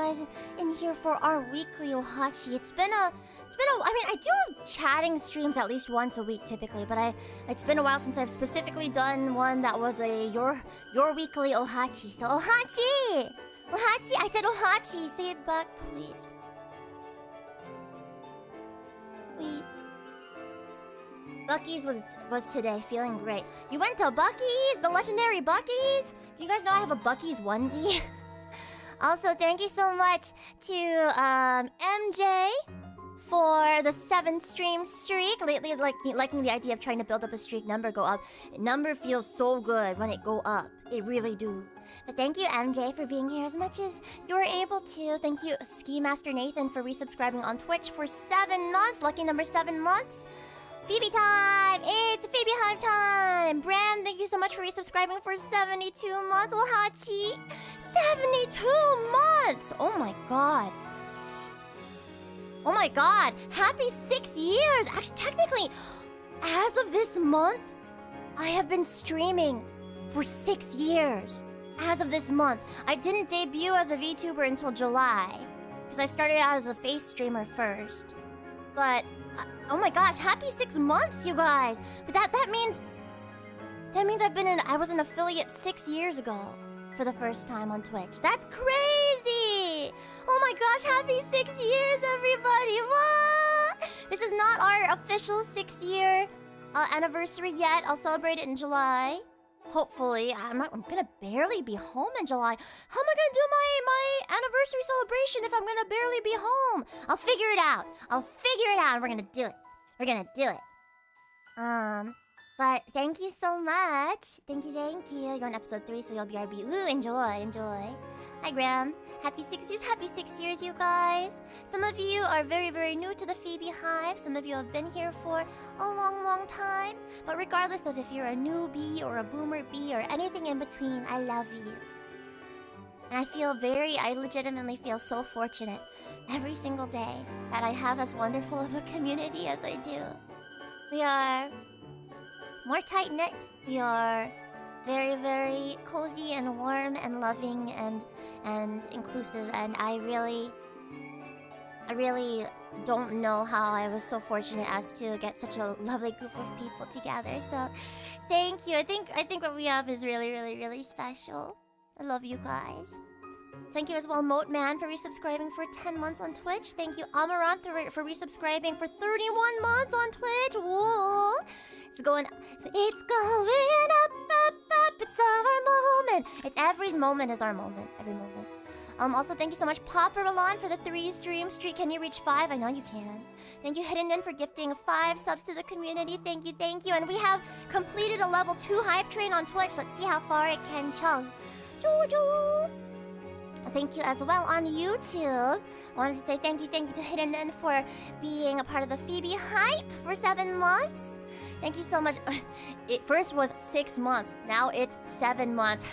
guys in here for our weekly Ohachi. It's been a I mean, I do chatting streams at least once a week typically, but it's been a while since I've specifically done one that was a your weekly Ohachi. So Ohachi! Ohachi! I said Ohachi! Say it back, please. Please. Bucky's was today, feeling great. You went to Bucky's? The legendary Bucky's? Do you guys know I have a Bucky's onesie? Also, thank you so much to MJ for the 7-stream streak. Lately, liking the idea of trying to build up a streak number, go up. Number feels so good when it go up. It really do. But thank you, MJ, for being here as much as you're able to. Thank you, Ski Master Nathan, for resubscribing on Twitch for 7 months. Lucky number 7 months. Phoebe time! It's FeebeeHive time! Brand, thank you so much for resubscribing for 72 months. Ohachi! 72 months! Oh my god. Oh my god! Happy 6 years! Actually, technically, as of this month, I have been streaming for 6 years. As of this month. I didn't debut as a VTuber until July. Because I started out as a face streamer first. But... oh my gosh, happy 6 months, you guys! But that means I was an affiliate 6 years ago for the first time on Twitch. That's crazy! Oh my gosh, happy 6 years, everybody! What? This is not our official 6-year anniversary yet. I'll celebrate it in July. Hopefully. I'm gonna barely be home in July. How am I gonna do my anniversary celebration if I'm gonna barely be home? I'll figure it out. And we're gonna do it. But thank you so much. Thank you. You're on episode 3, so you'll be RB. Ooh, enjoy. Hi, Graham. Happy 6 years. Happy 6 years, you guys. Some of you are very, very new to the FeebeeHive. Some of you have been here for a long, long time. But regardless of if you're a newbie or a boomer bee or anything in between, I love you. And I legitimately feel so fortunate every single day that I have as wonderful of a community as I do. We are more tight-knit. We are very, very cozy and warm and loving and inclusive. And I really don't know how I was so fortunate as to get such a lovely group of people together. So thank you. I think what we have is really, really, really special. I love you guys. Thank you as well, Moat Man, for resubscribing for 10 months on Twitch. Thank you, Amaranth, for resubscribing for 31 months on Twitch. Whoa! It's going up. It's our moment. Every moment is our moment. Every moment. Also, thank you so much, Popper Milan, for the 3-stream streak. Can you reach 5? I know you can. Thank you, Hidden for gifting 5 subs to the community. Thank you. And we have completed a level 2 hype train on Twitch. Let's see how far it can chug. Jojo. Thank you as well on YouTube. I wanted to say thank you to Hidden for being a part of the FeebeeHive for 7 months. Thank you so much. It first was 6 months. Now it's 7 months.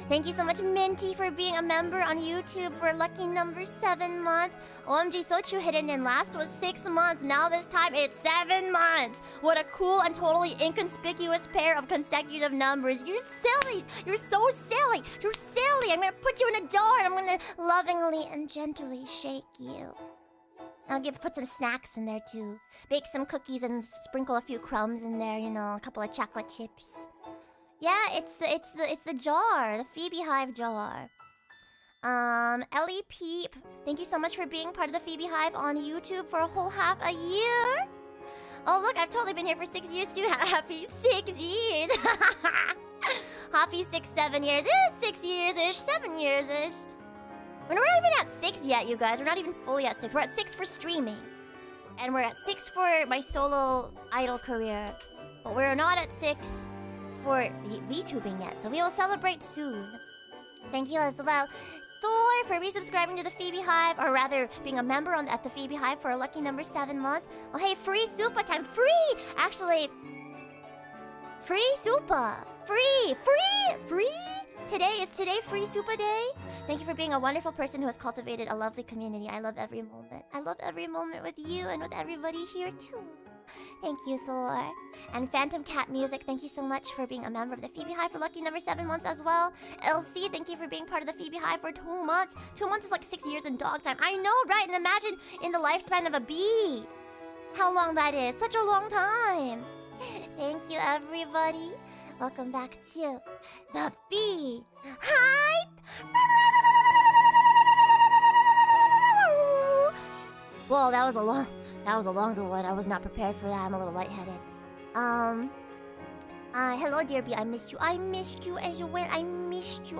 Thank you so much, Minty, for being a member on YouTube for lucky number 7 months. OMG, so true. Hidden last was 6 months. Now this time it's 7 months. What a cool and totally inconspicuous pair of consecutive numbers. You're silly. You're so silly. You're silly. I'm gonna put you in a jar and I'm gonna lovingly and gently shake you. I'll put some snacks in there too. Bake some cookies and sprinkle a few crumbs in there. You know, a couple of chocolate chips. Yeah, it's the jar, the FeebeeHive jar. Ellie Peep, thank you so much for being part of the FeebeeHive on YouTube for a whole half a year. Oh look, I've totally been here for 6 years too. Happy 6 years. Happy 6, 7 years. 6 years-ish, 7 years-ish. We're not even at 6 yet, you guys. We're not even fully at 6. We're at 6 for streaming. And we're at 6 for my solo idol career. But we're not at 6 for VTubing yet, so we will celebrate soon. Thank you as well, Thor, for resubscribing to the FeebeeHive, or rather, being a member at the FeebeeHive for a lucky number 7 months. Oh, hey, free Supa time. Free! Actually, free Supa. Free! Is today free Supa day? Thank you for being a wonderful person who has cultivated a lovely community. I love every moment. I love every moment with you and with everybody here, too. Thank you, Thor. And Phantom Cat Music, thank you so much for being a member of the Phoebe Hive for lucky number 7 months as well. LC, thank you for being part of the Phoebe Hive for 2 months. 2 months is like 6 years in dog time. I know, right? And imagine in the lifespan of a bee. How long that is. Such a long time. Thank you, everybody. Welcome back to the Bee Hive. Whoa, that was a longer one. I was not prepared for that. I'm a little lightheaded. Hello, dear Bee. I missed you. I missed you as well. I missed you.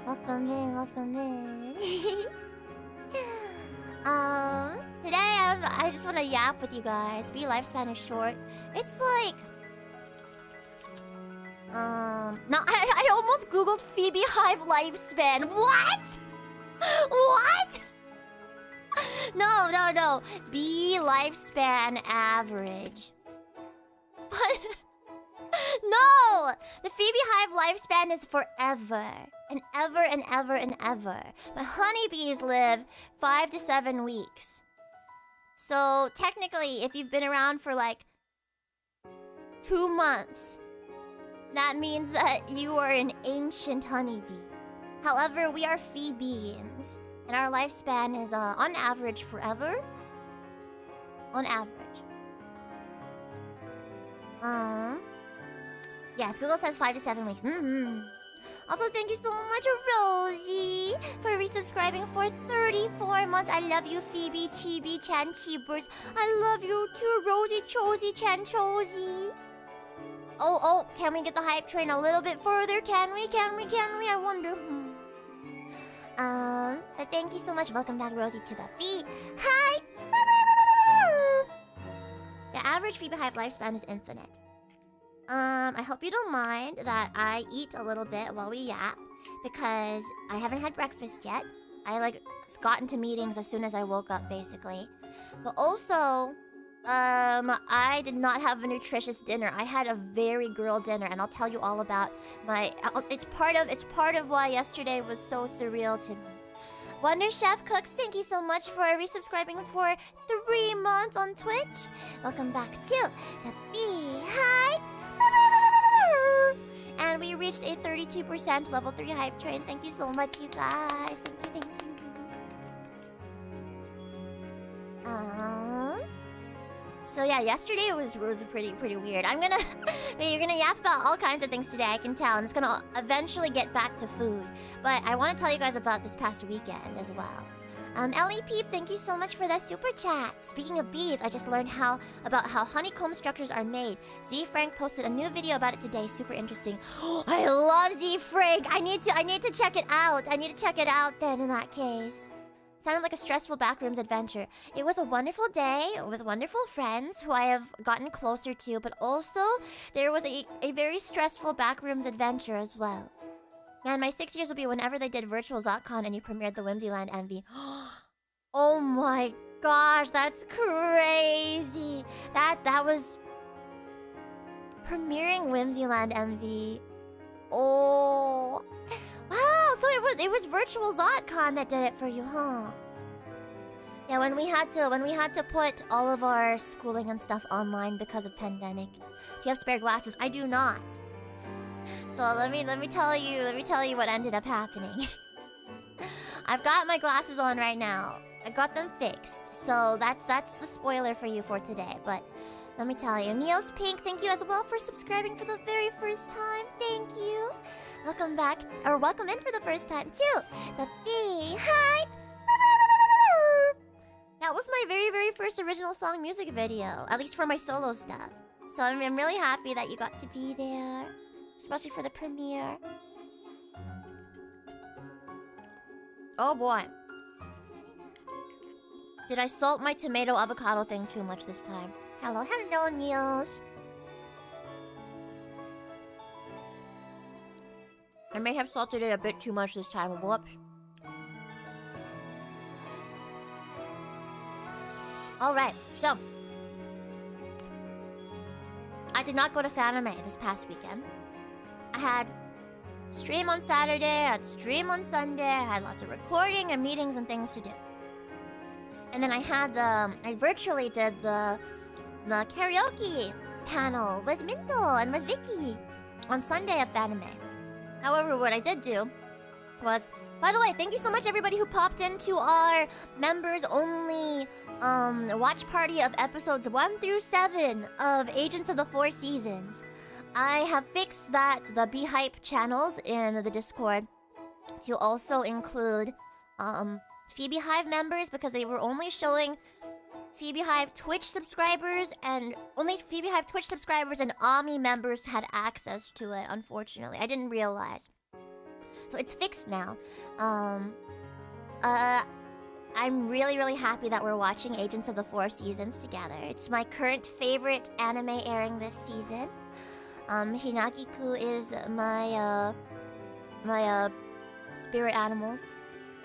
Welcome in. Today I just want to yap with you guys. Bee lifespan is short. It's like... No, I almost googled Phoebe Hive lifespan. What? What? No. Bee lifespan average. What? No! The Phoebe Hive lifespan is forever. And ever. But honeybees live 5 to 7 weeks. So technically, if you've been around for like 2 months, that means that you are an ancient honeybee. However, we are Phoebeans, and our lifespan is on average forever. On average. Yes, Google says 5 to 7 weeks. Also, thank you so much, Rosie, for resubscribing for 34 months. I love you, Phoebe, Chibi, Chan, Cheebers. I love you too, Rosie, Chosie, Chan, Chosie. Oh, can we get the hype train a little bit further? Can we? I wonder. But thank you so much. Welcome back, Rosie, to the Bee Hive. The average Phoebe Hive lifespan is infinite. I hope you don't mind that I eat a little bit while we yap, because I haven't had breakfast yet. I got into meetings as soon as I woke up, basically. But also, I did not have a nutritious dinner. I had a very girl dinner, and I'll tell you all about my... It's part of why yesterday was so surreal to me. Wonder Chef Cooks, thank you so much for resubscribing for 3 months on Twitch. Welcome back to the Bee Hive. And we reached a 32% level 3 hype train. Thank you so much, you guys. Thank you. So yeah, yesterday was pretty weird. You're gonna yap about all kinds of things today, I can tell, and it's gonna eventually get back to food. But I want to tell you guys about this past weekend as well. Ellie Peep, thank you so much for that super chat. Speaking of bees, I just learned about how honeycomb structures are made. Z Frank posted a new video about it today. Super interesting. I love Z Frank. I need to check it out. I need to check it out then in that case. Sounded like a stressful backrooms adventure. It was a wonderful day with wonderful friends who I have gotten closer to, but also there was a very stressful backrooms adventure as well. Man, my 6 years will be whenever they did virtual ZotCon and you premiered the Whimsyland MV. Oh my gosh, that's crazy. That was premiering Whimsyland MV. Oh. Wow, so it was virtual ZotCon that did it for you, huh? Yeah, when we had to put all of our schooling and stuff online because of pandemic. Do you have spare glasses? I do not. So let me tell you what ended up happening. I've got my glasses on right now. I got them fixed. So that's the spoiler for you for today. But let me tell you, Neil's Pink, thank you as well for subscribing for the very first time. Thank you. Welcome back, or welcome in for the first time to the Bee Hive. That was my very first original song music video, at least for my solo stuff. So I'm really happy that you got to be there, especially for the premiere. Oh boy. Did I salt my tomato avocado thing too much this time? Hello, Niels. I may have salted it a bit too much this time. Whoops. Alright, so I did not go to Fanime this past weekend. I had stream on Saturday, I had stream on Sunday, I had lots of recording and meetings and things to do. And then I virtually did the karaoke panel with Minto and with Vicky on Sunday of Anime. However, what I did do was, by the way, thank you so much everybody who popped into our members only watch party of episodes 1 through 7 of Agents of the Four Seasons. I have fixed that the BeeHive channels in the Discord to also include FeebeeHive members, because they were only showing FeebeeHive Twitch subscribers, and only FeebeeHive Twitch subscribers and Ami members had access to it, unfortunately. I didn't realize. So it's fixed now. I'm really, really happy that we're watching Agents of the Four Seasons together. It's my current favorite anime airing this season. Hinagi-ku is my spirit animal,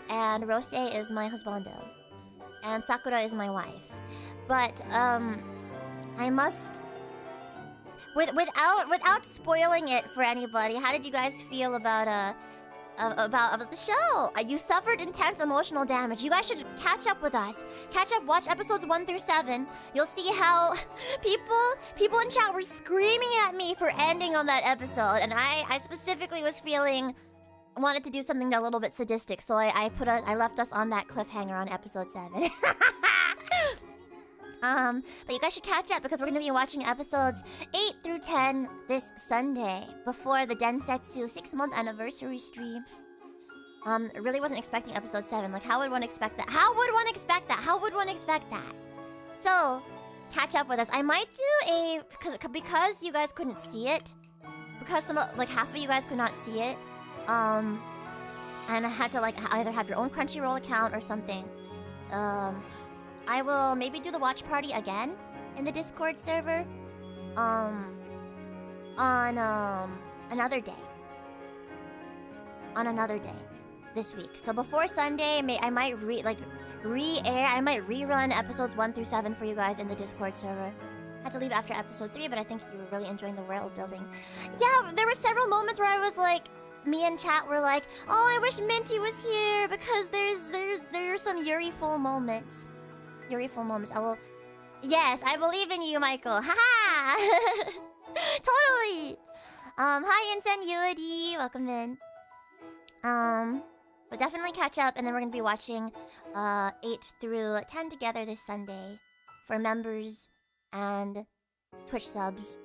and Rose is my husbando, and Sakura is my wife. But I must, without spoiling it for anybody, how did you guys feel about the show? You suffered intense emotional damage. You guys should catch up with us. Catch up, watch episodes 1 through 7. You'll see how people in chat were screaming at me for ending on that episode, and I specifically was wanted to do something a little bit sadistic, so I left us on that cliffhanger on episode 7. But you guys should catch up, because we're gonna be watching episodes 8 through 10 this Sunday before the Densetsu 6-month anniversary stream. Really wasn't expecting episode 7. Like, how would one expect that? How would one expect that? So, catch up with us. I might do because you guys couldn't see it, because half of you guys could not see it. And I had to either have your own Crunchyroll account or something. I will maybe do the watch party again in the Discord server. On another day. On another day this week. So before Sunday, I might re-air. I might rerun episodes 1 through 7 for you guys in the Discord server. Had to leave after episode 3, but I think you were really enjoying the world building. Yeah, there were several moments where I was like, me and chat were like, oh, I wish Minty was here, because there's some Yuri-ful moments. Yuri-ful moments. Yes, I believe in you, Michael. Haha! Totally! Hi, Ingenuity. Welcome in. But definitely catch up, and then we're gonna be watching 8 through 10 together this Sunday for members and Twitch subs.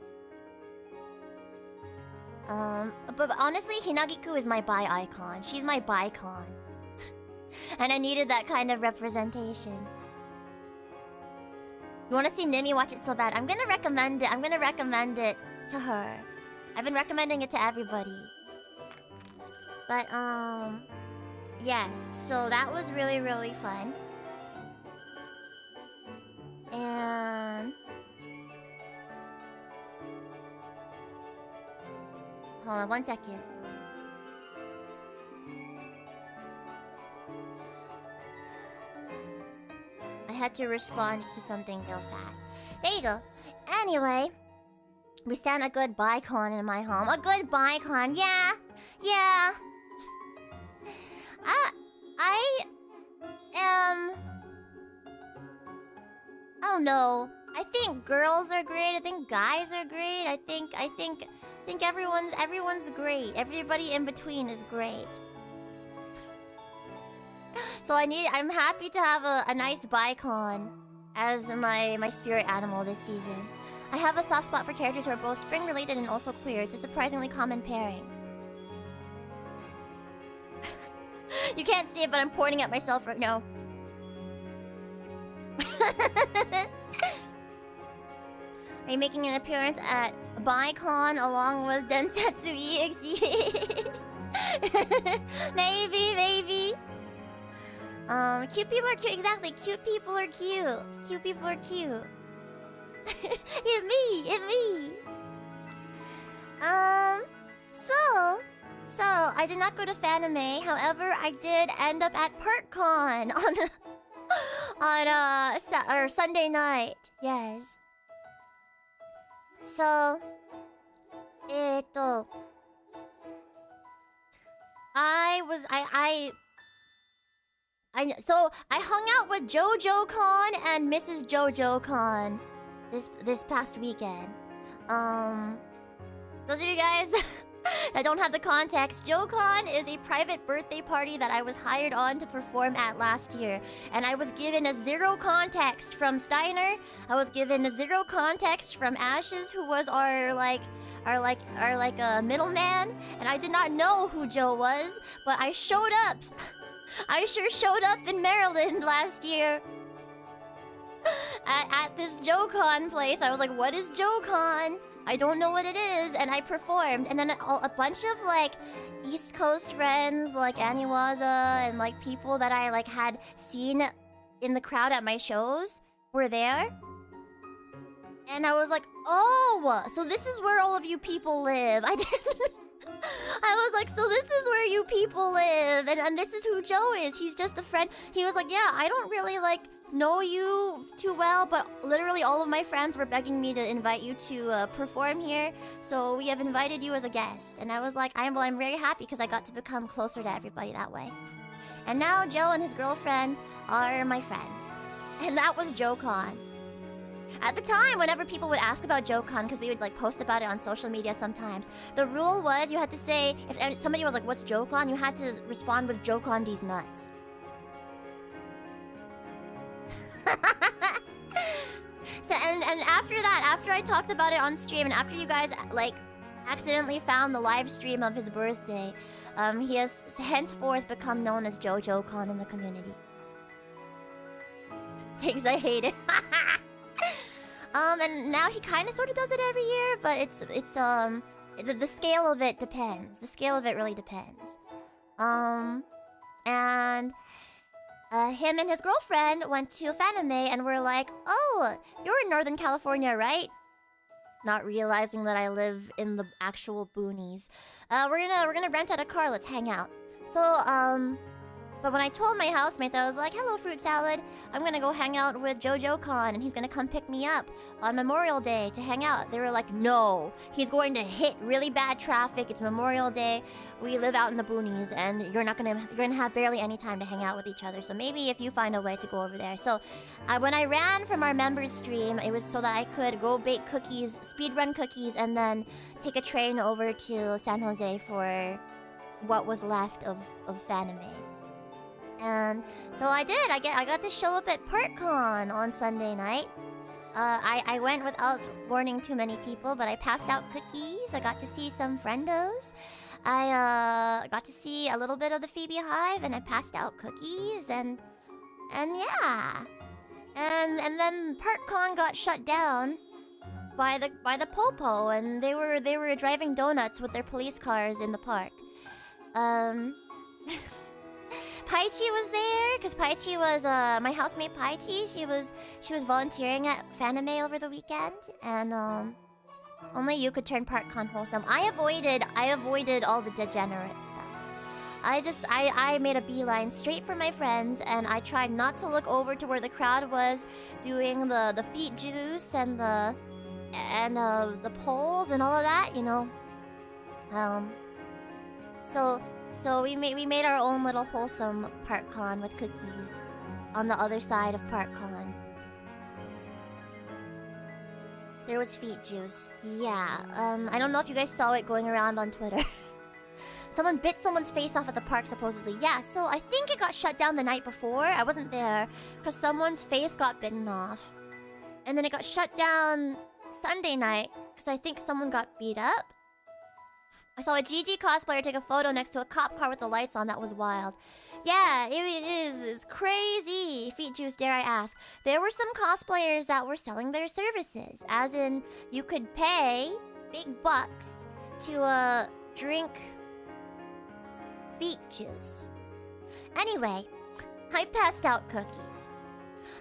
But honestly, Hinagi-ku is my bi icon. She's my bi-con. And I needed that kind of representation. You wanna see Nimi watch it so bad? I'm gonna recommend it. I'm gonna recommend it to her. I've been recommending it to everybody. But, yes. So that was really, really fun. And... hold on 1 second. I had to respond to something real fast. There you go. Anyway, we stand a good bi-con in my home. A good bi-con, yeah. Yeah. I don't know. I think girls are great. I think guys are great. I think everyone's great. Everybody in between is great. So I'm happy to have a nice bi-con as my spirit animal this season. I have a soft spot for characters who are both spring related and also queer. It's a surprisingly common pairing. You can't see it, but I'm pointing at myself right now. Are you making an appearance at BiCon along with Densetsu.EXE? Maybe. Cute people are cute. Exactly. Cute people are cute. Cute people are cute. It's me. So I did not go to Fanime. However, I did end up at ParkCon on Sunday night. Yes. So, I So I hung out with JoJo Con and Mrs. JoJo Con this past weekend. Those of you guys that don't have the context, JoCon is a private birthday party that I was hired on to perform at last year, and I was given a zero context from Steiner. I was given a zero context from Ashes, who was our middleman, and I did not know who Joe was, but I showed up. I sure showed up in Maryland last year. At this JoCon place. I was like, what is JoCon? I don't know what it is, and I performed. And then a bunch of like East Coast friends, like Aniwaza, and like people that I like had seen in the crowd at my shows were there. And I was like, oh, so this is where all of you people live. I was like, so this is where you people live, and this is who Joe is. He's just a friend. He was like, yeah, I don't really like know you too well, but literally all of my friends were begging me to invite you to perform here, so we have invited you as a guest. And I was like, I'm very happy because I got to become closer to everybody that way. And now Joe and his girlfriend are my friends, and that was JoCon. At the time, whenever people would ask about JoCon, because we would like post about it on social media sometimes, the rule was you had to say, if somebody was like, what's JoCon? You had to respond with JoCon these nuts. So and after that, after I talked about it on stream, and after you guys like accidentally found the live stream of his birthday, he has henceforth become known as JoJoCon in the community. Things I hate it. And now he kind of sort of does it every year, but the scale of it depends. The scale of it really depends. And him and his girlfriend went to Fanime and were like, oh, you're in Northern California, right? Not realizing that I live in the actual boonies. We're gonna rent out a car, let's hang out. So, but when I told my housemates, I was like, hello, fruit salad. I'm gonna go hang out with JoJoCon, and he's gonna come pick me up on Memorial Day to hang out. They were like, no, he's going to hit really bad traffic. It's Memorial Day. We live out in the boonies, and you're gonna have barely any time to hang out with each other. So maybe if you find a way to go over there. So when I ran from our members stream, it was so that I could go bake cookies, speedrun cookies, and then take a train over to San Jose for what was left of Fanime. And so I did. I got to show up at ParkCon on Sunday night. I went without warning too many people, but I passed out cookies. I got to see some friendos. I got to see a little bit of the FeebeeHive, and I passed out cookies, and yeah. And then ParkCon got shut down by the Popo, and they were driving donuts with their police cars in the park. Paichi was there, because Paichi was my housemate Paichi. She was volunteering at Fanime over the weekend, and only you could turn ParkCon wholesome. I avoided all the degenerate stuff. I made a beeline straight for my friends, and I tried not to look over to where the crowd was doing the feet juice and the polls and all of that, you know. So we made our own little wholesome ParkCon with cookies on the other side of ParkCon. There was feet juice. Yeah. I don't know if you guys saw it going around on Twitter. Someone bit someone's face off at the park, supposedly. Yeah, so I think it got shut down the night before. I wasn't there, because someone's face got bitten off. And then it got shut down Sunday night, because I think someone got beat up. I saw a GG cosplayer take a photo next to a cop car with the lights on. That was wild. Yeah, it is. It's crazy. Feet juice, dare I ask. There were some cosplayers that were selling their services. As in, you could pay big bucks to drink feet juice. Anyway, I passed out cookies.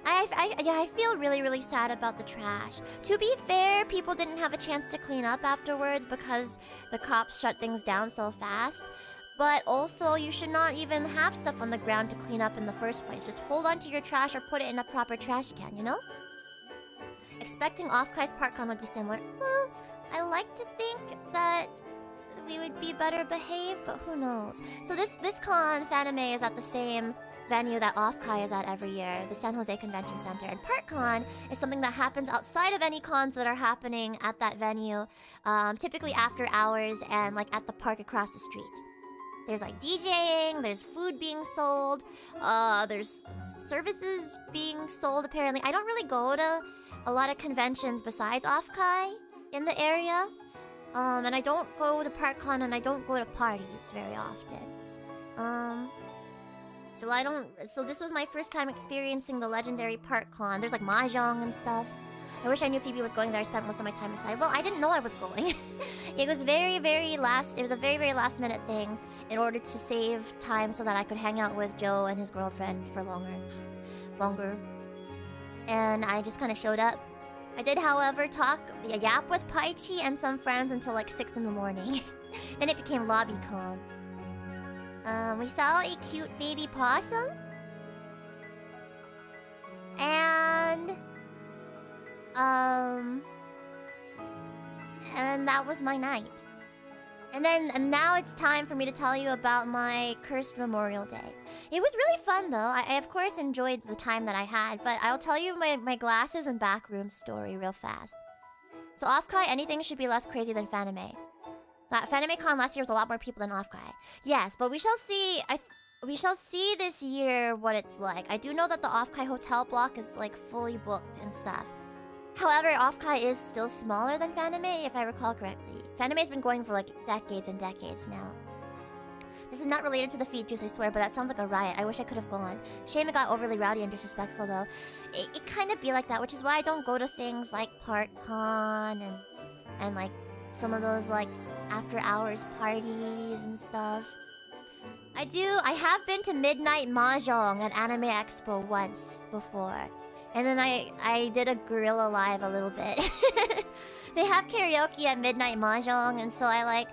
I feel really, really sad about the trash. To be fair, people didn't have a chance to clean up afterwards because the cops shut things down so fast. But also, you should not even have stuff on the ground to clean up in the first place. Just hold on to your trash or put it in a proper trash can, you know? Expecting Off-Kai's ParkCon would be similar. Well, I like to think that we would be better behaved, but who knows? So this con, Fanime, is at the same venue that Off-Kai is at every year, the San Jose Convention Center. And ParkCon is something that happens outside of any cons that are happening at that venue, typically after hours and like at the park across the street. There's like DJing, there's food being sold, there's services being sold apparently. I don't really go to a lot of conventions besides Off-Kai in the area. And I don't go to ParkCon and I don't go to parties very often. So this was my first time experiencing the legendary ParkCon. There's like mahjong and stuff. I wish I knew Phoebe was going there. I spent most of my time inside. Well, I didn't know I was going. It was a very, very last minute thing in order to save time so that I could hang out with Joe and his girlfriend for longer. And I just kind of showed up. I did, however, yap with Paichi and some friends until like 6 in the morning. Then it became LobbyCon. We saw a cute baby possum. And that was my night. And now it's time for me to tell you about my cursed Memorial Day. It was really fun though. I of course enjoyed the time that I had, but I'll tell you my glasses and backroom story real fast. So Off-Kai, anything should be less crazy than Fanime. FanimeCon last year was a lot more people than Off-Kai. Yes, but we shall see. We shall see this year what it's like. I do know that the Off-Kai hotel block is like fully booked and stuff. However, Off-Kai is still smaller than Fanime, if I recall correctly. Fanime's been going for like decades and decades now. This is not related to the feed juice, I swear, but that sounds like a riot. I wish I could have gone. Shame it got overly rowdy and disrespectful, though. It kind of be like that, which is why I don't go to things like ParkCon and like some of those like after-hours parties and stuff. I have been to Midnight Mahjong at Anime Expo once before. And then I did a Gorilla Live a little bit. They have karaoke at Midnight Mahjong, and so I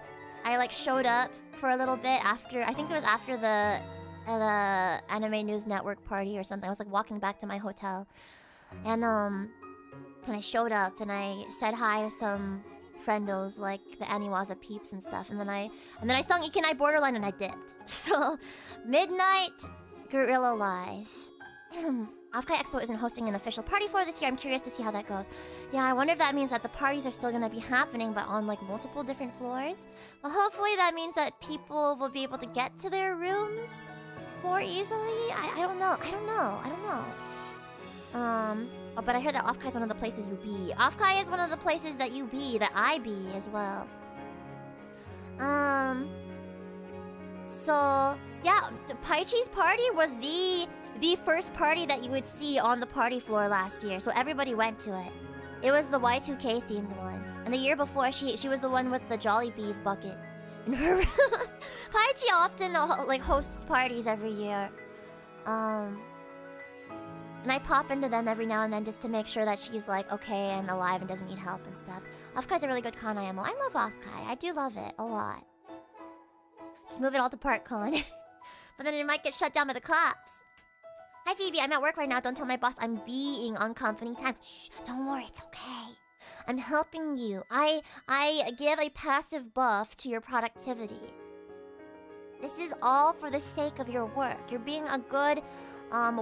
showed up for a little bit after. I think it was after the Anime News Network party or something. I was like walking back to my hotel, and I showed up and I said hi to some friendos like the Aniwaza peeps and stuff, and then I sung Ikenai Borderline and I dipped. So Midnight Gorilla Live. Off-Kai Expo isn't hosting an official party floor this year. I'm curious to see how that goes. Yeah, I wonder if that means that the parties are still gonna be happening, but on like multiple different floors. Well, hopefully that means that people will be able to get to their rooms more easily. I don't know. Oh, but I heard that Off-Kai is one of the places you be. Off-Kai is one of the places that you be, that I be as well. So yeah, Paichi's party was the first party that you would see on the party floor last year, so everybody went to it. It was the Y2K themed one. And the year before, she was the one with the Jolly Bees bucket in her room. Paichi often like hosts parties every year. And I pop into them every now and then just to make sure that she's like okay and alive and doesn't need help and stuff. Off-Kai's a really good con IMO. I love Off-Kai. I do love it a lot. Just move it all to ParkCon. But then it might get shut down by the cops. Hi Phoebe, I'm at work right now. Don't tell my boss I'm being on company time. Shh, don't worry, it's okay. I'm helping you. I give a passive buff to your productivity. This is all for the sake of your work. You're being a good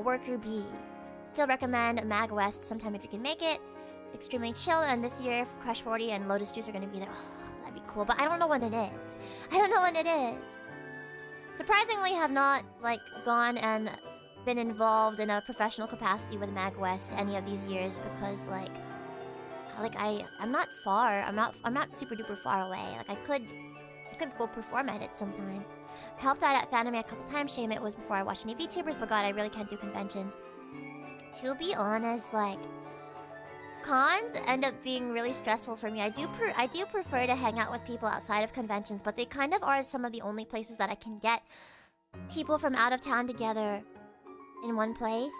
worker bee. Still recommend Mag West sometime if you can make it. Extremely chill, and this year Crush 40 and Lotus Juice are gonna be there. Oh, that'd be cool, but I don't know when it is. Surprisingly, have not like gone and been involved in a professional capacity with Mag West any of these years because I'm not far. I'm not super duper far away. Like I could go perform at it sometime. Helped out at Fanime a couple times. Shame it was before I watched any VTubers, but God, I really can't do conventions. To be honest, like cons end up being really stressful for me. I do prefer to hang out with people outside of conventions, but they kind of are some of the only places that I can get people from out of town together in one place.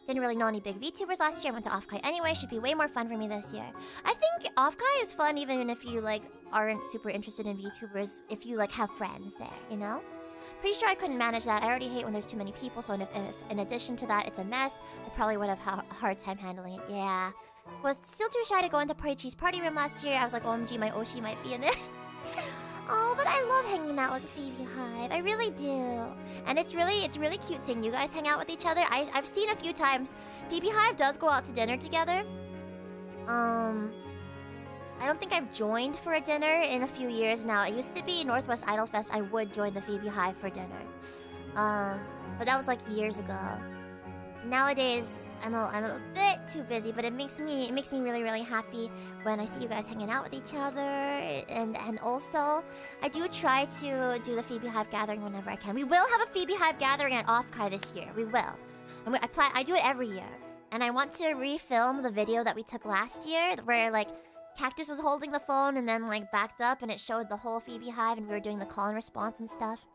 Didn't really know any big VTubers last year. I went to Off-Kai anyway. Should be way more fun for me this year. I think Off-Kai is fun even if you like aren't super interested in VTubers. If you like have friends there, you know. Pretty sure I couldn't manage that. I already hate when there's too many people. So if in addition to that it's a mess, I probably would have a hard time handling it. Yeah. Was still too shy to go into Paichi's party room last year. I was like, OMG, my Oshi might be in there. Oh, but I love hanging out with FeebeeHive. I really do. And it's really cute seeing you guys hang out with each other. I've seen a few times. FeebeeHive does go out to dinner together. I don't think I've joined for a dinner in a few years now. It used to be Northwest Idol Fest. I would join the FeebeeHive for dinner. But that was like years ago. Nowadays, I'm a bit too busy, but it makes me really happy when I see you guys hanging out with each other. And also, I do try to do the FeebeeHive gathering whenever I can. We will have a FeebeeHive gathering at Off-Kai this year. We will. And I do it every year. And I want to refilm the video that we took last year, where like Cactus was holding the phone and then like backed up, and it showed the whole FeebeeHive, and we were doing the call and response and stuff.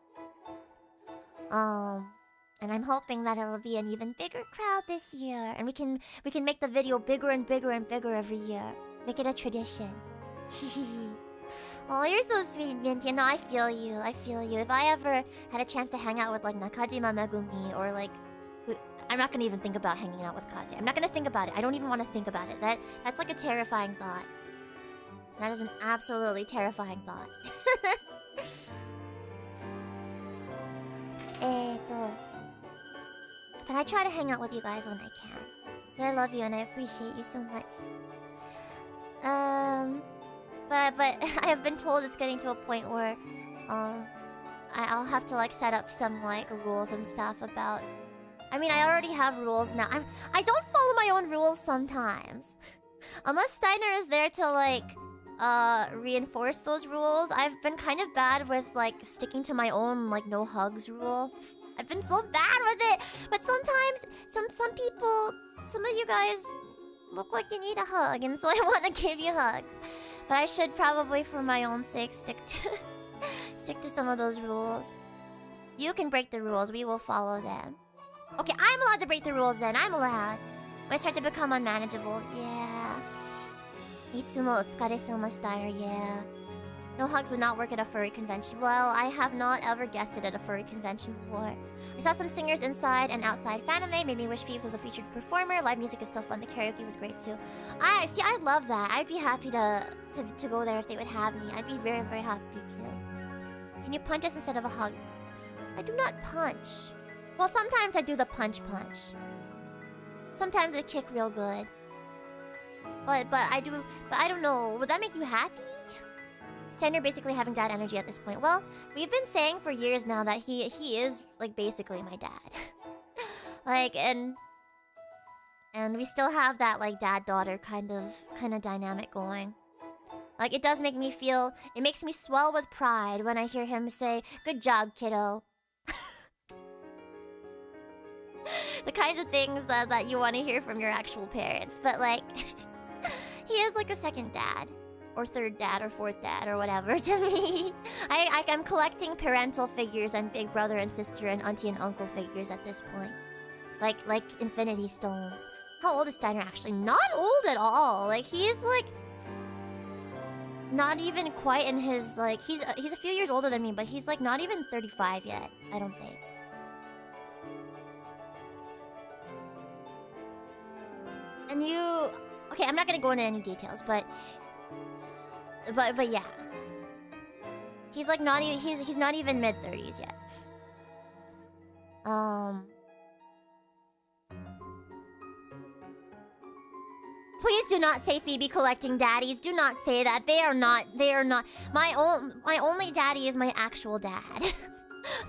And I'm hoping that it'll be an even bigger crowd this year, and we can make the video bigger and bigger and bigger every year. Make it a tradition. Oh, you're so sweet, Minty. No, I feel you. I feel you. If I ever had a chance to hang out with like Nakajima Megumi or like, I'm not gonna even think about hanging out with Kaze. I'm not gonna think about it. I don't even want to think about it. That's like a terrifying thought. That is an absolutely terrifying thought. But I try to hang out with you guys when I can. So I love you and I appreciate you so much. But I have been told it's getting to a point where I'll have to like set up some like rules and stuff about. I mean, I already have rules now. I don't follow my own rules sometimes. Unless Steiner is there to like reinforce those rules. I've been kind of bad with like sticking to my own like no hugs rule. I've been so bad with it. But sometimes some people, some of you guys look like you need a hug, and so I want to give you hugs. But I should probably, for my own sake, stick to some of those rules. You can break the rules. We will follow them. Okay, I'm allowed to break the rules then. I'm allowed. When I start to become unmanageable. Yeah. Itsumo utsukaresama Steiner. Yeah. No hugs would not work at a furry convention. Well, I have not ever guessed it at a furry convention before. I saw some singers inside and outside Fanime. Made me wish Phoebes was a featured performer. Live music is so fun. The karaoke was great too. I love that. I'd be happy to go there if they would have me. I'd be very happy too. Can you punch us instead of a hug? I do not punch. Well, sometimes I do the punch. Sometimes I kick real good. But I don't know. Would that make you happy? Steiner basically having dad energy at this point. Well, we've been saying for years now that he is like basically my dad. Like and we still have that like dad-daughter kind of dynamic going. Like it does make me feel, it makes me swell with pride when I hear him say, "Good job, kiddo." The kinds of things that you want to hear from your actual parents. But like he is like a second dad. Or third dad, or fourth dad, or whatever to me. I'm collecting parental figures and big brother and sister and auntie and uncle figures at this point. Like infinity stones. How old is Steiner actually? Not old at all. Like he's like not even quite in his like he's a few years older than me, but he's like not even 35 yet, I don't think. And you okay, I'm not gonna go into any details, but yeah. He's like not even he's not even mid-30s yet. Please do not say Phoebe collecting daddies. Do not say that. They are not. My only daddy is my actual dad.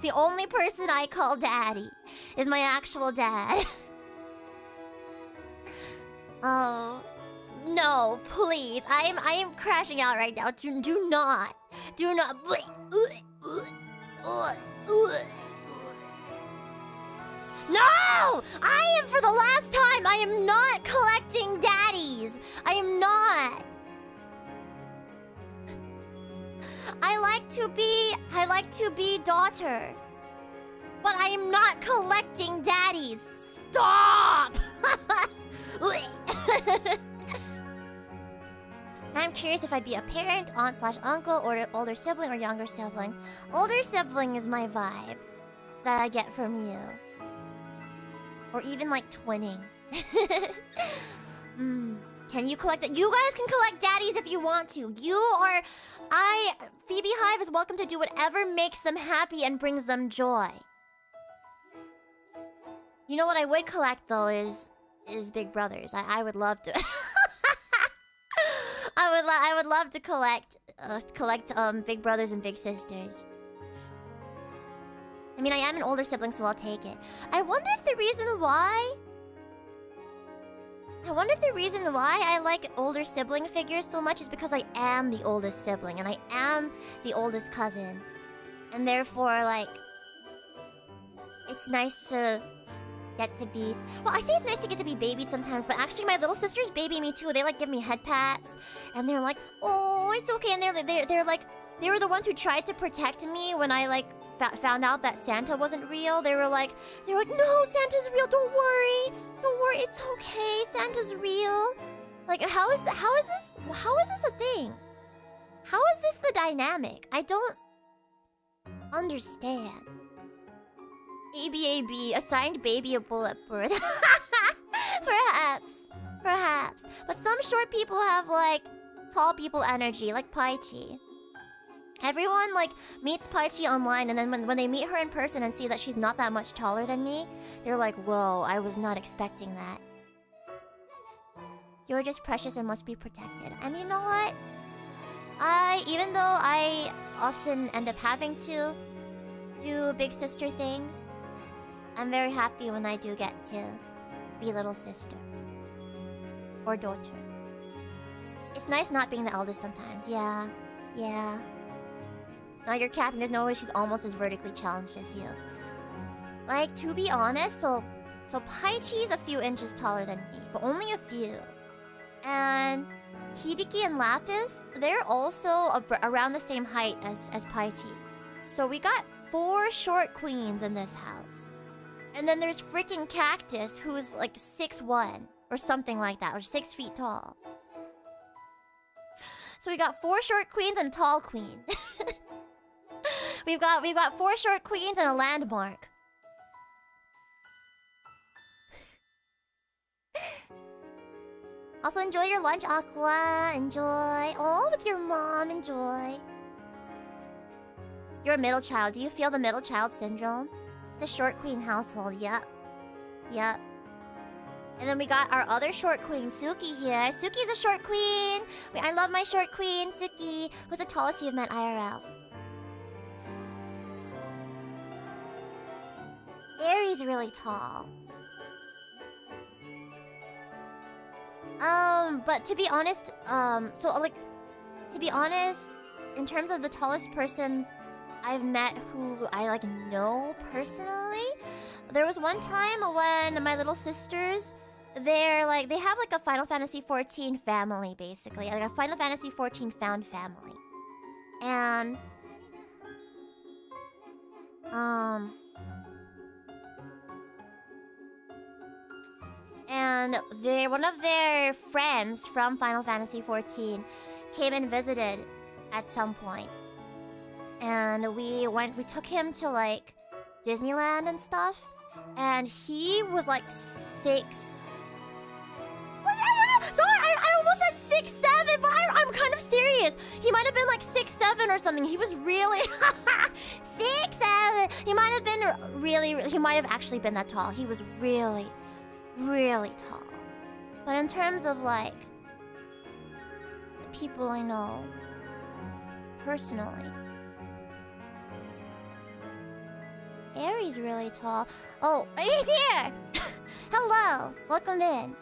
The only person I call daddy is my actual dad. Oh. No, please. I am crashing out right now. Do not. No! I am, for the last time, I am not collecting daddies. I am not. I like to be daughter. But I am not collecting daddies. Stop! I'm curious if I'd be a parent, aunt/uncle, or older sibling or younger sibling. Older sibling is my vibe that I get from you. Or even like twinning. Can you collect it? You guys can collect daddies if you want to. FeebeeHive is welcome to do whatever makes them happy and brings them joy. You know what I would collect though is big brothers. I would love to. I would love to collect big brothers and big sisters. I mean, I am an older sibling, so I'll take it. I wonder if the reason why I like older sibling figures so much is because I am the oldest sibling and I am the oldest cousin. And therefore, like, it's nice to get to be... Well, I say it's nice to get to be babied sometimes, but actually my little sisters baby me too. They, like, give me head pats. And they're like, oh, it's okay. And they're like... They were the ones who tried to protect me when I, like, found out that Santa wasn't real. They were like, no, Santa's real. Don't worry. Don't worry. It's okay. Santa's real. Like, how is this a thing? How is this the dynamic? I don't understand. ABAB, assigned baby a bullet birth. Perhaps. But some short people have, like, tall people energy, like Paichi. Everyone, like, meets Paichi online, and then when they meet her in person and see that she's not that much taller than me, they're like, whoa, I was not expecting that. You're just precious and must be protected. And you know what? Even though I often end up having to do big sister things, I'm very happy when I do get to be little sister. Or daughter. It's nice not being the eldest sometimes. Yeah. No, you're capping. There's no way she's almost as vertically challenged as you. Like, to be honest, so Paichi's a few inches taller than me, but only a few. And Hibiki and Lapis, they're also around the same height as Paichi. So we got 4 short queens in this house. And then there's freaking Cactus, who's like 6'1", or something like that, or 6 feet tall. So we got 4 short queens and a tall queen. We've got 4 short queens and a landmark. Also, enjoy your lunch, Aqua. Enjoy. Oh, with your mom, enjoy. You're a middle child. Do you feel the middle child syndrome? It's a short queen household. Yep. And then we got our other short queen, Suki, here. Suki's a short queen. I love my short queen, Suki. Who's the tallest you've met IRL? Aries really tall. But to be honest, to be honest, in terms of the tallest person I've met who I, like, know personally, there was one time when my little sisters, they have, like, a Final Fantasy XIV family, basically. Like, a Final Fantasy XIV found family. And... And one of their friends from Final Fantasy XIV came and visited at some point. And we took him to, like, Disneyland and stuff. And he was like 6... Sorry, I almost said 6'7", but I'm kind of serious. He might have been like 6'7" or something. He was really... 6'7". He might have been he might have actually been that tall. He was really tall. But in terms of, like, the people I know personally, Aries really tall. Oh, he's here! Hello! Welcome in.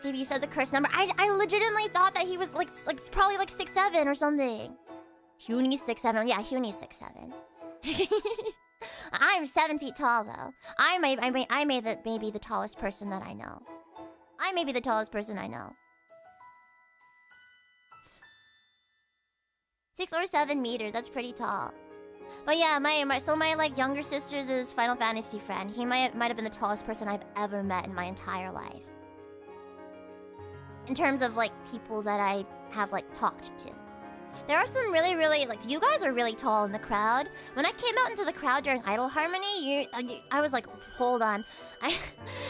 Phoebe, you said the curse number. I legitimately thought that he was like probably like 6'7" or something. Hunie's 6'7". Yeah, Hunie's 6'7". I'm 7 feet tall though. I may be the tallest person that I know. I may be the tallest person I know. 6 or 7 meters. That's pretty tall. But yeah, my like younger sister's Final Fantasy friend. He might have been the tallest person I've ever met in my entire life. In terms of like people that I have like talked to. There are some really, like, you guys are really tall in the crowd. When I came out into the crowd during Idol Harmony, I was like, hold on.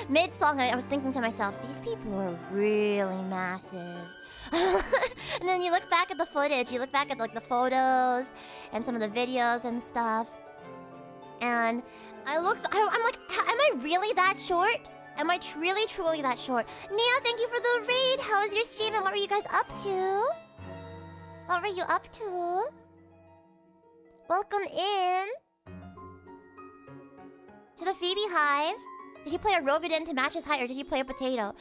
Mid-song, I was thinking to myself, these people are really massive. And then you look back at the footage, you look back at, like, the photos and some of the videos and stuff. And I'm like, am I really that short? Am I really, truly that short? Nia, thank you for the raid. How was your stream and what were you guys up to? What were you up to? Welcome in to the FeebeeHive. Did he play a Rogadin to match his height, or did he play a potato?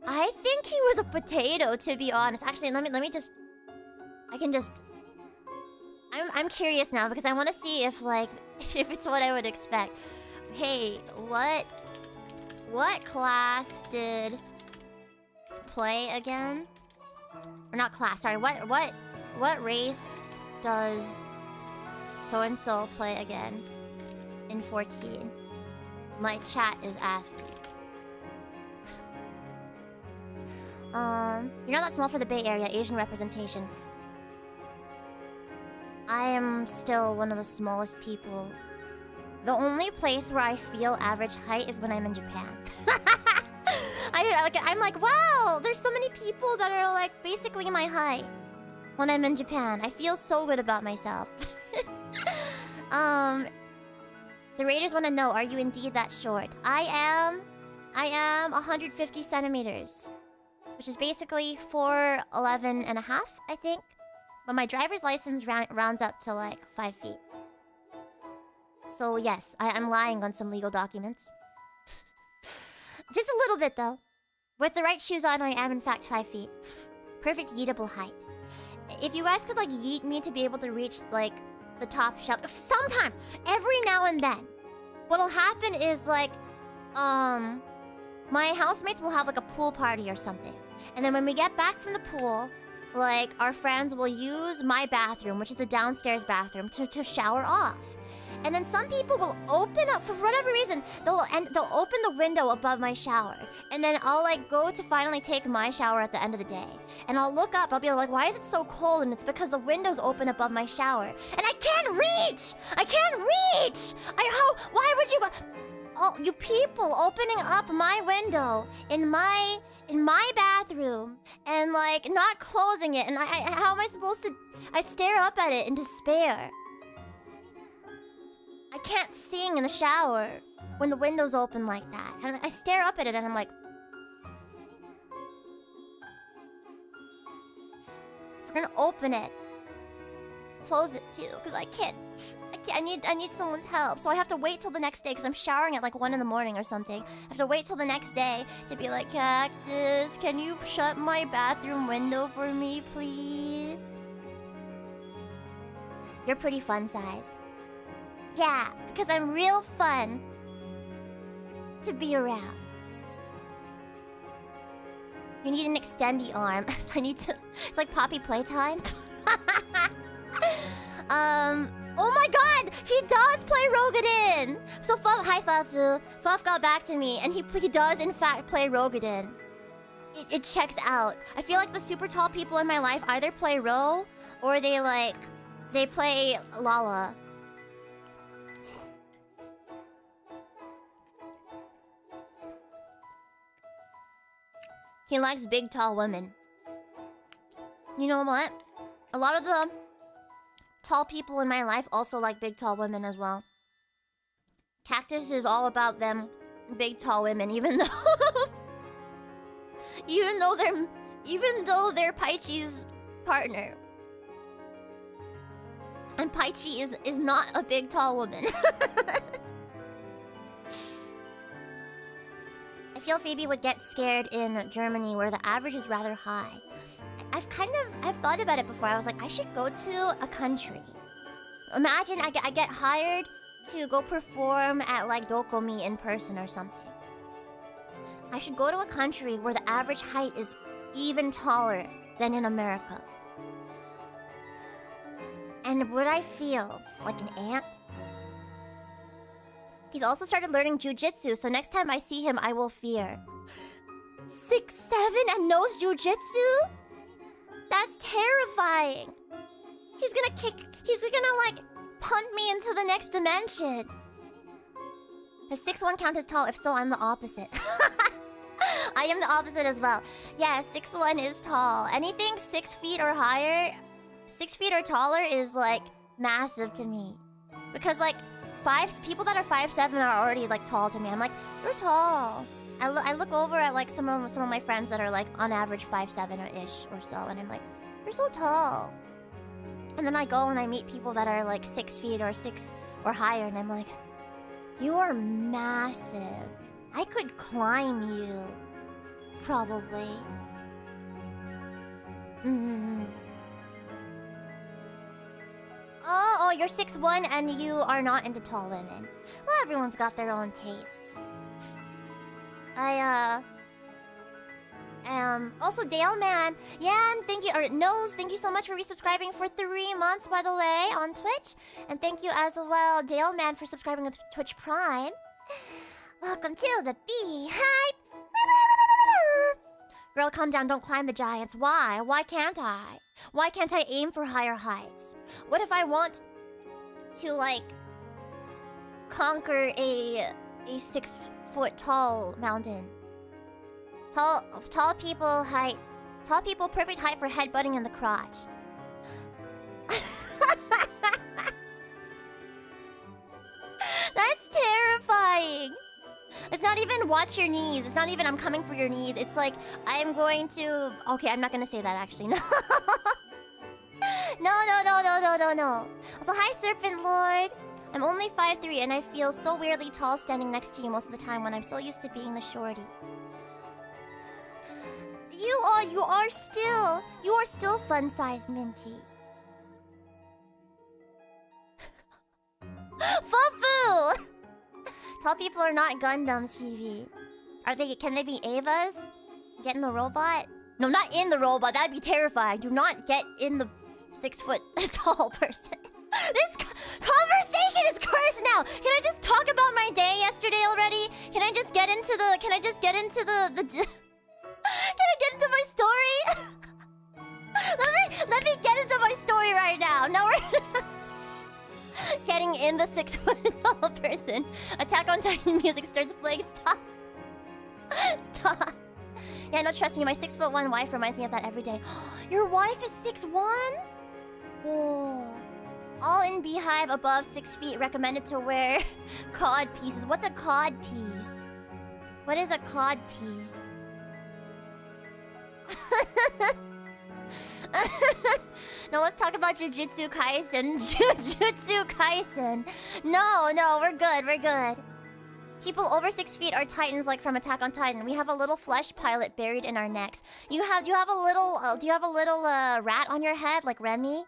I think he was a potato, to be honest. Actually, let me just... I'm curious now, because I want to see if, like, if it's what I would expect. Hey, what class did play again? Or not class, sorry. What race does so-and-so play again in 14? My chat is asking. You're not that small for the Bay Area, Asian representation. I am still one of the smallest people. The only place where I feel average height is when I'm in Japan. I'm like, wow, there's so many people that are like basically my height when I'm in Japan. I feel so good about myself. The raiders want to know, are you indeed that short? I am 150 centimeters, which is basically 4'11" and a half, I think. But my driver's license rounds up to like 5 feet. So yes, I'm lying on some legal documents. Just a little bit though. With the right shoes on, I am in fact 5 feet. Perfect yeetable height. If you guys could like yeet me to be able to reach like the top shelf, sometimes, every now and then, what'll happen is like, my housemates will have like a pool party or something. And then when we get back from the pool, like our friends will use my bathroom, which is the downstairs bathroom, to shower off. And then some people will open up, for whatever reason, they'll open the window above my shower. And then I'll like go to finally take my shower at the end of the day. And I'll look up, I'll be like, why is it so cold? And it's because the window's open above my shower. And I can't reach! I can't reach! Why would you... Oh, you people opening up my window in my bathroom and like not closing it. And how am I supposed to... I stare up at it in despair. I can't sing in the shower when the window's open like that. And I stare up at it and I'm like... So I'm gonna open it. Close it too, because I can't... I need someone's help. So I have to wait till the next day, because I'm showering at like 1 in the morning or something. I have to wait till the next day to be like, Cactus, can you shut my bathroom window for me, please? You're pretty fun size. Yeah, because I'm real fun to be around. You need an extendy arm. So I need to... It's like Poppy playtime. Oh my god! He does play Rogadin! So hi Fafu. Faf got back to me, and he does in fact play Rogadin. It checks out. I feel like the super tall people in my life either play Ro, or they play Lala. He likes big, tall women. You know what? A lot of the tall people in my life also like big, tall women as well. Cactus is all about them big, tall women, even though... even though they're Paichi's partner. And Paichi is not a big, tall woman. I feel Phoebe would get scared in Germany, where the average is rather high. I've thought about it before. I was like, I should go to a country. Imagine I get hired to go perform at like Dokomi in person or something. I should go to a country where the average height is even taller than in America. And would I feel like an ant? He's also started learning jujitsu, so next time I see him, I will fear. 6'7" and knows jujitsu? That's terrifying. He's gonna like punt me into the next dimension. Does 6'1" count as tall? If so, I'm the opposite. I am the opposite as well. Yeah, 6'1" is tall. Anything 6 feet or higher, 6 feet or taller is like massive to me. Because like people that are 5'7" are already like tall to me. I'm like, you're tall. I look over at like some of my friends that are like on average 5'7" or ish or so, and I'm like, you're so tall. And then I go and I meet people that are like 6 feet or 6 or higher, and I'm like, you are massive. I could climb you. Probably. Oh, you're 6'1" and you are not into tall women. Well, everyone's got their own tastes. Also Dale Man, yeah, and thank you, or Nose, thank you so much for resubscribing for 3 months, by the way, on Twitch. And thank you as well, Dale Man, for subscribing with Twitch Prime. Welcome to the Beehive. Girl, calm down, don't climb the giants. Why? Why can't I? Why can't I aim for higher heights? What if I want to, like, conquer a 6-foot tall mountain? Tall people perfect height for headbutting in the crotch. That's terrifying. It's not even watch your knees. It's not even I'm coming for your knees. It's like I'm going to... Okay, I'm not gonna say that actually. No. No. Also, hi Serpent Lord. I'm only 5'3" and I feel so weirdly tall standing next to you most of the time when I'm so used to being the shorty. You are still fun-sized, Minty. Fufu! Tall people are not Gundams, Phoebe. Can they be Evas? Get in the robot? No, not in the robot. That'd be terrifying. Do not get in the 6-foot tall person. This conversation is cursed now. Can I just talk about my day yesterday already? Can I just get into the... Can I get into my story? let me get into my story right now. No, we're getting in the 6-foot tall person. Attack on Titan music starts playing. Stop. Stop. Yeah, no, trust me. My 6'1" wife reminds me of that every day. Your wife is 6'1"? Oh. All in Beehive above 6 feet recommended to wear cod pieces. What's a cod piece? What is a cod piece? No, let's talk about Jujutsu Kaisen. Jujutsu Kaisen. No, we're good. People over 6 feet are titans, like from Attack on Titan. We have a little flesh pilot buried in our necks. Do you have a little rat on your head, like Remy?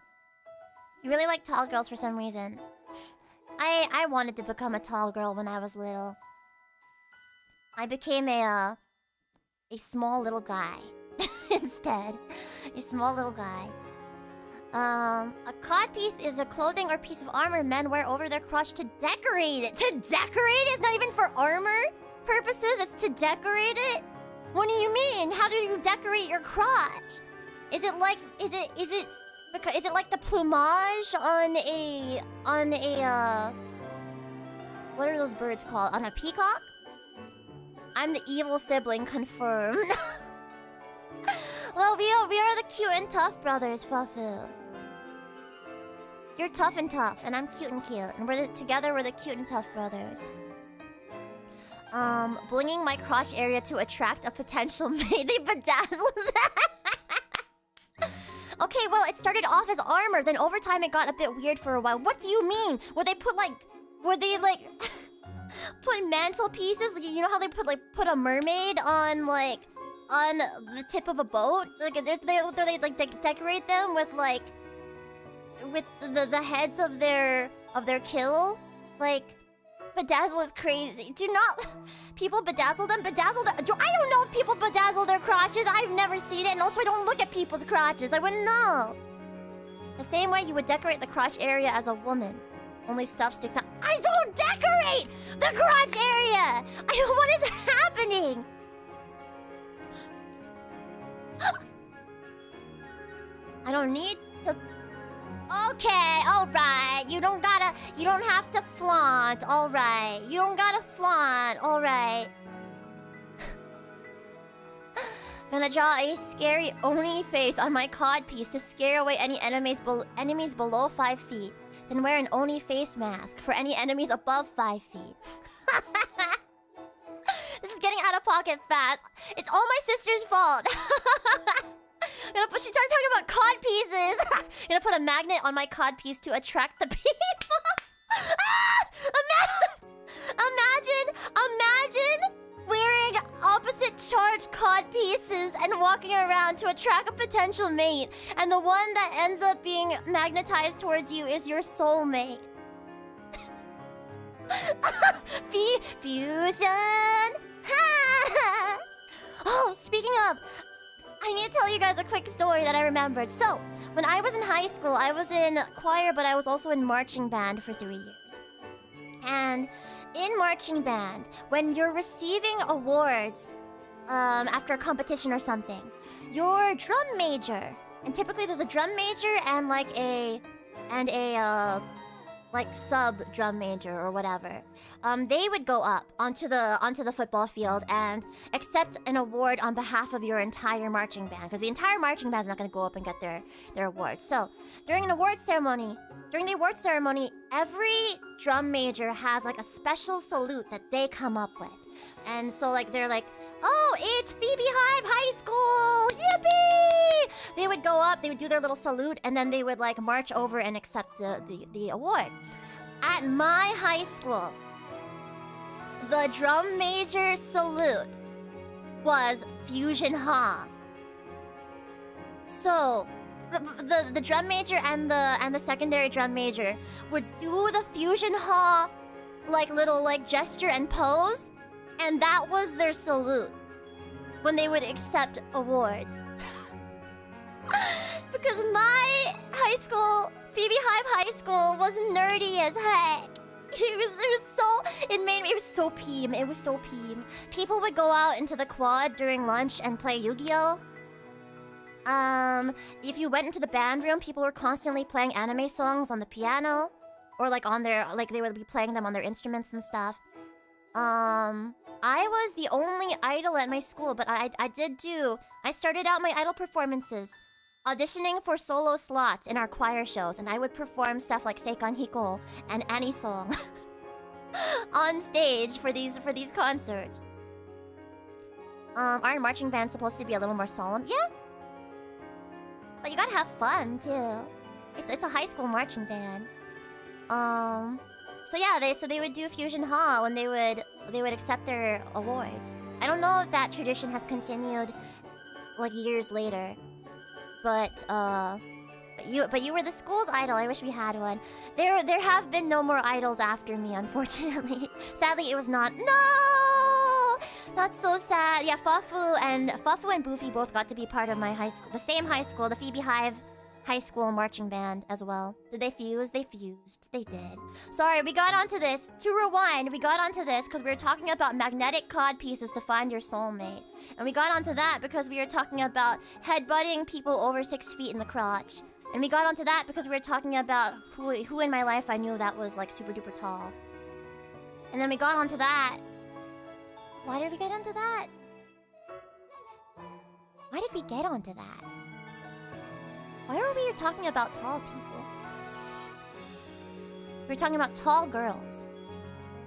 You really like tall girls for some reason. I wanted to become a tall girl when I was little. I became a small little guy instead. A small little guy. A codpiece is a clothing or piece of armor men wear over their crotch to decorate it. To decorate it? It's not even for armor purposes. It's to decorate it. What do you mean? How do you decorate your crotch? Is it like the plumage on a what are those birds called? On a peacock? I'm the evil sibling, confirmed. Well, we are the cute and tough brothers, Fufu. You're tough and tough, and I'm cute and cute. And together we're the cute and tough brothers. Blinging my crotch area to attract a potential mate. They bedazzled that. Okay, well, it started off as armor, then over time it got a bit weird for a while. What do you mean? Were they put mantle pieces? You know how they put a mermaid on the tip of a boat? Like they decorate them with the heads of their kill? Like, bedazzle is crazy. People bedazzle them? I don't know if people bedazzle their crotches. I've never seen it, and also I don't look at people's crotches. I wouldn't know. The same way you would decorate the crotch area as a woman. Only stuff sticks out. I don't decorate the crotch area! What is happening? I don't need to... Okay, alright. You don't have to flaunt, alright. You don't gotta flaunt, alright. Gonna draw a scary Oni face on my codpiece to scare away any enemies below 5 feet. Then wear an Oni face mask for any enemies above 5 feet. This is getting out of pocket fast. It's all my sister's fault. She started talking about cod pieces. Gonna put a magnet on my cod piece to attract the people. Imagine wearing opposite charged cod pieces and walking around to attract a potential mate, and the one that ends up being magnetized towards you is your soulmate. Fusion. Oh, speaking of, I need to tell you guys a quick story that I remembered. So, when I was in high school, I was in choir, but I was also in marching band for 3 years. And in marching band, when you're receiving awards after a competition or something, your drum major, and typically there's a drum major and like a sub drum major or whatever, they would go up onto the football field and accept an award on behalf of your entire marching band, because the entire marching band is not going to go up and get their awards. So during the award ceremony, every drum major has like a special salute that they come up with, and so like they're like, oh, it's FeebeeHive High School! Yippee! They would go up, they would do their little salute, and then they would like march over and accept the award. At my high school, the drum major salute was Fusion Ha. So the drum major and the secondary drum major would do the Fusion Ha like little like gesture and pose, and that was their salute when they would accept awards. Because my high school, FeebeeHive High School, was nerdy as heck. It was so peem. It was so peem. People would go out into the quad during lunch and play Yu-Gi-Oh! If you went into the band room, people were constantly playing anime songs on the piano, or like on their, like they would be playing them on their instruments and stuff. I was the only idol at my school, but I started out my idol performances auditioning for solo slots in our choir shows, and I would perform stuff like Seikan Hiko and Annie Song on stage for these concerts. Our marching band's supposed to be a little more solemn. Yeah. But you gotta have fun too. It's a high school marching band. So yeah, they would do Fusion Ha when they would accept their awards. I don't know if that tradition has continued like years later. But you were the school's idol. I wish we had one. There have been no more idols after me, unfortunately. Sadly, it was not. No, that's so sad. Yeah, Fafu and Boofy both got to be part of my high school, the same high school, the FeebeeHive High School marching band as well. Did they fuse? They fused. They did. Sorry, we got onto this. To rewind, we got onto this because we were talking about magnetic cod pieces to find your soulmate. And we got onto that because we were talking about headbutting people over 6 feet in the crotch. And we got onto that because we were talking about who in my life I knew that was like super duper tall. And then we got onto that. Why did we get onto that? Why did we get onto that? Why were we talking about tall people? We were talking about tall girls.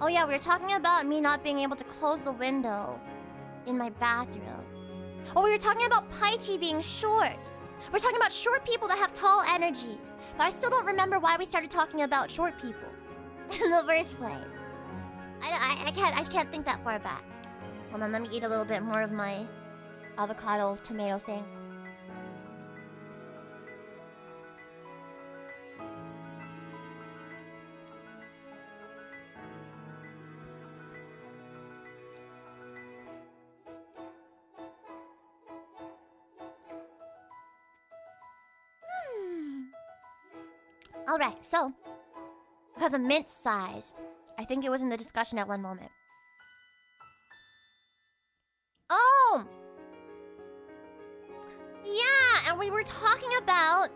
Oh yeah, we were talking about me not being able to close the window in my bathroom. Oh, we were talking about Paichi being short. We're talking about short people that have tall energy. But I still don't remember why we started talking about short people in the first place. I can't think that far back. Hold on, let me eat a little bit more of my avocado tomato thing. Alright, so, because of mint size, I think it was in the discussion at one moment. Oh! Yeah, and we were talking about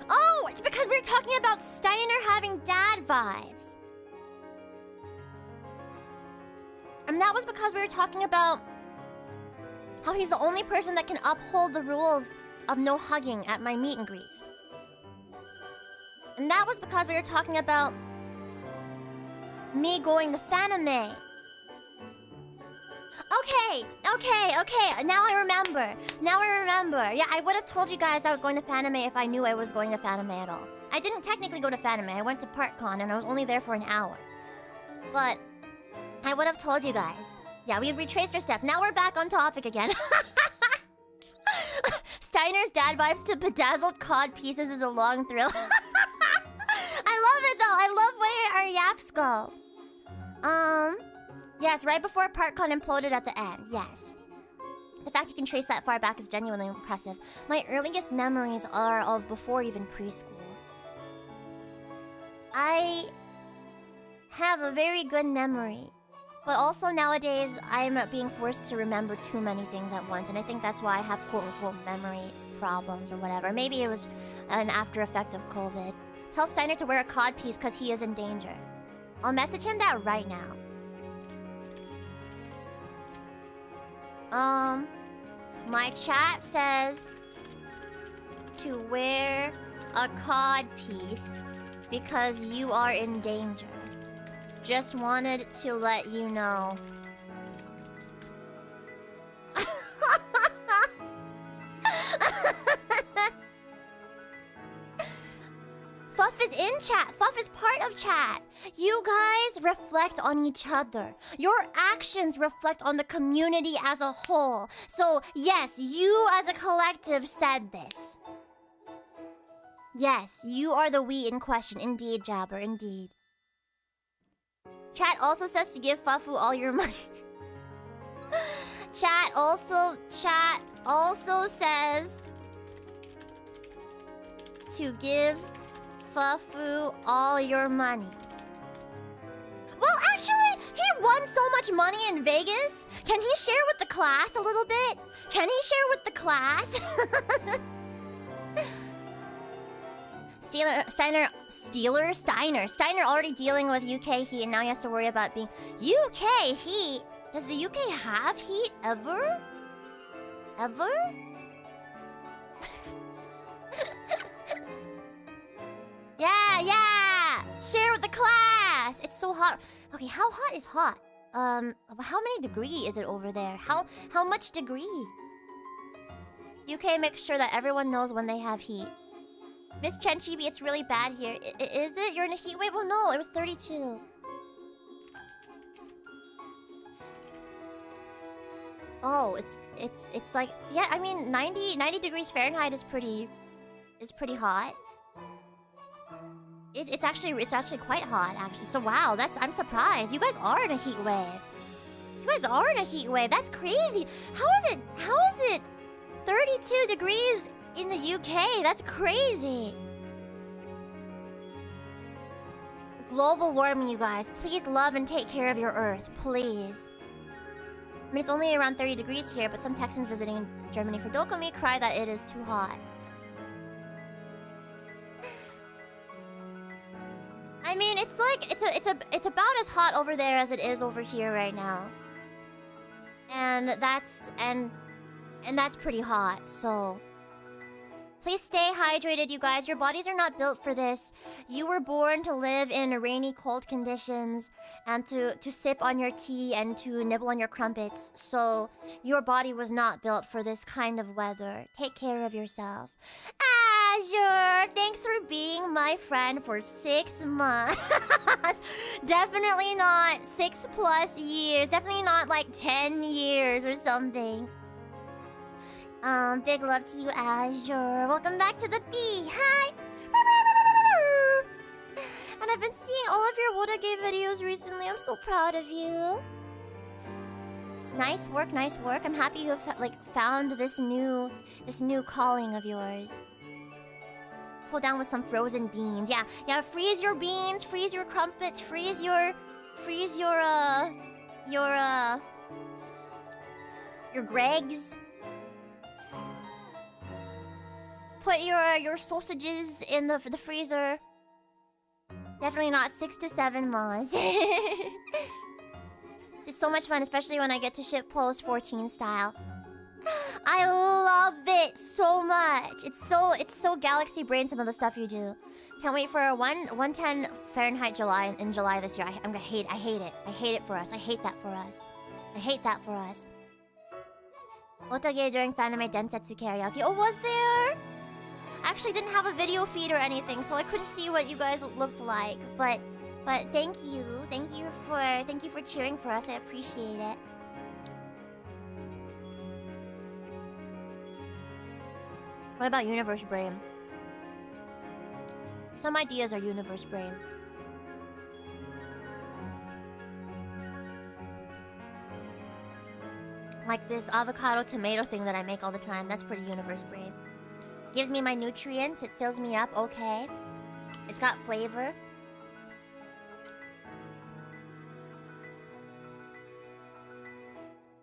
Oh, it's because we were talking about Steiner having dad vibes. And that was because we were talking about how he's the only person that can uphold the rules of no hugging at my meet and greets. And that was because we were talking about me going to Fanime. Okay. Now I remember. Yeah, I would have told you guys I was going to Fanime if I knew I was going to Fanime at all. I didn't technically go to Fanime. I went to ParkCon and I was only there for an hour. But I would have told you guys. Yeah, we've retraced our steps. Now we're back on topic again. Steiner's dad vibes to bedazzled cod pieces is a long thrill. I love it though. I love where our yaps go. Yes, right before ParkCon imploded at the end. Yes. The fact you can trace that far back is genuinely impressive. My earliest memories are of before even preschool. I have a very good memory. But also nowadays, I'm being forced to remember too many things at once. And I think that's why I have quote-unquote memory problems or whatever. Maybe it was an after effect of COVID. Tell Steiner to wear a cod piece because he is in danger. I'll message him that right now. My chat says to wear a cod piece because you are in danger. Just wanted to let you know. Fuff is in chat. Fuff is part of chat. You guys reflect on each other. Your actions reflect on the community as a whole. So, yes, you as a collective said this. Yes, you are the we in question. Indeed, Jabber, indeed. Chat also says to give Fafu all your money. Chat also says to give Fafu all your money. Well, actually, he won so much money in Vegas. Can he share with the class a little bit? Steiner already dealing with UK heat, and now he has to worry about being UK heat. Does the UK have heat ever? Yeah. Share with the class. It's so hot. Okay, how hot is hot? How many degree is it over there? How much degree? UK makes sure that everyone knows when they have heat. Miss Chenchibi, it's really bad here. Is it? You're in a heat wave? Well, no, it was 32. Oh, it's like, yeah, I mean 90 degrees Fahrenheit is pretty hot. It's actually quite hot actually. So wow, I'm surprised. You guys are in a heat wave. That's crazy. How is it 32 degrees in the UK? That's crazy. Global warming, you guys. Please love and take care of your earth, please. I mean, it's only around 30 degrees here, but some Texans visiting Germany for Dokumi cry that it is too hot. I mean, it's like it's about as hot over there as it is over here right now. And that's pretty hot, so please stay hydrated, you guys. Your bodies are not built for this. You were born to live in rainy, cold conditions and to sip on your tea and to nibble on your crumpets. So your body was not built for this kind of weather. Take care of yourself. Azure, thanks for being my friend for 6 months. Definitely not 6+ years. Definitely not like 10 years or something. Big love to you, Azure. Welcome back to the bee. Hi. And I've been seeing all of your Wodage videos recently. I'm so proud of you. Nice work. I'm happy you have found this new calling of yours. Pull down with some frozen beans. Yeah. Freeze your beans. Freeze your crumpets. Freeze your Gregs. put your sausages in the freezer. Definitely not 6 to 7 months. It's so much fun, especially when I get to ship post 14 style. I love it so much. It's so galaxy brain, some of the stuff you do. Can't wait for a 110 Fahrenheit July in July this year. I hate it. I hate it for us. I hate that for us. I hate that for us. Otage during Fanime Densetsu karaoke. Oh, was there? I actually didn't have a video feed or anything, so I couldn't see what you guys looked like. But thank you for cheering for us. I appreciate it. What about Universe Brain? Some ideas are Universe Brain. Like this avocado tomato thing that I make all the time. That's pretty Universe Brain. Gives me my nutrients. It fills me up. Okay. It's got flavor.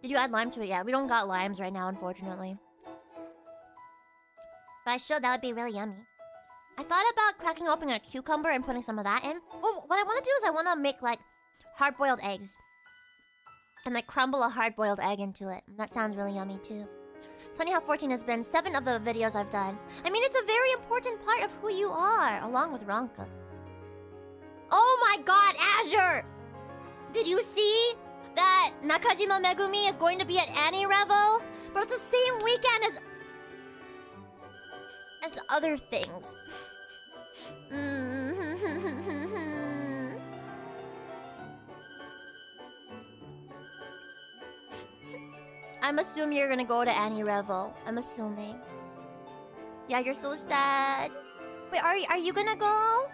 Did you add lime to it? Yeah, we don't got limes right now, unfortunately. But I should. That would be really yummy. I thought about cracking open a cucumber and putting some of that in. Oh, what I want to do is I want to make like hard-boiled eggs. And like crumble a hard-boiled egg into it. That sounds really yummy too. Funny how 14 has been 7 of the videos I've done. I mean, it's a very important part of who you are, along with Ranka. Oh my god, Azure! Did you see that Nakajima Megumi is going to be at Annie Revel? But it's the same weekend as other things. I'm assuming you're gonna go to Annie Revel. I'm assuming. Yeah, you're so sad. Wait, are you gonna go?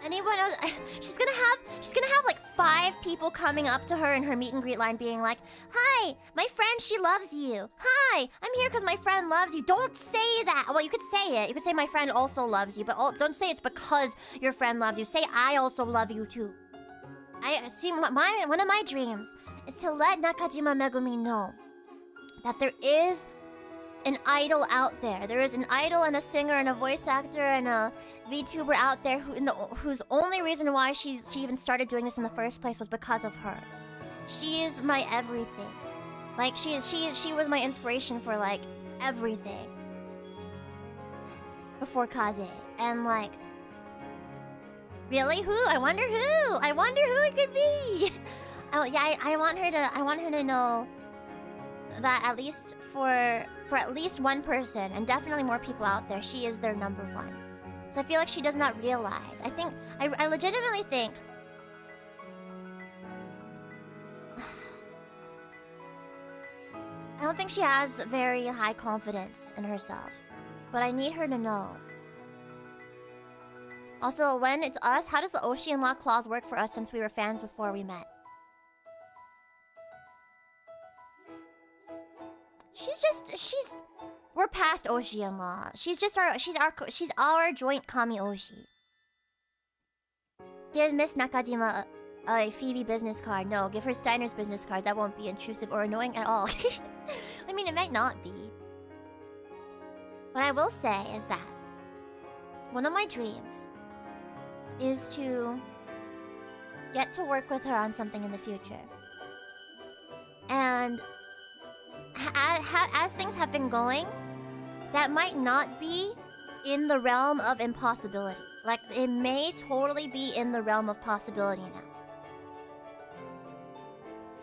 Anyone else? She's gonna have like 5 people coming up to her in her meet and greet line being like, "Hi, my friend, she loves you. Hi, I'm here because my friend loves you." Don't say that. Well, you could say it. You could say my friend also loves you, but don't say it's because your friend loves you. Say I also love you too. I see. One of my dreams is to let Nakajima Megumi know that there is an idol out there. There is an idol and a singer and a voice actor and a VTuber out there whose only reason why she even started doing this in the first place was because of her. She is my everything. Like she was my inspiration for like everything before Kaze. And like, really, who? I wonder who. I wonder who it could be. I want her to know that at least for at least one person, and definitely more people out there, she is their number one. So I feel like she does not realize. I legitimately think I don't think she has very high confidence in herself. But I need her to know. Also, when it's us, how does the Oshi and Law clause work for us since we were fans before we met? We're past Oshi and Law. She's our joint Kami Oshi. Give Miss Nakajima a Phoebe business card. No, give her Steiner's business card. That won't be intrusive or annoying at all. I mean, it might not be. What I will say is that one of my dreams is to get to work with her on something in the future. And as things have been going, that might not be in the realm of impossibility. Like, it may totally be in the realm of possibility now.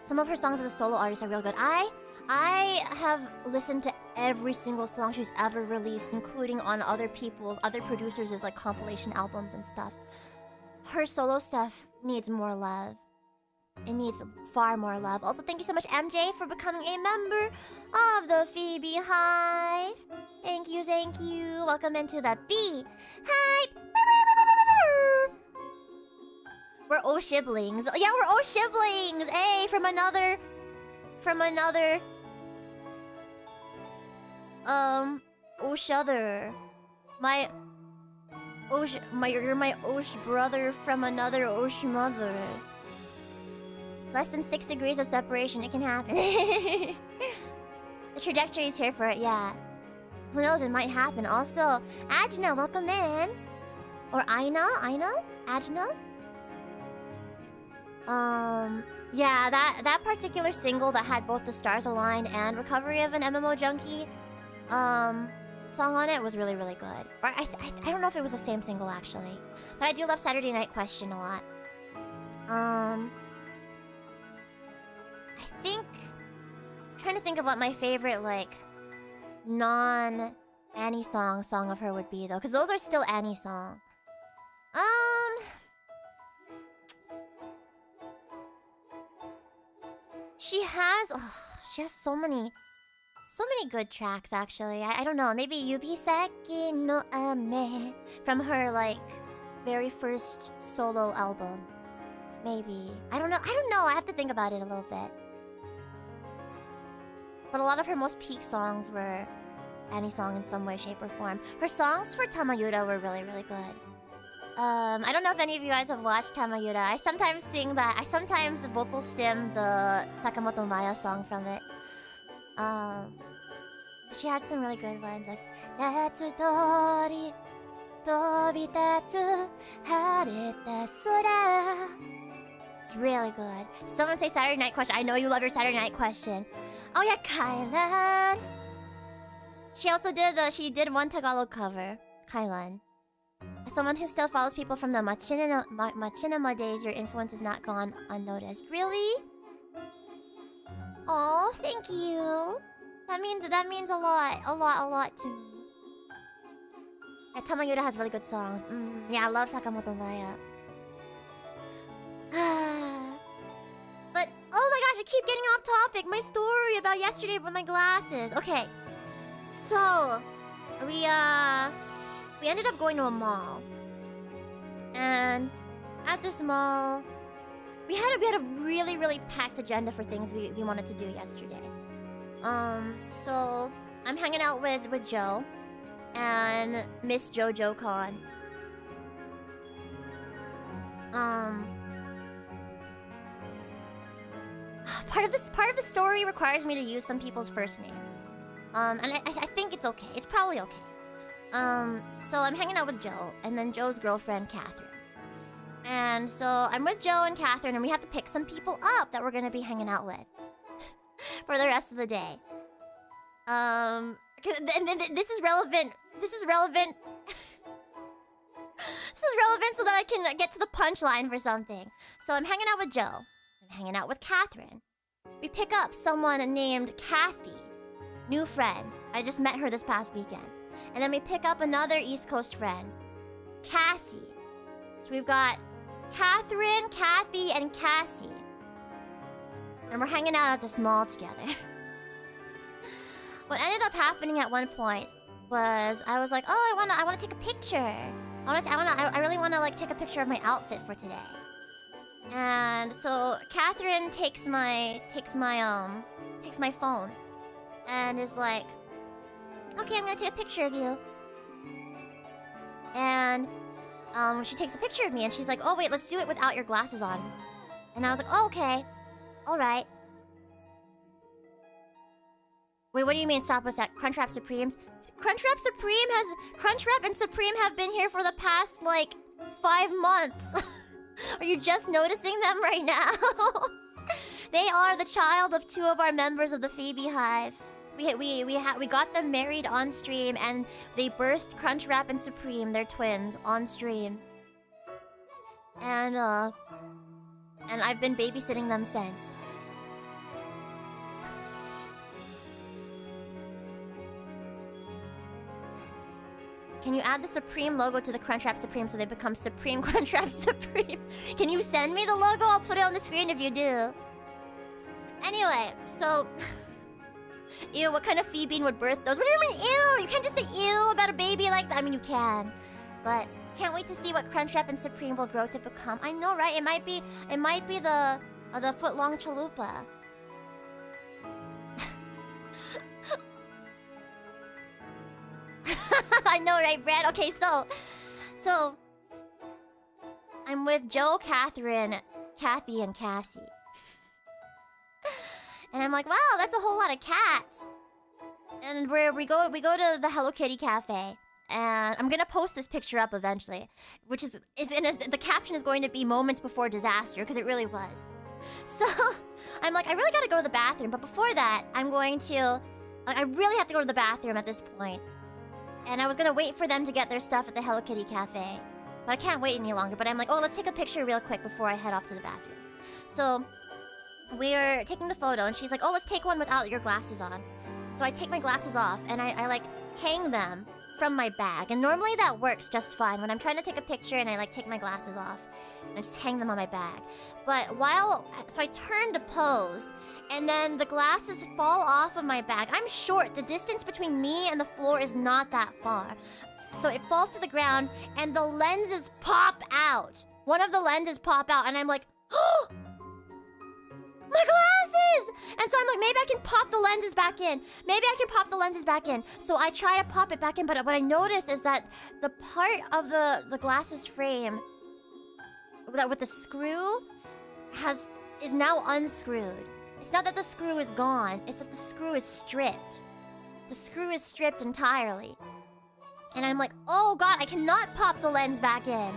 Some of her songs as a solo artist are real good. I have listened to every single song she's ever released, including on other producers' like compilation albums and stuff. Her solo stuff needs more love. It needs far more love. Also, thank you so much, MJ, for becoming a member of the FeebeeHive. Thank you, thank you. Welcome into the Bee-Hive. We're O-shiblings. Yeah, we're O-shiblings. Hey, from another... Osh-other. You're my Osh brother from another Osh mother. Less than 6 degrees of separation, it can happen. The trajectory is here for it, yeah. Who knows, it might happen. Also, Ajna, welcome in. Or Aina? Ajna? Yeah, that particular single that had both The Stars Align and Recovery of an MMO Junkie, song on it was really, really good. Or I don't know if it was the same single, actually. But I do love Saturday Night Question a lot. I think... I'm trying to think of what my favorite, like, non-Annie song of her would be, though. Because those are still Annie song. She has so many good tracks, actually. I don't know, maybe Yubiseki no Ame from her, like, very first solo album. Maybe. I don't know. I have to think about it a little bit. But a lot of her most peak songs were Annie song in some way, shape, or form. Her songs for Tamayuta were really, really good. I don't know if any of you guys have watched Tamayuta. I sometimes sing that. I sometimes vocal stim the Sakamoto Maya song from it. She had some really good ones, like Natsu Tori Tobitatsu Hareta Sora. It's really good. Someone say Saturday Night Question. I know you love your Saturday Night Question. Oh yeah, Kailan. She did one Tagalog cover. Kailan. As someone who still follows people from the machinima days, your influence is not gone unnoticed. Really? Oh, thank you. That means a lot to me. Yeah, Tamayuta has really good songs. Yeah, I love Sakamoto Maya. But oh my gosh, I keep getting off topic. My story about yesterday with my glasses. Okay, so we ended up going to a mall, and at this mall, we had a really, really packed agenda for things we wanted to do yesterday. So I'm hanging out with Joe and Miss Jojo Con. Part of the story requires me to use some people's first names. And I think it's okay. It's probably okay. So I'm hanging out with Joe, and then Joe's girlfriend, Catherine. And so I'm with Joe and Catherine, and we have to pick some people up that we're gonna be hanging out with for the rest of the day. This is relevant. This is relevant so that I can get to the punchline for something. So I'm hanging out with Joe. I'm hanging out with Catherine. We pick up someone named Kathy. New friend. I just met her this past weekend. And then we pick up another East Coast friend, Cassie. So we've got Catherine, Kathy, and Cassie. And we're hanging out at this mall together. What ended up happening at one point was I was like, oh, I want to take a picture. I really want to like take a picture of my outfit for today. And so Catherine takes my phone and is like, okay, I'm gonna take a picture of you. And she takes a picture of me and she's like, oh wait, let's do it without your glasses on. And I was like, oh, okay, all right. Wait, what do you mean stop us at Crunchwrap Supremes? Crunchwrap and Supreme have been here for the past like 5 months. Are you just noticing them right now? They are the child of 2 of our members of the Phoebe Hive. We got them married on stream, and they birthed Crunchwrap and Supreme, their twins, on stream. And I've been babysitting them since. Can you add the Supreme logo to the Crunchwrap Supreme so they become Supreme Crunchwrap Supreme? Can you send me the logo? I'll put it on the screen if you do. Anyway, so... Ew, what kind of Phoebe would birth those? What do you mean, ew? You can't just say ew about a baby like that. I mean, you can. But can't wait to see what Crunchwrap and Supreme will grow to become. I know, right? It might be the foot-long chalupa. I know, right, Brad? Okay, so I'm with Joe, Catherine, Kathy, and Cassie. And I'm like, wow, that's a whole lot of cats. And we go to the Hello Kitty cafe. And I'm gonna post this picture up eventually, which is the caption is going to be moments before disaster, because it really was. So I'm like, I really gotta go to the bathroom, but before that, I really have to go to the bathroom at this point. And I was gonna wait for them to get their stuff at the Hello Kitty cafe, but I can't wait any longer. But I'm like, oh, let's take a picture real quick before I head off to the bathroom. So we're taking the photo, and she's like, oh, let's take one without your glasses on. So I take my glasses off, and I like hang them from my bag, and normally that works just fine when I'm trying to take a picture and I like take my glasses off and I just hang them on my bag. But so I turn to pose, and then the glasses fall off of my bag. I'm short. The distance between me and the floor is not that far. So it falls to the ground, and the lenses pop out. One of the lenses pop out, and I'm like, oh! My glasses! And so I'm like, maybe I can pop the lenses back in. Maybe I can pop the lenses back in. So I try to pop it back in, but what I notice is that the part of the glasses frame that with the screw is now unscrewed. It's not that the screw is gone, it's that the screw is stripped. The screw is stripped entirely. And I'm like, oh god, I cannot pop the lens back in.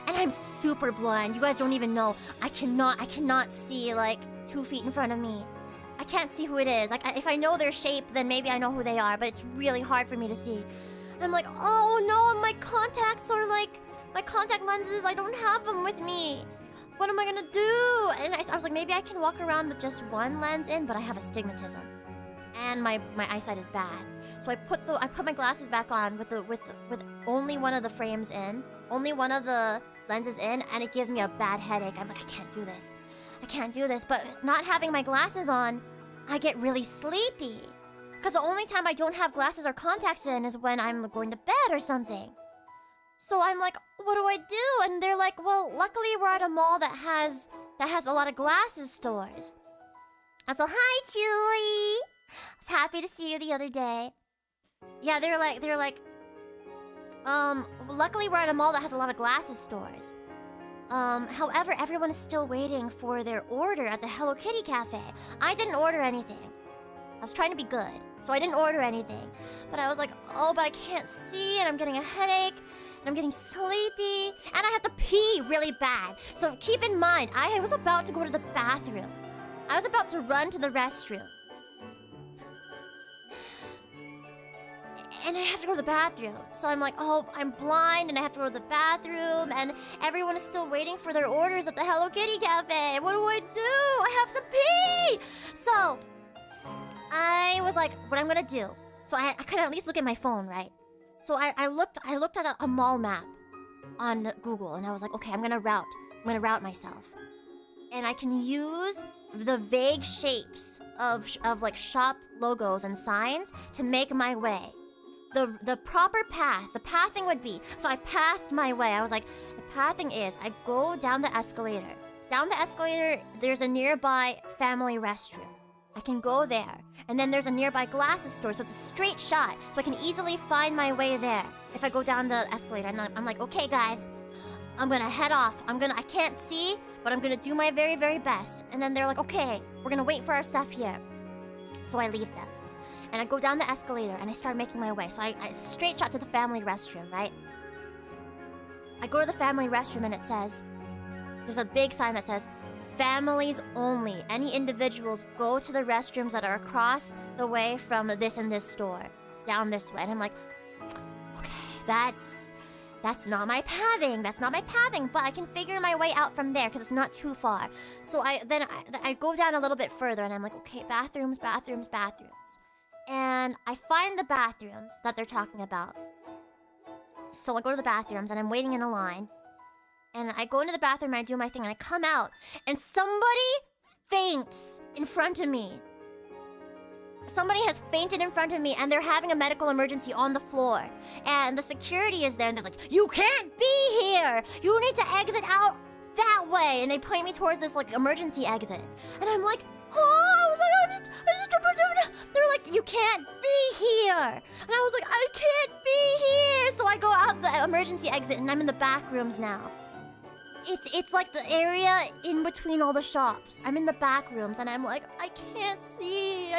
And I'm super blind. You guys don't even know. I cannot see like 2 feet in front of me. I can't see who it is. Like, if I know their shape, then maybe I know who they are, but it's really hard for me to see. I'm like, oh no, my contacts are like, my contact lenses, I don't have them with me. What am I gonna do? And I was like, maybe I can walk around with just one lens in, but I have astigmatism. And my eyesight is bad. So I put my glasses back on with only one of the frames in, only one of the lenses in, and it gives me a bad headache. I'm like, I can't do this. I can't do this. But not having my glasses on, I get really sleepy. Because the only time I don't have glasses or contacts in is when I'm going to bed or something. So I'm like, what do I do? And they're like, well, luckily we're at a mall that has a lot of glasses stores. And so, hi, Julie. I was happy to see you the other day. Yeah, they're like, luckily we're at a mall that has a lot of glasses stores. However, everyone is still waiting for their order at the Hello Kitty cafe. I didn't order anything. I was trying to be good, so I didn't order anything. But I was like, oh, but I can't see, and I'm getting a headache, and I'm getting sleepy, and I have to pee really bad. So keep in mind, I was about to go to the bathroom. I was about to run to the restroom. And I have to go to the bathroom. So I'm like, oh, I'm blind and I have to go to the bathroom, and everyone is still waiting for their orders at the Hello Kitty cafe. What do I do? I have to pee! So I was like, what I'm gonna do. So I could at least look at my phone, right? So I looked at a mall map on Google, and I was like, okay, I'm gonna route myself. And I can use the vague shapes of like shop logos and signs to make my way. The proper path, the pathing would be, so I pathed my way. I was like, the pathing is, I go down the escalator. Down the escalator, there's a nearby family restroom. I can go there. And then there's a nearby glasses store, so it's a straight shot. So I can easily find my way there if I go down the escalator. And I'm like, okay, guys, I'm gonna head off. I can't see, but I'm gonna do my very, very best. And then they're like, okay, we're gonna wait for our stuff here. So I leave them. And I go down the escalator, and I start making my way. So I straight shot to the family restroom, right? I go to the family restroom, and it says, there's a big sign that says, families only. Any individuals go to the restrooms that are across the way from this and this store. Down this way. And I'm like, okay, that's not my pathing. That's not my pathing. But I can figure my way out from there because it's not too far. So I go down a little bit further, and I'm like, okay, bathrooms. And I find the bathrooms that they're talking about. So I go to the bathrooms, and I'm waiting in a line. And I go into the bathroom, and I do my thing, and I come out, and somebody faints in front of me. Somebody has fainted in front of me, and they're having a medical emergency on the floor. And the security is there, and they're like, you can't be here! You need to exit out that way! And they point me towards this, like, emergency exit. And I'm like, oh! They're like, you can't be here! And I was like, I can't be here! So I go out the emergency exit, and I'm in the back rooms now. It's like the area in between all the shops. I'm in the back rooms, and I'm like, I can't see.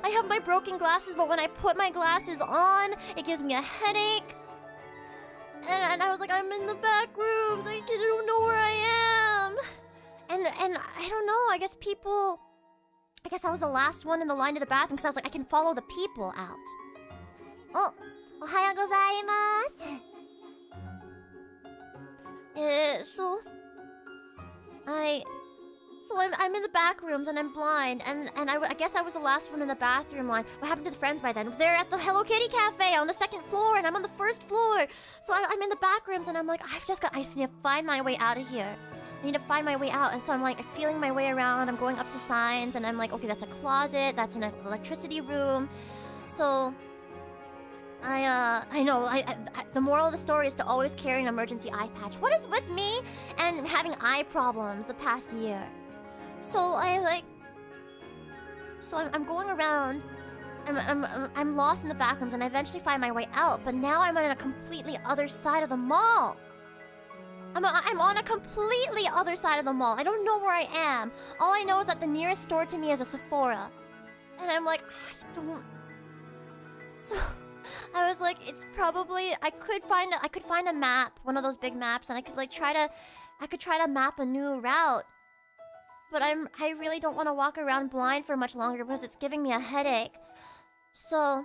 I have my broken glasses, but when I put my glasses on, it gives me a headache. And I was like, I'm in the back rooms. I don't know where I am. And I don't know. I guess I was the last one in the line to the bathroom because I was like, I can follow the people out. Oh, ohayou gozaimasu. So I'm in the back rooms and I'm blind and I guess I was the last one in the bathroom line. What happened to the friends by then? They're at the Hello Kitty Cafe on the second floor and I'm on the first floor. So I'm in the back rooms and I'm like, I just need to find my way out of here. I need to find my way out. And so I'm like feeling my way around. I'm going up to signs and I'm like, okay, that's a closet. That's an electricity room. So I know. The moral of the story is to always carry an emergency eye patch. What is with me and having eye problems the past year? So I'm going around. I'm lost in the back rooms and I eventually find my way out. But now I'm on a completely other side of the mall. I'm on a completely other side of the mall. I don't know where I am. All I know is that the nearest store to me is a Sephora. And I'm like, I don't... So... I was like, it's probably I could find a map, one of those big maps, and I could try to map a new route. But I really don't want to walk around blind for much longer because it's giving me a headache. So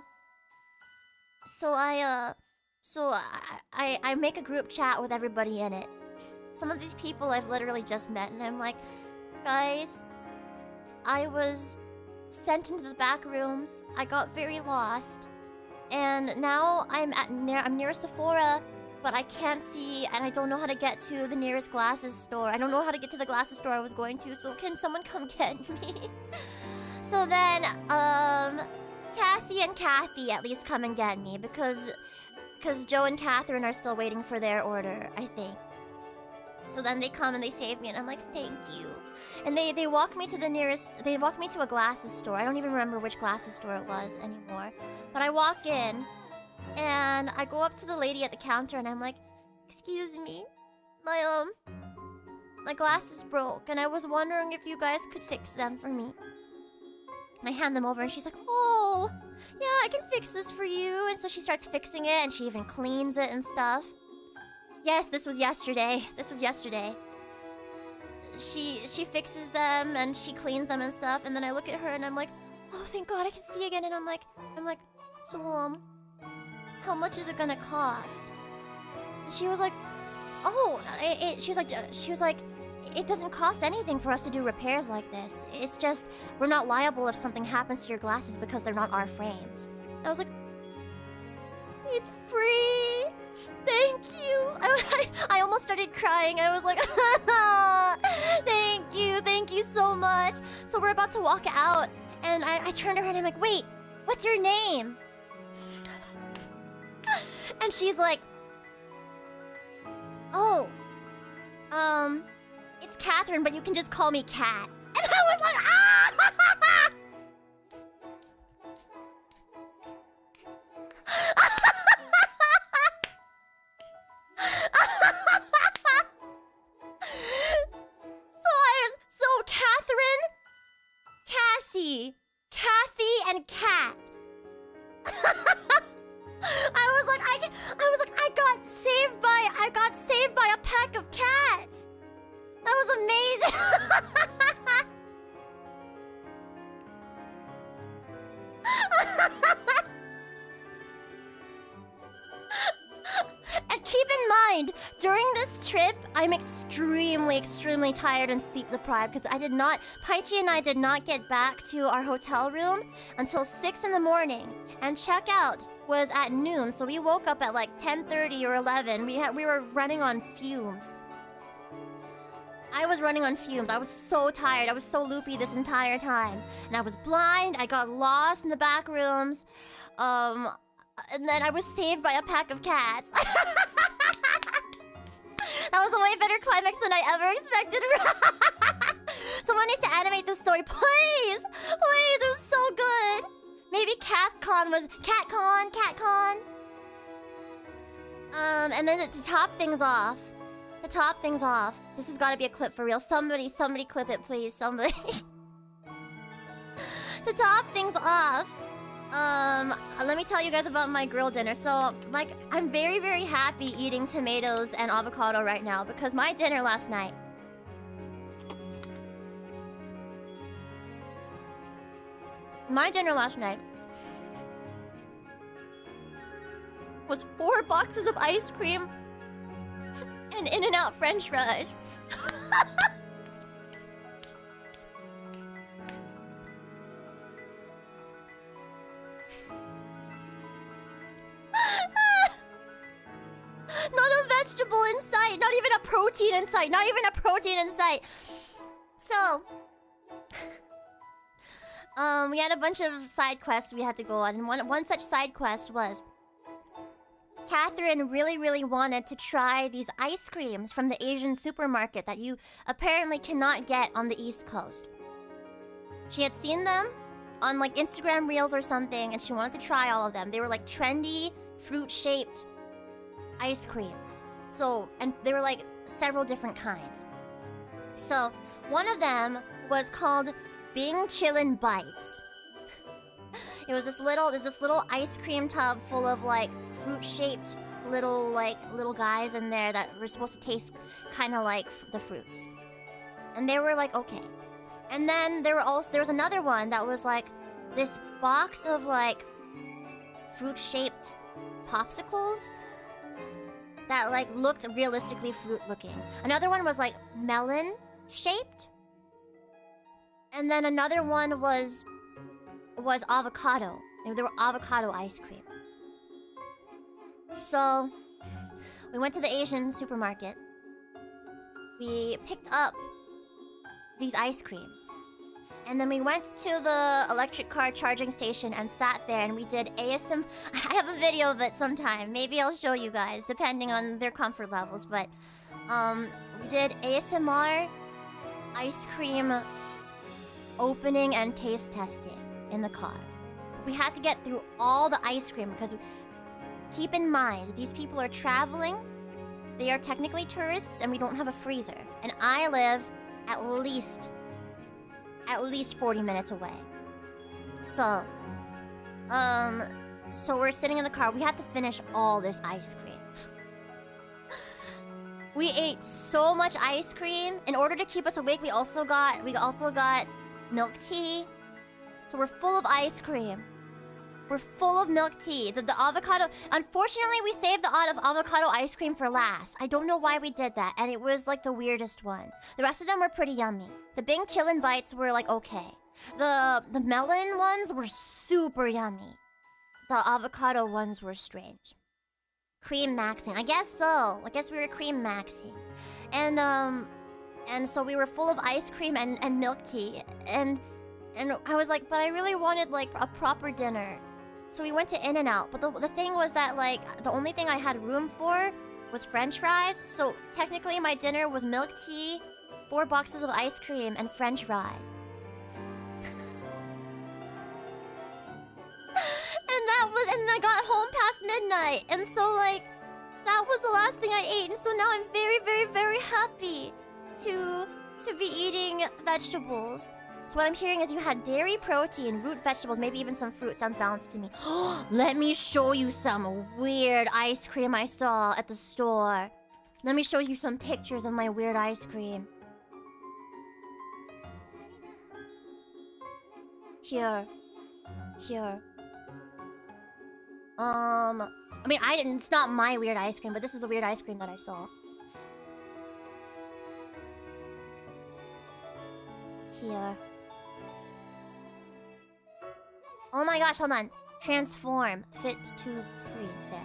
I make a group chat with everybody in it. Some of these people I've literally just met, and I'm like, guys, I was sent into the back rooms. I got very lost. And now I'm near a Sephora, but I can't see and I don't know how to get to the nearest glasses store. I don't know how to get to the glasses store I was going to, so can someone come get me? So then, Cassie and Kathy at least come and get me because Joe and Catherine are still waiting for their order, I think. So then they come and they save me and I'm like, thank you. And they walk me to a glasses store. I don't even remember which glasses store it was anymore. But I walk in and I go up to the lady at the counter and I'm like, excuse me, my glasses broke and I was wondering if you guys could fix them for me. And I hand them over and she's like, oh, yeah, I can fix this for you. And so she starts fixing it and she even cleans it and stuff. Yes, this was yesterday. She fixes them and she cleans them and stuff, and then I look at her and I'm like, oh, thank God I can see again. And I'm like, so how much is it gonna cost? And she was like, oh, she was like, it doesn't cost anything for us to do repairs like this. It's just we're not liable if something happens to your glasses because they're not our frames. And I was like, it's free. Thank you. I almost started crying. I was like, thank you so much. So we're about to walk out, and I turned to her and I'm like, wait, what's your name? And she's like, oh, it's Catherine, but you can just call me Cat. And I was like, ah! So Catherine, Cassie, Kathy, and Kat. I got saved by a pack of cats. That was amazing. And keep in mind, during this trip, I'm extremely tired and sleep deprived because Paichi and I did not get back to our hotel room until 6 in the morning, and checkout was at noon, so we woke up at like 10:30 or 11. We were running on fumes. I was running on fumes. I was so tired. I was so loopy this entire time. And I was blind. I got lost in the back rooms. And then I was saved by a pack of cats. That was a way better climax than I ever expected. Someone needs to animate this story. Please! Please! It was so good. Maybe CatCon was... CatCon. And then to top things off... This has got to be a clip for real. Somebody clip it, please. Somebody. to top things off, let me tell you guys about my grill dinner. So, like, I'm very, very happy eating tomatoes and avocado right now because my dinner last night was 4 boxes of ice cream and In-N-Out French fries. Not a vegetable in sight, not even a protein in sight, not even a protein in sight. So, we had a bunch of side quests we had to go on, and one such side quest was Catherine really, really wanted to try these ice creams from the Asian supermarket that you apparently cannot get on the East Coast. She had seen them on like Instagram Reels or something, and she wanted to try all of them. They were like trendy, fruit-shaped ice creams. So, and they were like several different kinds. So, one of them was called Bing Chillin' Bites. It was this little ice cream tub full of like fruit-shaped little guys in there that were supposed to taste kind of like the fruits. And they were like okay. And then there was another one that was like this box of like fruit-shaped popsicles that like looked realistically fruit-looking. Another one was like melon-shaped. And then another one was avocado. There were avocado ice cream. So, we went to the Asian supermarket. We picked up these ice creams. And then we went to the electric car charging station and sat there and we did ASMR. I have a video of it sometime. Maybe I'll show you guys, depending on their comfort levels. But, we did ASMR ice cream opening and taste testing in the car. We had to get through all the ice cream because keep in mind, these people are traveling. They are technically tourists and we don't have a freezer. And I live at least 40 minutes away. So, so we're sitting in the car. We have to finish all this ice cream. We ate so much ice cream. In order to keep us awake, we also got milk tea. So we're full of ice cream. We're full of milk tea. The avocado... Unfortunately, we saved the avocado ice cream for last. I don't know why we did that. And it was like the weirdest one. The rest of them were pretty yummy. The Bing Chillin' Bites were like okay. The melon ones were super yummy. The avocado ones were strange. Cream maxing. I guess so. I guess we were cream maxing. And so we were full of ice cream and milk tea. And I was like, but I really wanted like a proper dinner. So we went to In-N-Out. But the thing was that like the only thing I had room for was French fries. So technically my dinner was milk tea, 4 boxes of ice cream, and French fries. And I got home past midnight. And so like that was the last thing I ate. And so now I'm very, very, very happy to be eating vegetables. So what I'm hearing is you had dairy, protein, root vegetables, maybe even some fruit. Sounds balanced to me. Let me show you some weird ice cream I saw at the store. Let me show you some pictures of my weird ice cream. Here. I mean, it's not my weird ice cream, but this is the weird ice cream that I saw. Here. Oh my gosh, hold on. Transform. Fit to screen. There.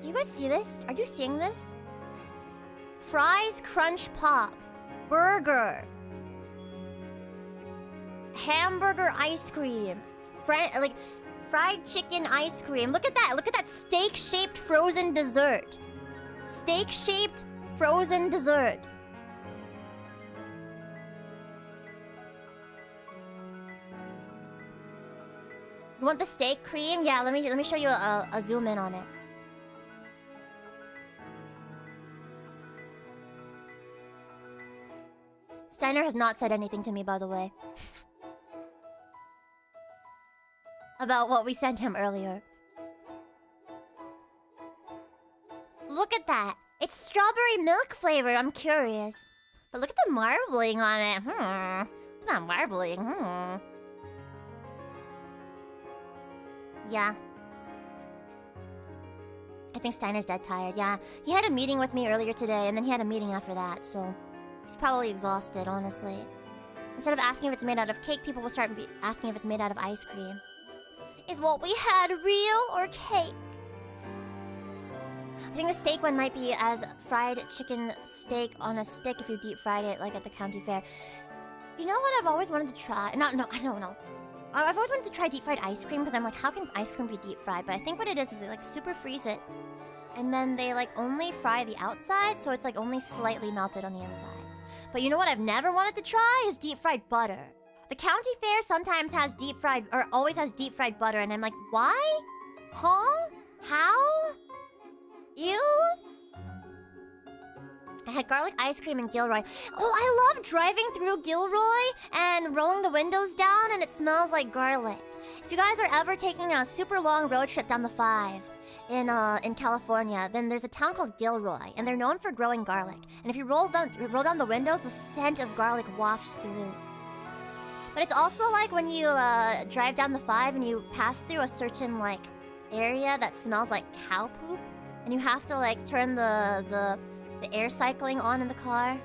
Do you guys see this? Are you seeing this? Fries Crunch Pop. Burger. Hamburger ice cream. Fried chicken ice cream. Look at that. Look at that steak-shaped frozen dessert. Steak-shaped frozen dessert. You want the steak cream? Yeah, let me show you a zoom in on it. Steiner has not said anything to me, by the way. About what we sent him earlier. Look at that. It's strawberry milk flavor. I'm curious. But look at the marbling on it. Look at that marbling. Yeah. I think Steiner's dead tired. Yeah. He had a meeting with me earlier today, and then he had a meeting after that, so... He's probably exhausted, honestly. Instead of asking if it's made out of cake, people will start asking if it's made out of ice cream. Is what we had real or cake? I think the steak one might be as fried chicken steak on a stick if you deep fried it, like at the county fair. You know what I've always wanted to try? No, I don't know. I've always wanted to try deep fried ice cream because I'm like, how can ice cream be deep fried? But I think what it is they like super freeze it. And then they like only fry the outside, so it's like only slightly melted on the inside. But you know what I've never wanted to try is deep fried butter. The county fair sometimes has deep fried, or always has deep fried butter, and I'm like, why? Huh? How? Ew? I had garlic ice cream in Gilroy. Oh, I love driving through Gilroy and rolling the windows down and it smells like garlic. If you guys are ever taking a super long road trip down the 5 in California, then there's a town called Gilroy, and they're known for growing garlic. And if you roll down the windows, the scent of garlic wafts through. But it's also like when you drive down the 5 and you pass through a certain like area that smells like cow poop, and you have to like turn the air cycling on in the car.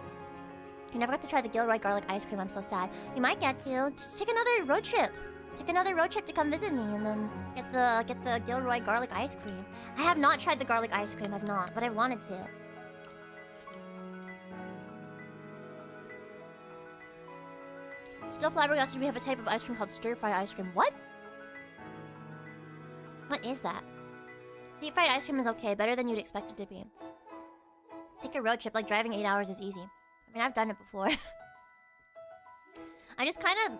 You never got to try the Gilroy garlic ice cream. I'm so sad. You might get to. Just take another road trip. Take another road trip to come visit me, and then get the Gilroy garlic ice cream. I have not tried the garlic ice cream. I've not, but I wanted to. Still flabbergasted we have a type of ice cream called stir-fry ice cream. What? What is that? Deep fried ice cream is okay, better than you'd expect it to be. Take a road trip, like driving 8 hours is easy. I mean, I've done it before. I just kind of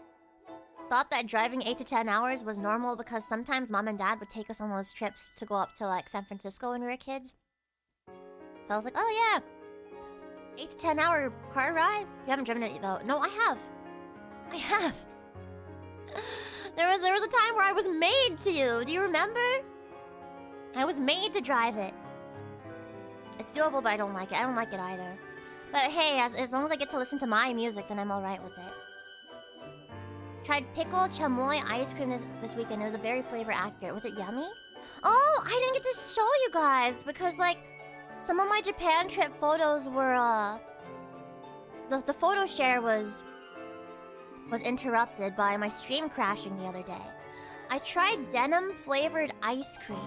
thought that driving 8 to 10 hours was normal because sometimes mom and dad would take us on those trips to go up to like San Francisco when we were kids. So I was like, oh yeah, 8 to 10 hour car ride? You haven't driven it though. No, I have. I have. There was a time where I was made to. Do you remember? I was made to drive it. It's doable, but I don't like it. I don't like it either. But hey, as long as I get to listen to my music, then I'm alright with it. Tried pickle chamoy ice cream this weekend. It was a very flavor accurate. Was it yummy? Oh, I didn't get to show you guys because like some of my Japan trip photos were the photo share was interrupted by my stream crashing the other day. I tried denim flavored ice cream.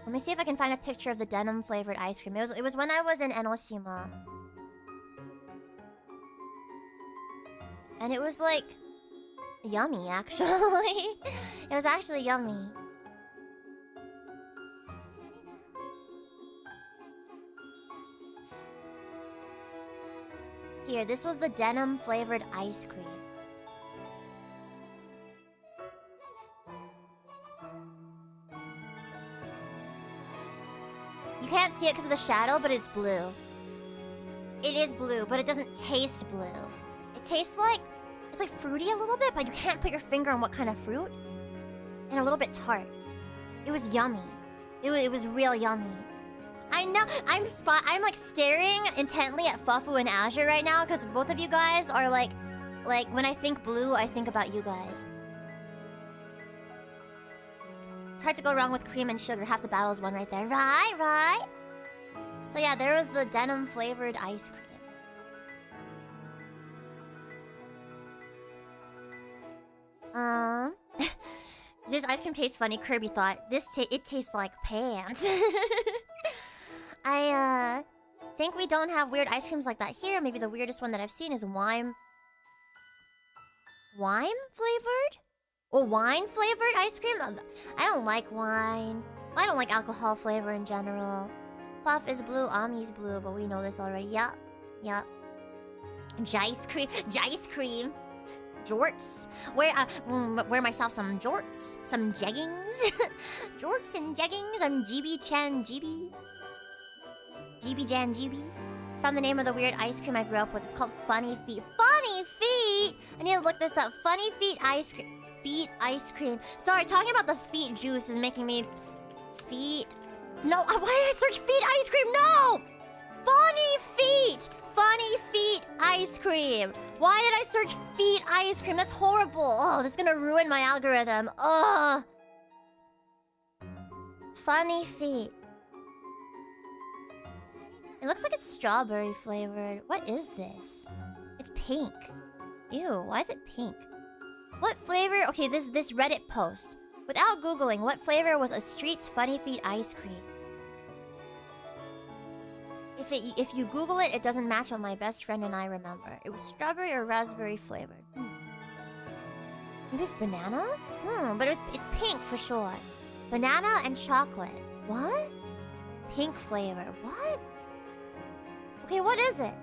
Let me see if I can find a picture of the denim flavored ice cream. It was when I was in Enoshima. And it was like yummy actually. It was actually yummy. Here, this was the denim flavored ice cream. You can't see it because of the shadow, but it's blue. It is blue, but it doesn't taste blue. It tastes like... It's like fruity a little bit, but you can't put your finger on what kind of fruit. And a little bit tart. It was yummy. It was real yummy. I know, I'm like staring intently at Fufu and Azure right now because both of you guys are like when I think blue, I think about you guys. It's hard to go wrong with cream and sugar. Half the battle is won right there. Right? So yeah, there was the denim flavored ice cream. This ice cream tastes funny, Kirby thought. It tastes like pants. I think we don't have weird ice creams like that here. Maybe the weirdest one that I've seen is wine flavored? Or wine flavored ice cream? I don't like wine. I don't like alcohol flavor in general. Puff is blue, Ami's blue, but we know this already. Yup. Jice cream. Jorts. Wear myself some jorts. Some jeggings. Jorts and jeggings. I'm GB-chan GB. GB-jan GB. Found the name of the weird ice cream I grew up with. It's called Funny Feet. Funny Feet! I need to look this up. Funny Feet ice cream. Feet ice cream. Sorry, talking about the feet juice is making me... Feet... No, why did I search feet ice cream? No! Funny Feet! Funny Feet ice cream. Why did I search feet ice cream? That's horrible. Oh, this is gonna ruin my algorithm. Ugh. Funny Feet. It looks like it's strawberry flavored. What is this? It's pink. Ew, why is it pink? What flavor? Okay, this Reddit post. Without Googling, what flavor was a Street's Funny Feet ice cream? If you Google it, it doesn't match what my best friend and I remember. It was strawberry or raspberry flavored. Maybe it's banana? But it's pink for sure. Banana and chocolate. What? Pink flavor. What? Okay, what is it?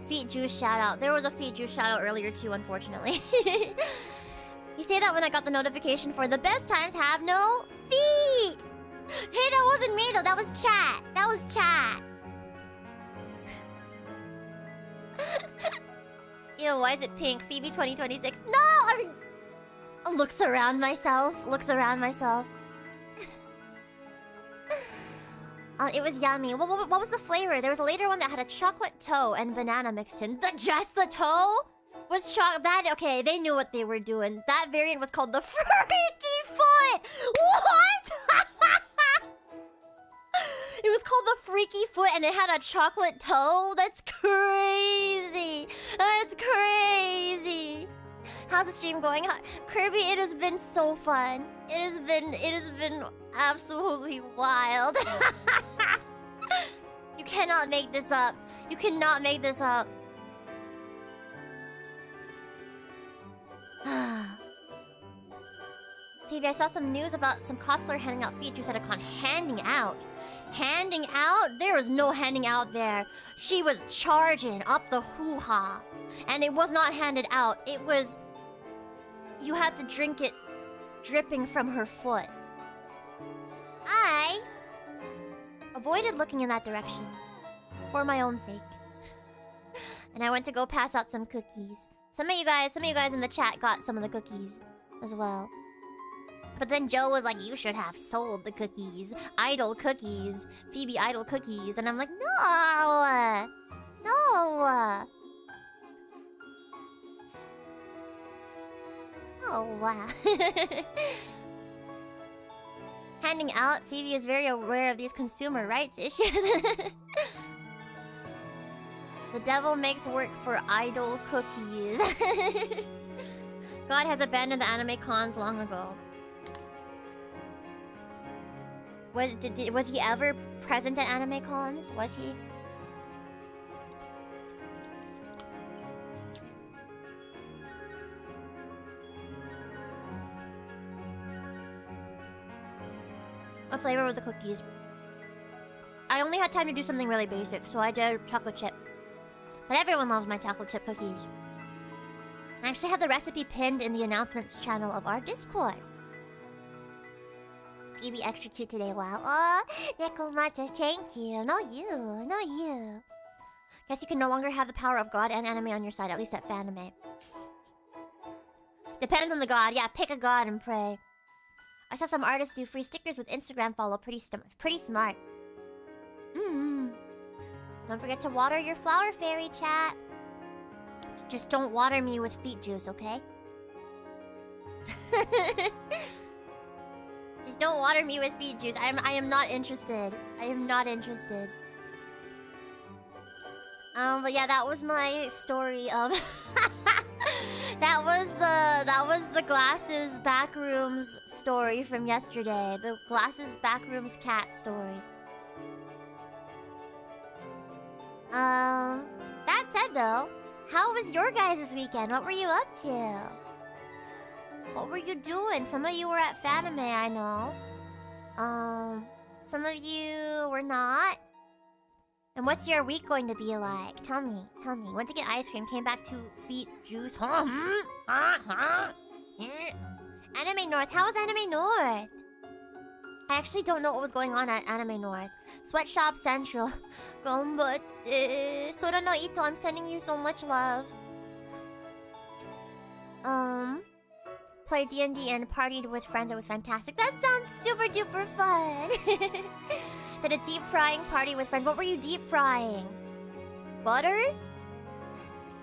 Feet juice shout out. There was a feet juice shout out earlier too, unfortunately. You say that when I got the notification for the best times have no feet. Hey, that wasn't me though. That was chat. That was chat. Ew, why is it pink? Phoebe 2026. No! I mean... Looks around myself. Looks around myself. It was yummy. What was the flavor? There was a later one that had a chocolate toe and banana mixed in. Just the toe? Was that... Okay, they knew what they were doing. That variant was called the Freaky Foot! What?! It was called the Freaky Foot and it had a chocolate toe? That's crazy! That's crazy! How's the stream going? Kirby, it has been so fun. It has been absolutely wild. You cannot make this up. You cannot make this up. Phoebe, I saw some news about some cosplayer handing out features at a con. Handing out? Handing out? There was no handing out there. She was charging up the hoo-ha. And it was not handed out. It was... You had to drink it dripping from her foot. I avoided looking in that direction for my own sake. And I went to go pass out some cookies. Some of you guys in the chat got some of the cookies as well. But then Joe was like, you should have sold the cookies. Idol cookies. Phoebe idol cookies. And I'm like, no! No! Oh, wow. Handing out, Phoebe is very aware of these consumer rights issues. The devil makes work for idol cookies. God has abandoned the anime cons long ago. Was he ever present at anime cons? Was he? What flavor were the cookies? I only had time to do something really basic, so I did chocolate chip. But everyone loves my chocolate chip cookies. I actually have the recipe pinned in the announcements channel of our Discord. Phoebe extra cute today, wow. Aw, Nekomacha, thank you. Not you, not you. Guess you can no longer have the power of God and anime on your side, at least at Fanime. Depends on the god. Yeah, pick a god and pray. I saw some artists do free stickers with Instagram follow. Pretty smart. Don't forget to water your flower fairy, chat. Just don't water me with feet juice, okay? Just don't water me with feet juice. I am not interested. I am not interested. But yeah, that was my story of that was the Glasses Backrooms story from yesterday. The Glasses Backrooms cat story. That said though, how was your guys' weekend? What were you up to? What were you doing? Some of you were at Fanime, I know. Some of you were not. And what's your week going to be like? Tell me, tell me. Went to get ice cream, came back to feet juice. Anime North. How was Anime North? I actually don't know what was going on at Anime North. Sweatshop Central. Ganbatte. Sora no Ito, I'm sending you so much love. Played D&D and partied with friends. It was fantastic. That sounds super duper fun. Did a deep frying party with friends. What were you deep frying? Butter?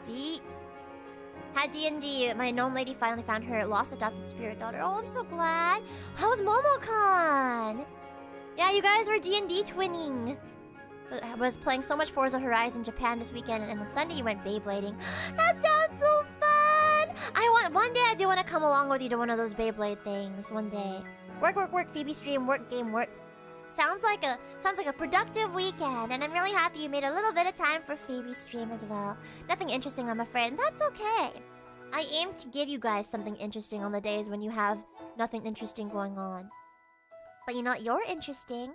Feet? Had D&D. My gnome lady finally found her lost adopted spirit daughter. Oh, I'm so glad. How was MomoCon? Yeah, you guys were D&D twinning. I was playing so much Forza Horizon Japan this weekend, and on Sunday you went Beyblading. That sounds so fun! One day I do want to come along with you to one of those Beyblade things. One day. Work, work, work, Phoebe stream, work, game, work. Sounds like a productive weekend, and I'm really happy you made a little bit of time for Phoebe stream as well. Nothing interesting, I'm afraid, and that's okay. I aim to give you guys something interesting on the days when you have nothing interesting going on. But you know what? You're interesting,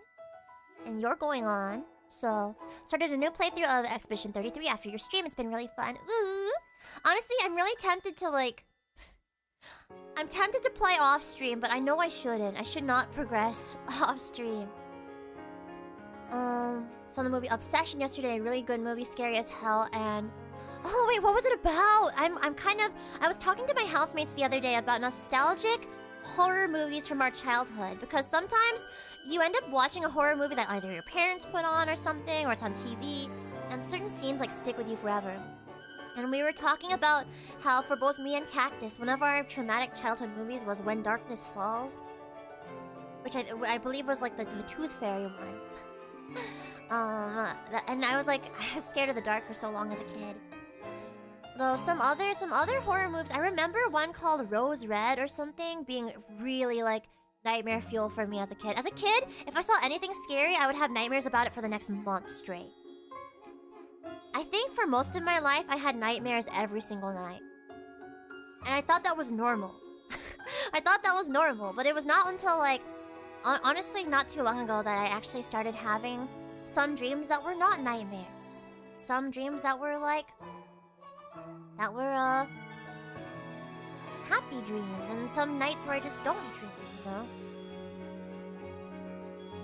and you're going on. So, started a new playthrough of Expedition 33 after your stream. It's been really fun. Ooh. Honestly, I'm really tempted to I'm tempted to play off stream, but I know I shouldn't. I should not progress off stream. Saw the movie Obsession yesterday. A really good movie, scary as hell. And oh wait, what was it about? I was talking to my housemates the other day about nostalgic horror movies from our childhood, because sometimes you end up watching a horror movie that either your parents put on or something, or it's on TV, and certain scenes stick with you forever. And we were talking about how for both me and Cactus, one of our traumatic childhood movies was When Darkness Falls, which I believe was the Tooth Fairy one. And I was scared of the dark for so long as a kid. Though some other horror movies, I remember one called Rose Red or something being really nightmare fuel for me as a kid. As a kid, if I saw anything scary, I would have nightmares about it for the next month straight. I think for most of my life, I had nightmares every single night. And I thought that was normal. I thought that was normal, but it was not until honestly not too long ago that I actually started having some dreams that were not nightmares. Some dreams that were happy dreams, and some nights where I just don't dream, you know?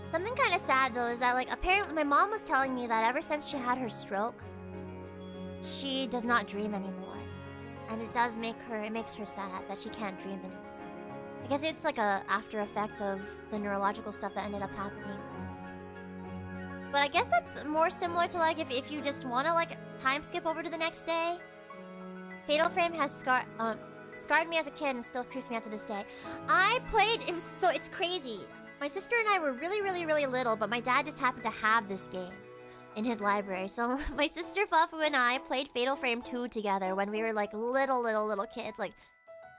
Something kind of sad though is that apparently my mom was telling me that ever since she had her stroke, she does not dream anymore. And it makes her sad that she can't dream anymore. I guess it's a after effect of the neurological stuff that ended up happening. But I guess that's more similar to if you just want to time skip over to the next day. Fatal Frame has scarred me as a kid and still creeps me out to this day. It's crazy. My sister and I were really, really, really little, but my dad just happened to have this game in his library. So my sister Fafu and I played Fatal Frame 2 together when we were little kids,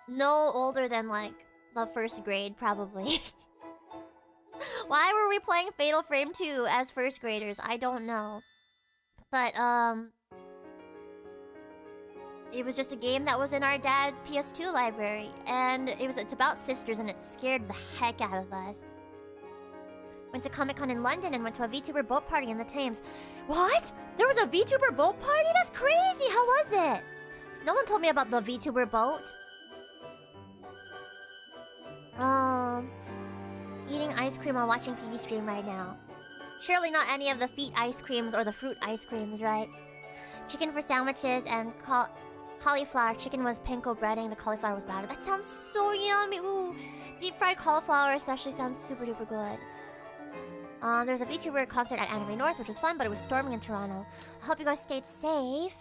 no older than the first grade probably. Why were we playing Fatal Frame 2 as first graders? I don't know. But it was just a game that was in our dad's PS2 library, and it's about sisters, and it scared the heck out of us. Went to Comic-Con in London and went to a VTuber boat party in the Thames. What? There was a VTuber boat party? That's crazy! How was it? No one told me about the VTuber boat. Eating ice cream while watching Phoebe stream right now. Surely not any of the feet ice creams or the fruit ice creams, right? Chicken for sandwiches and cauliflower. Chicken was panko breading, the cauliflower was batter. That sounds so yummy. Ooh. Deep fried cauliflower especially sounds super duper good. There's a VTuber concert at Anime North, which was fun, but it was storming in Toronto. I hope you guys stayed safe.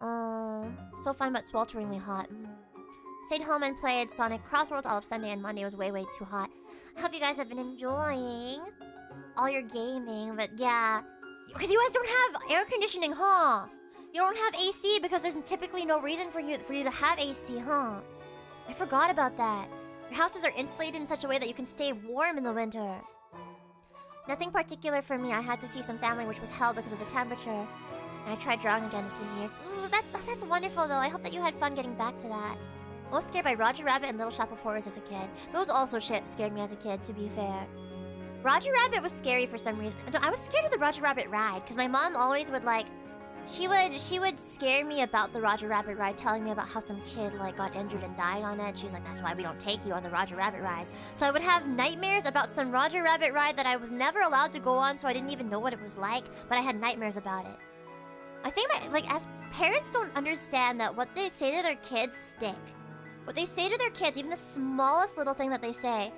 So fun but swelteringly hot. Stayed home and played Sonic Crossworlds all of Sunday and Monday. It was way, way too hot. I hope you guys have been enjoying all your gaming, but yeah. Because you guys don't have air conditioning, huh? You don't have AC because there's typically no reason for you to have AC, huh? I forgot about that. Your houses are insulated in such a way that you can stay warm in the winter. Nothing particular for me. I had to see some family, which was hell because of the temperature. And I tried drawing again. It's been years. Ooh, that's wonderful though. I hope that you had fun getting back to that. Most scared by Roger Rabbit and Little Shop of Horrors as a kid. Those also scared me as a kid, to be fair. Roger Rabbit was scary for some reason. No, I was scared of the Roger Rabbit ride, because my mom always would She would scare me about the Roger Rabbit ride, telling me about how some kid like got injured and died on it. She was like, that's why we don't take you on the Roger Rabbit ride. So I would have nightmares about some Roger Rabbit ride that I was never allowed to go on, so I didn't even know what it was like, but I had nightmares about it. I think as parents don't understand that what they say to their kids stick. What they say to their kids, even the smallest little thing that they say,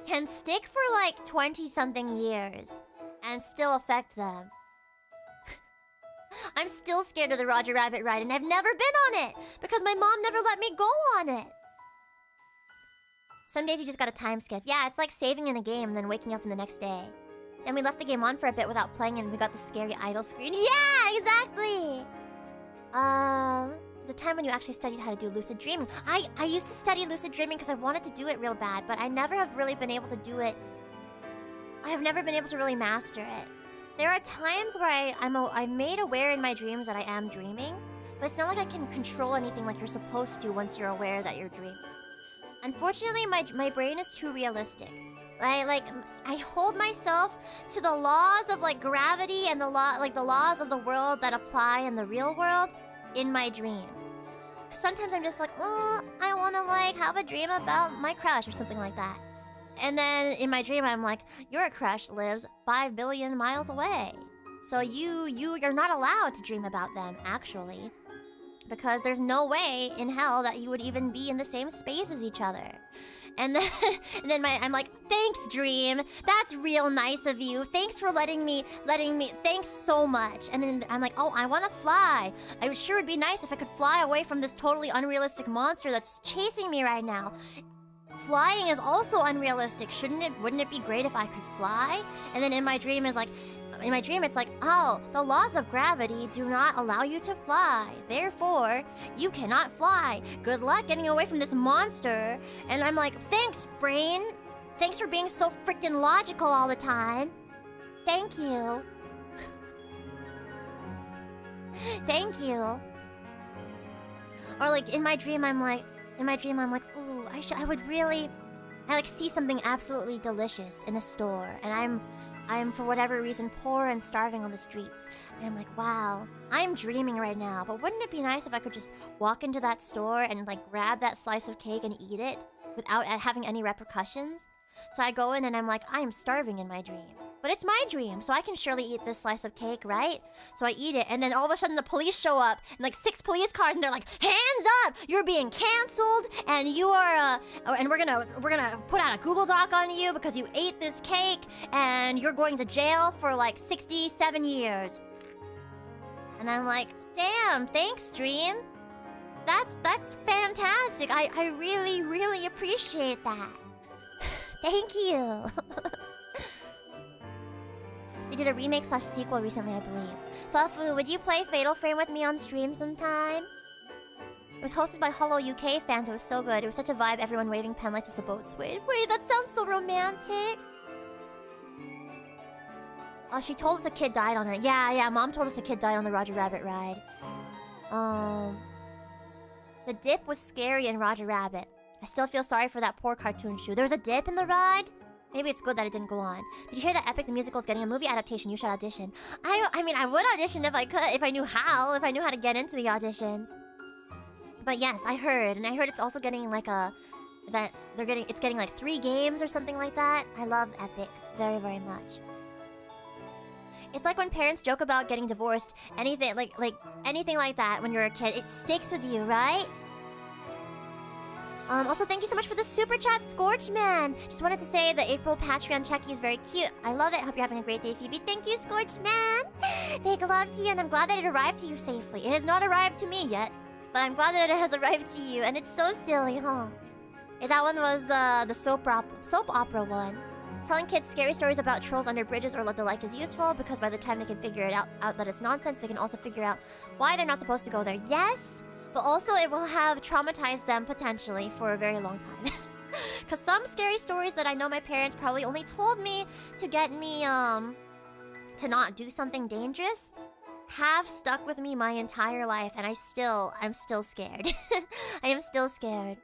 can stick for like 20-something years and still affect them. I'm still scared of the Roger Rabbit ride, and I've never been on it because my mom never let me go on it. Some days you just gotta time skip. Yeah, it's like saving in a game and then waking up in the next day. Then we left the game on for a bit without playing, and we got the scary idle screen. Yeah, exactly! There's a time when you actually studied how to do lucid dreaming. I used to study lucid dreaming because I wanted to do it real bad, but I never have really been able to do it. I have never been able to really master it. There are times where I'm made aware in my dreams that I am dreaming, but it's not like I can control anything like you're supposed to once you're aware that you're dreaming. Unfortunately, my brain is too realistic. I hold myself to the laws of like gravity and the laws of the world that apply in the real world in my dreams. Sometimes I'm just like, oh, I want to like have a dream about my crush or something like that. And then in my dream I'm like, your crush lives 5 billion miles away. So you're not allowed to dream about them actually. Because there's no way in hell that you would even be in the same space as each other. And then I'm like, thanks, dream. That's real nice of you. Thanks for letting me. Thanks so much. And then I'm like, oh, I want to fly. I sure would be nice if I could fly away from this totally unrealistic monster that's chasing me right now. Flying is also unrealistic. Wouldn't it be great if I could fly? And then in my dream it's like, oh, the laws of gravity do not allow you to fly. Therefore, you cannot fly. Good luck getting away from this monster. And I'm like, thanks, brain. Thanks for being so freaking logical all the time. Thank you. Thank you. Or like in my dream I'm like, ooh, I like see something absolutely delicious in a store, and I'm for whatever reason poor and starving on the streets. And I'm like, wow, I'm dreaming right now, but wouldn't it be nice if I could just walk into that store and like grab that slice of cake and eat it without having any repercussions? So I go in and I'm like, I'm starving in my dream. But it's my dream, so I can surely eat this slice of cake, right? So I eat it, and then all of a sudden the police show up, and like 6 police cars, and they're like, hands up! You're being canceled, and you are, and we're gonna put out a Google Doc on you because you ate this cake, and you're going to jail for like 67 years. And I'm like, damn, thanks, dream. That's fantastic. I really, really appreciate that. Thank you. They did a remake/sequel recently, I believe. Fufu, would you play Fatal Frame with me on stream sometime? It was hosted by Hollow UK fans. It was so good. It was such a vibe. Everyone waving pen lights as the boat swayed. Wait, that sounds so romantic. Oh, she told us a kid died on it. Yeah, Mom told us a kid died on the Roger Rabbit ride. The dip was scary in Roger Rabbit. I still feel sorry for that poor cartoon shoe. There was a dip in the ride? Maybe it's good that it didn't go on. Did you hear that Epic the Musical is getting a movie adaptation? You should audition. I mean, I would audition if I could, if I knew how to get into the auditions. But yes, I heard, and I heard it's also getting like it's getting like 3 games or something like that. I love Epic very, very much. It's like when parents joke about getting divorced, anything like anything like that when you're a kid, it sticks with you, right? Also, thank you so much for the super chat, Scorchman. Just wanted to say the April Patreon check-in is very cute. I love it. Hope you're having a great day, Phoebe. Thank you, Scorchman. Big love to you, and I'm glad that it arrived to you safely. It has not arrived to me yet, but I'm glad that it has arrived to you, and it's so silly, huh? Yeah, that one was the soap opera one. Telling kids scary stories about trolls under bridges or the like is useful because by the time they can figure it out that it's nonsense, they can also figure out why they're not supposed to go there. Yes! But also it will have traumatized them potentially for a very long time. Because some scary stories that I know my parents probably only told me to get me, to not do something dangerous have stuck with me my entire life, and I'm still scared. I am still scared.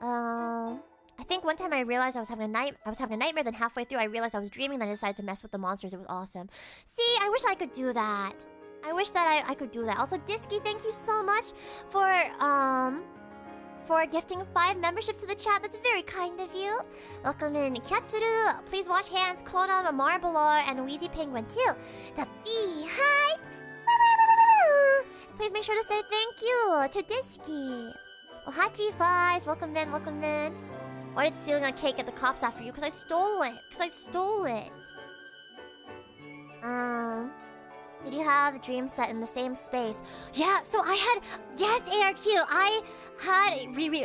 I think one time I realized I was having a nightmare, then halfway through I realized I was dreaming, then I decided to mess with the monsters. It was awesome. See, I wish I could do that. I wish that I could do that. Also, Disky, thank you so much for gifting 5 memberships to the chat. That's very kind of you. Welcome in Kyatsuru. Please wash hands. Konam, Marblor, and Wheezy Penguin too. The Beehive. Please make sure to say thank you to Disky. Ohachi Fries. Welcome in, welcome in. Why did stealing a cake get the cops after you? Because I stole it. Did you have a dream set in the same space? Yeah, so I had... Yes, ARQ! I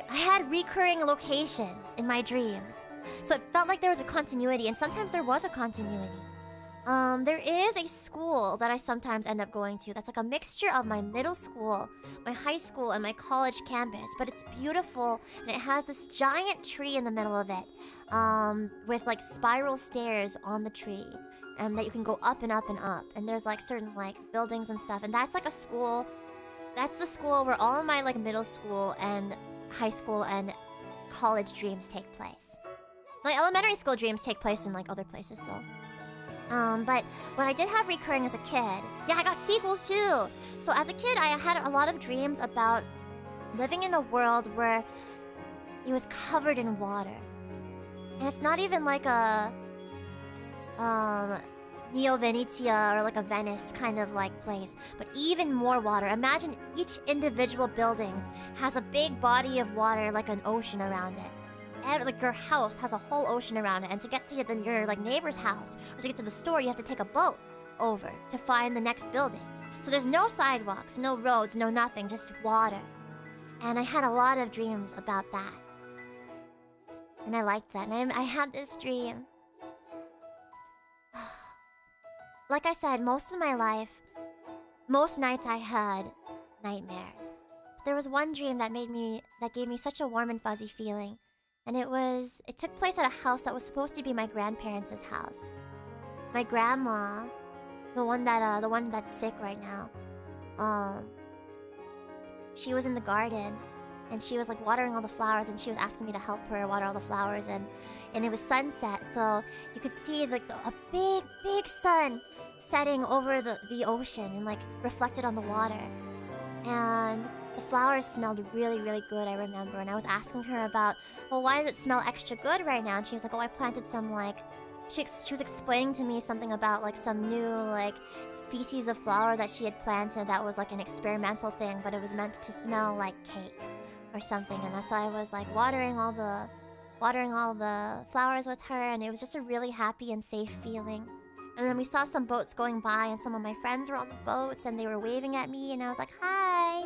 had recurring locations in my dreams. So it felt like there was a continuity, and sometimes there was a continuity. There is a school that I sometimes end up going to that's like a mixture of my middle school, my high school, and my college campus. But it's beautiful, and it has this giant tree in the middle of it, with like spiral stairs on the tree. And that you can go up and up and up. And there's like certain like buildings and stuff. And that's like a school. That's the school where all of my like middle school and high school and college dreams take place. My elementary school dreams take place in like other places though. But what I did have recurring as a kid, yeah, I got sequels too. So as a kid, I had a lot of dreams about living in a world where it was covered in water. And it's not even like a Neo-Venetia or like a Venice kind of like place, but even more water. Imagine each individual building has a big body of water, like an ocean around it. Like your house has a whole ocean around it, and to get to your like neighbor's house or to get to the store, you have to take a boat over to find the next building. So there's no sidewalks, no roads, no nothing, just water. And I had a lot of dreams about that, and I liked that. And I had this dream. Like I said, most of my life, most nights I had nightmares. There was one dream that gave me such a warm and fuzzy feeling. And it took place at a house that was supposed to be my grandparents' house. My grandma, the one that's sick right now, she was in the garden and she was like watering all the flowers, and she was asking me to help her water all the flowers, and it was sunset, so you could see like a big sun setting over the ocean and like reflected on the water. And the flowers smelled really, really good, I remember. And I was asking her about, well, why does it smell extra good right now? And she was like, oh, I planted some like... She was explaining to me something about like some new like species of flower that she had planted that was like an experimental thing, but it was meant to smell like cake or something. And so I was like watering all the flowers with her, and it was just a really happy and safe feeling. And then we saw some boats going by, and some of my friends were on the boats, and they were waving at me, and I was like, hi,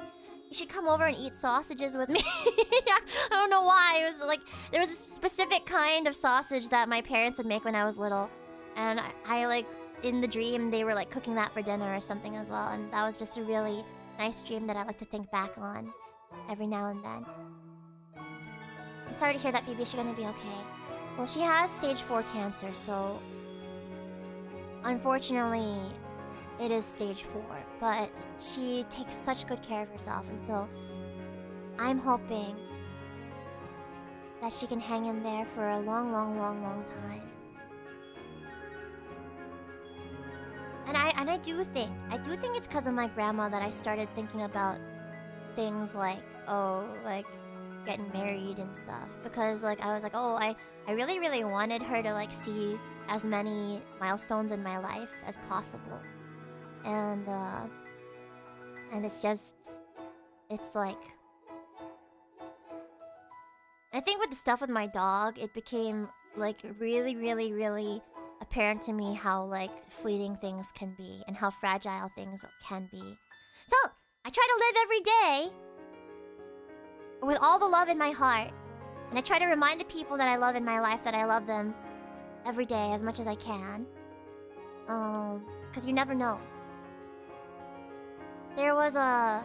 you should come over and eat sausages with me. I don't know why. It was like, there was a specific kind of sausage that my parents would make when I was little. And I like, in the dream, they were like cooking that for dinner or something as well. And that was just a really nice dream that I like to think back on every now and then. I'm sorry to hear that, Phoebe. Is she gonna be okay? Well, she has stage 4 cancer, so... Unfortunately, it is stage 4, but she takes such good care of herself, and so I'm hoping that she can hang in there for a long time. And I do think it's because of my grandma that I started thinking about things like, oh, like getting married and stuff, because like I was like, oh, I really wanted her to like see as many milestones in my life as possible. And it's like... I think with the stuff with my dog, it became like really apparent to me how like fleeting things can be and how fragile things can be. So, I try to live every day with all the love in my heart. And I try to remind the people that I love in my life that I love them every day as much as I can. Because you never know. There was a...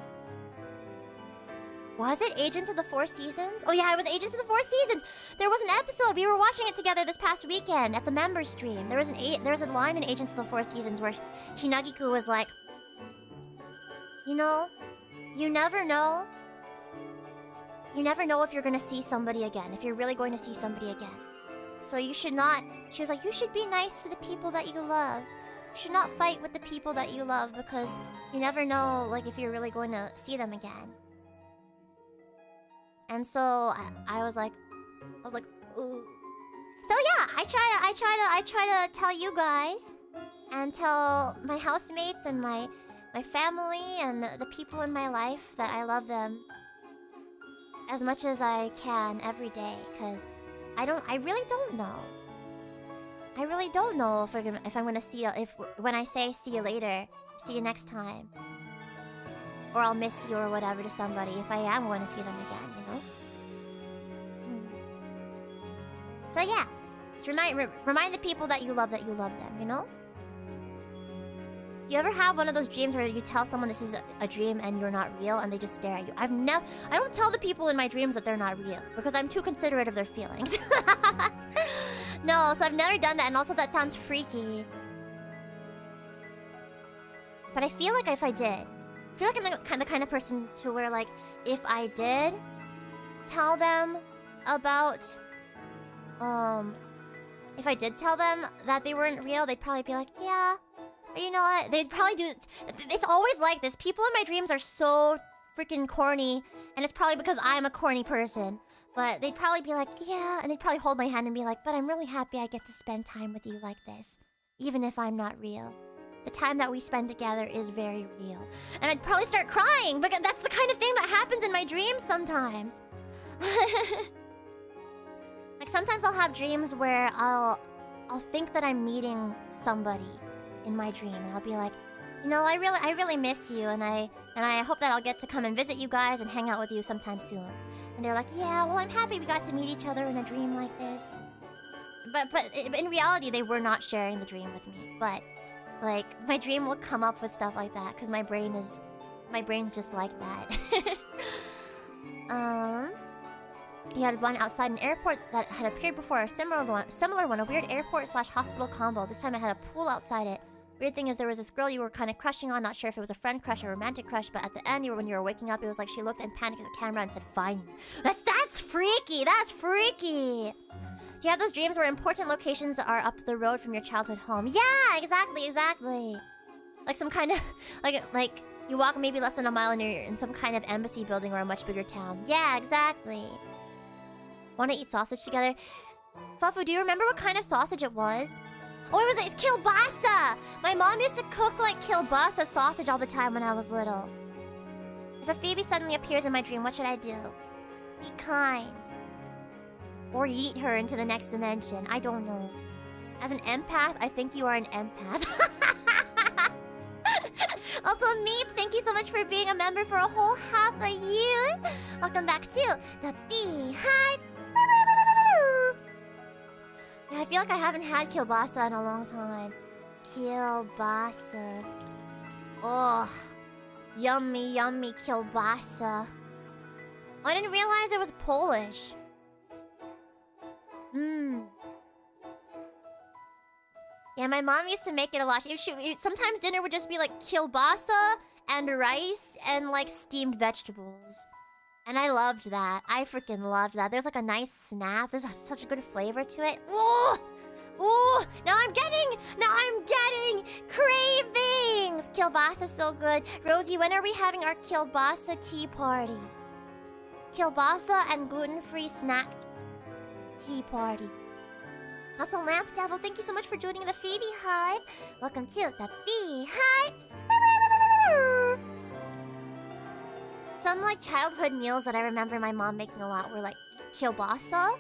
Was it Agents of the Four Seasons? Oh yeah, it was Agents of the Four Seasons! There was an episode! We were watching it together this past weekend at the member stream. There was a line in Agents of the Four Seasons where Hinagiku was like... You know, you never know. You never know if you're gonna see somebody again. If you're really going to see somebody again. So you should not... She was like, you should be nice to the people that you love. should not fight with the people that you love because you never know, like, if you're really going to see them again. And so I was like, ooh. So yeah, I try to tell you guys and tell my housemates and my family and the people in my life that I love them as much as I can every day, because I really don't know. I really don't know if I'm gonna see you, when I say see you later, see you next time, or I'll miss you or whatever to somebody, if I am going to see them again, you know? So yeah, just remind the people that you love them, you know? Do you ever have one of those dreams where you tell someone this is a dream and you're not real and they just stare at you? I don't tell the people in my dreams that they're not real because I'm too considerate of their feelings. No, so I've never done that, and also that sounds freaky. But I feel like if I did, I feel like I'm the kind of person to where, like, if I did tell them about, if I did tell them that they weren't real, they'd probably be like, yeah. But you know what? They'd probably do... It's always like this. People in my dreams are so freaking corny. And it's probably because I'm a corny person. But they'd probably be like, yeah. And they'd probably hold my hand and be like, but I'm really happy I get to spend time with you like this. Even if I'm not real. The time that we spend together is very real. And I'd probably start crying. Because that's the kind of thing that happens in my dreams sometimes. Like, sometimes I'll have dreams where I'll think that I'm meeting somebody in my dream, and I'll be like, you know, I really miss you, and I hope that I'll get to come and visit you guys and hang out with you sometime soon. And they're like, yeah, well, I'm happy we got to meet each other in a dream like this. But in reality, they were not sharing the dream with me. But like, my dream will come up with stuff like that because my brain's just like that. He had one outside an airport that had appeared before, a similar one, a weird airport/hospital combo. This time it had a pool outside it. Weird thing is there was this girl you were kind of crushing on, not sure if it was a friend crush or a romantic crush, but at the end, when you were waking up, it was like she looked and panicked at the camera and said, "Fine." That's freaky. That's freaky. Do you have those dreams where important locations are up the road from your childhood home? Yeah, exactly. Like some kind of like you walk maybe less than a mile and you're in some kind of embassy building or a much bigger town. Yeah, exactly. Want to eat sausage together? Fafu, do you remember what kind of sausage it was? Oh, it's kielbasa! My mom used to cook like kielbasa sausage all the time when I was little. If a Phoebe suddenly appears in my dream, what should I do? Be kind. Or yeet her into the next dimension. I don't know. As an empath, I think you are an empath. Also, Meep, thank you so much for being a member for a whole half a year. Welcome back to the Beehive. Yeah, I feel like I haven't had kielbasa in a long time. Kielbasa. Oh, yummy kielbasa. I didn't realize it was Polish. Yeah, my mom used to make it a lot. Sometimes dinner would just be like kielbasa and rice and like steamed vegetables. And I loved that. I freaking loved that. There's like a nice snap. There's such a good flavor to it. Ooh! Ooh! Now I'm getting cravings! Kielbasa's so good. Rosie, when are we having our kielbasa tea party? Kielbasa and gluten-free snack tea party. Also, Lamp Devil, thank you so much for joining the FeebeeHive. Welcome to the Beehive. Some like childhood meals that I remember my mom making a lot were like kielbasa.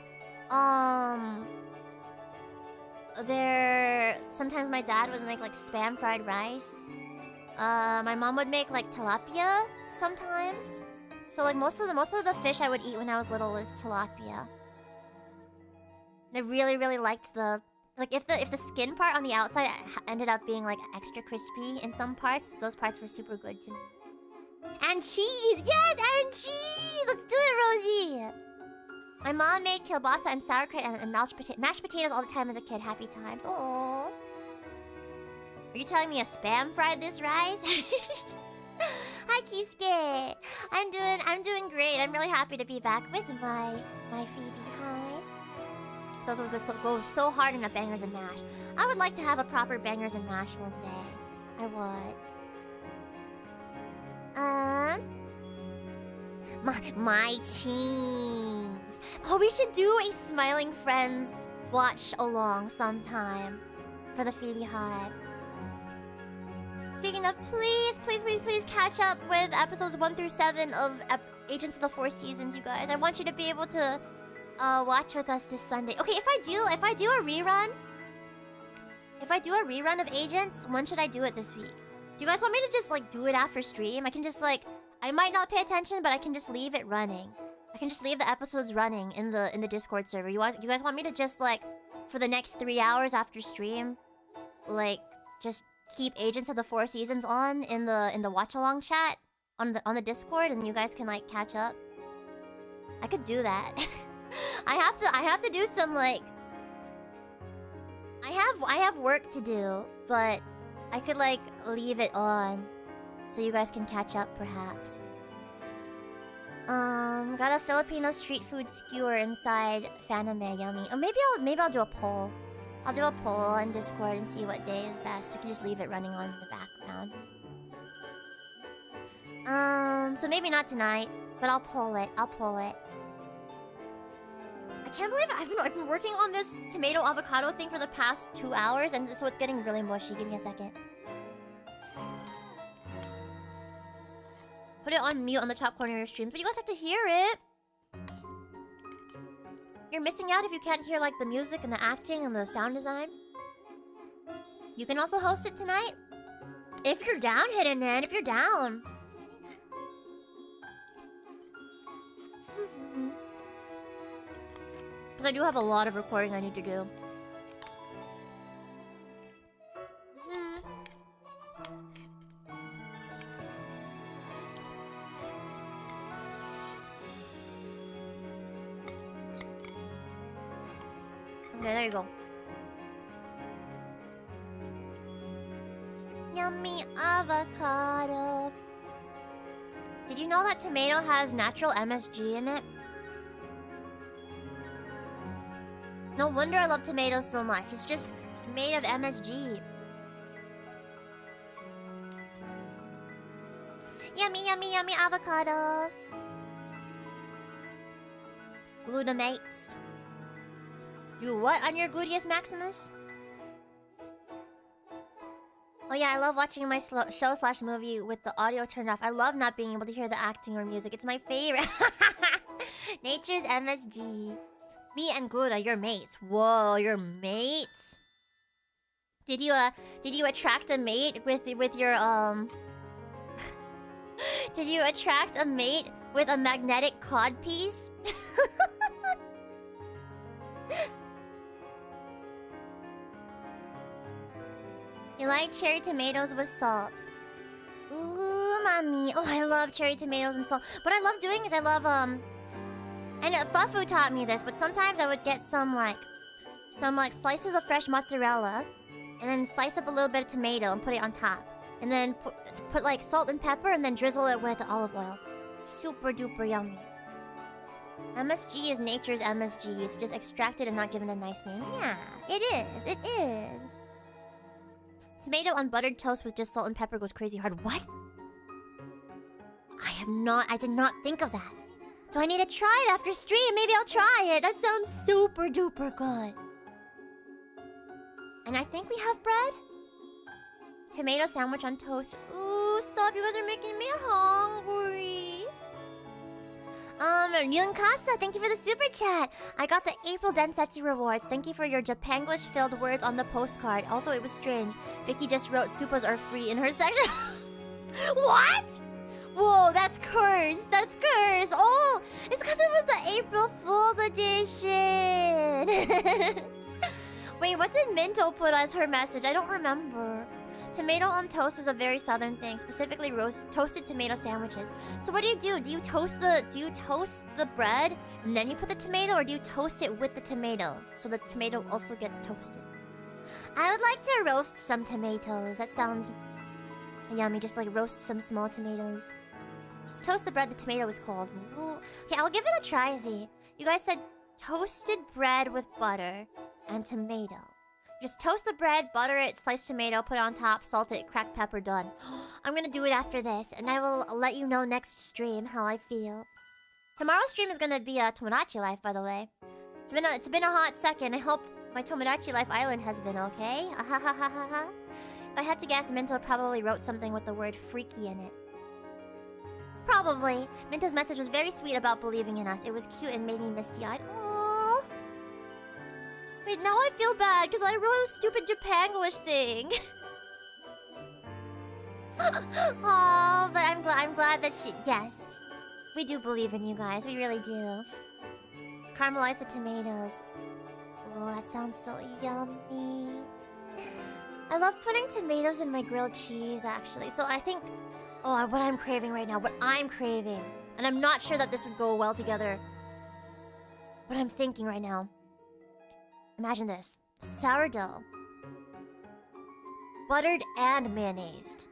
Sometimes my dad would make like spam fried rice. My mom would make like tilapia sometimes. So like most of the fish I would eat when I was little was tilapia. And I really liked if the skin part on the outside ended up being like extra crispy in some parts, those parts were super good to me. And cheese! Yes, and cheese! Let's do it, Rosie! My mom made kielbasa and sauerkraut and mashed potatoes all the time as a kid. Happy times. Aww. Are you telling me a spam fried this rice? Hi, Kisuke! I'm doing great. I'm really happy to be back with my FeebeeHive. those would go so hard in a bangers and mash. I would like to have a proper bangers and mash one day. I would. My teens. Oh, we should do a Smiling Friends watch along sometime for the Phoebe Hive. Speaking of, please catch up with episodes 1 through 7 of Agents of the Four Seasons, you guys. I want you to be able to watch with us this Sunday. Okay, if I do a rerun of Agents, when should I do it this week? Do you guys want me to just like do it after stream? I can just like, I might not pay attention, but I can just leave it running. I can just leave the episodes running in the Discord server. You guys want me to just like, for the next 3 hours after stream, like just keep Agents of the Four Seasons on in the watch along chat on the Discord, and you guys can like catch up? I could do that. I have to do some like, I have work to do, but I could like leave it on so you guys can catch up perhaps. Got a Filipino street food skewer inside Faname, yummy. Or maybe I'll do a poll. I'll do a poll on Discord and see what day is best. I can just leave it running on in the background. So maybe not tonight, but I'll poll it. I can't believe I've been working on this tomato avocado thing for the past 2 hours, and so it's getting really mushy. Give me a second. Put it on mute on the top corner of your stream, but you guys have to hear it. You're missing out if you can't hear like the music and the acting and the sound design. You can also host it tonight. If you're down, Hidden Man, if you're down. Because I do have a lot of recording I need to do. Okay, there you go. Yummy avocado. Did you know that tomato has natural MSG in it? No wonder I love tomatoes so much. It's just made of MSG. Yummy, yummy, yummy avocado. Glutamates. Do what on your gluteus maximus? Oh yeah, I love watching my show/movie with the audio turned off. I love not being able to hear the acting or music. It's my favorite. Nature's MSG. Me and Gluta, you're mates. Whoa, you're mates? Did you attract a mate with your Did you attract a mate with a magnetic codpiece? You like cherry tomatoes with salt. Ooh, mommy. Oh, I love cherry tomatoes and salt. What I love doing is I love, and Fufu taught me this, but sometimes I would get some slices of fresh mozzarella, and then slice up a little bit of tomato and put it on top. And then put like salt and pepper and then drizzle it with olive oil. Super duper yummy. MSG is nature's MSG. It's just extracted and not given a nice name. Yeah, it is. It is. Tomato on buttered toast with just salt and pepper goes crazy hard. What? I did not think of that. So I need to try it after stream. Maybe I'll try it. That sounds super duper good. And I think we have bread. Tomato sandwich on toast. Ooh, stop. You guys are making me hungry. Yun Casa, thank you for the super chat. I got the April Densetsu rewards. Thank you for your Japanglish-filled words on the postcard. Also, it was strange. Vicky just wrote "Supas are free" in her section. What? Whoa, that's cursed. That's cursed. Oh, it's because it was the April Fool's edition. Wait, what did Minto put as her message? I don't remember. Tomato on toast is a very southern thing, specifically toasted tomato sandwiches. So what do? Do you toast the bread and then you put the tomato, or do you toast it with the tomato so the tomato also gets toasted? I would like to roast some tomatoes. That sounds yummy. Just like roast some small tomatoes. Just toast the bread. The tomato is cold. Ooh. Okay, I'll give it a try. Z. You guys said toasted bread with butter and tomato. Just toast the bread, butter it, slice tomato, put it on top, salt it, cracked pepper, done. I'm gonna do it after this, and I will let you know next stream how I feel. Tomorrow's stream is gonna be a Tomodachi Life, by the way. It's been a hot second. I hope my Tomodachi Life Island has been okay. If I had to guess, Minto probably wrote something with the word freaky in it. Probably. Minto's message was very sweet about believing in us. It was cute and made me misty-eyed. Aww. Wait, now I feel bad because I wrote a stupid Japanglish thing. Oh, but I'm glad that she... Yes. We do believe in you guys. We really do. Caramelize the tomatoes. Oh, that sounds so yummy. I love putting tomatoes in my grilled cheese, actually. So I think... Oh, what I'm craving right now. What I'm craving. And I'm not sure that this would go well together. What I'm thinking right now. Imagine this. Sourdough. Buttered and mayonnaised.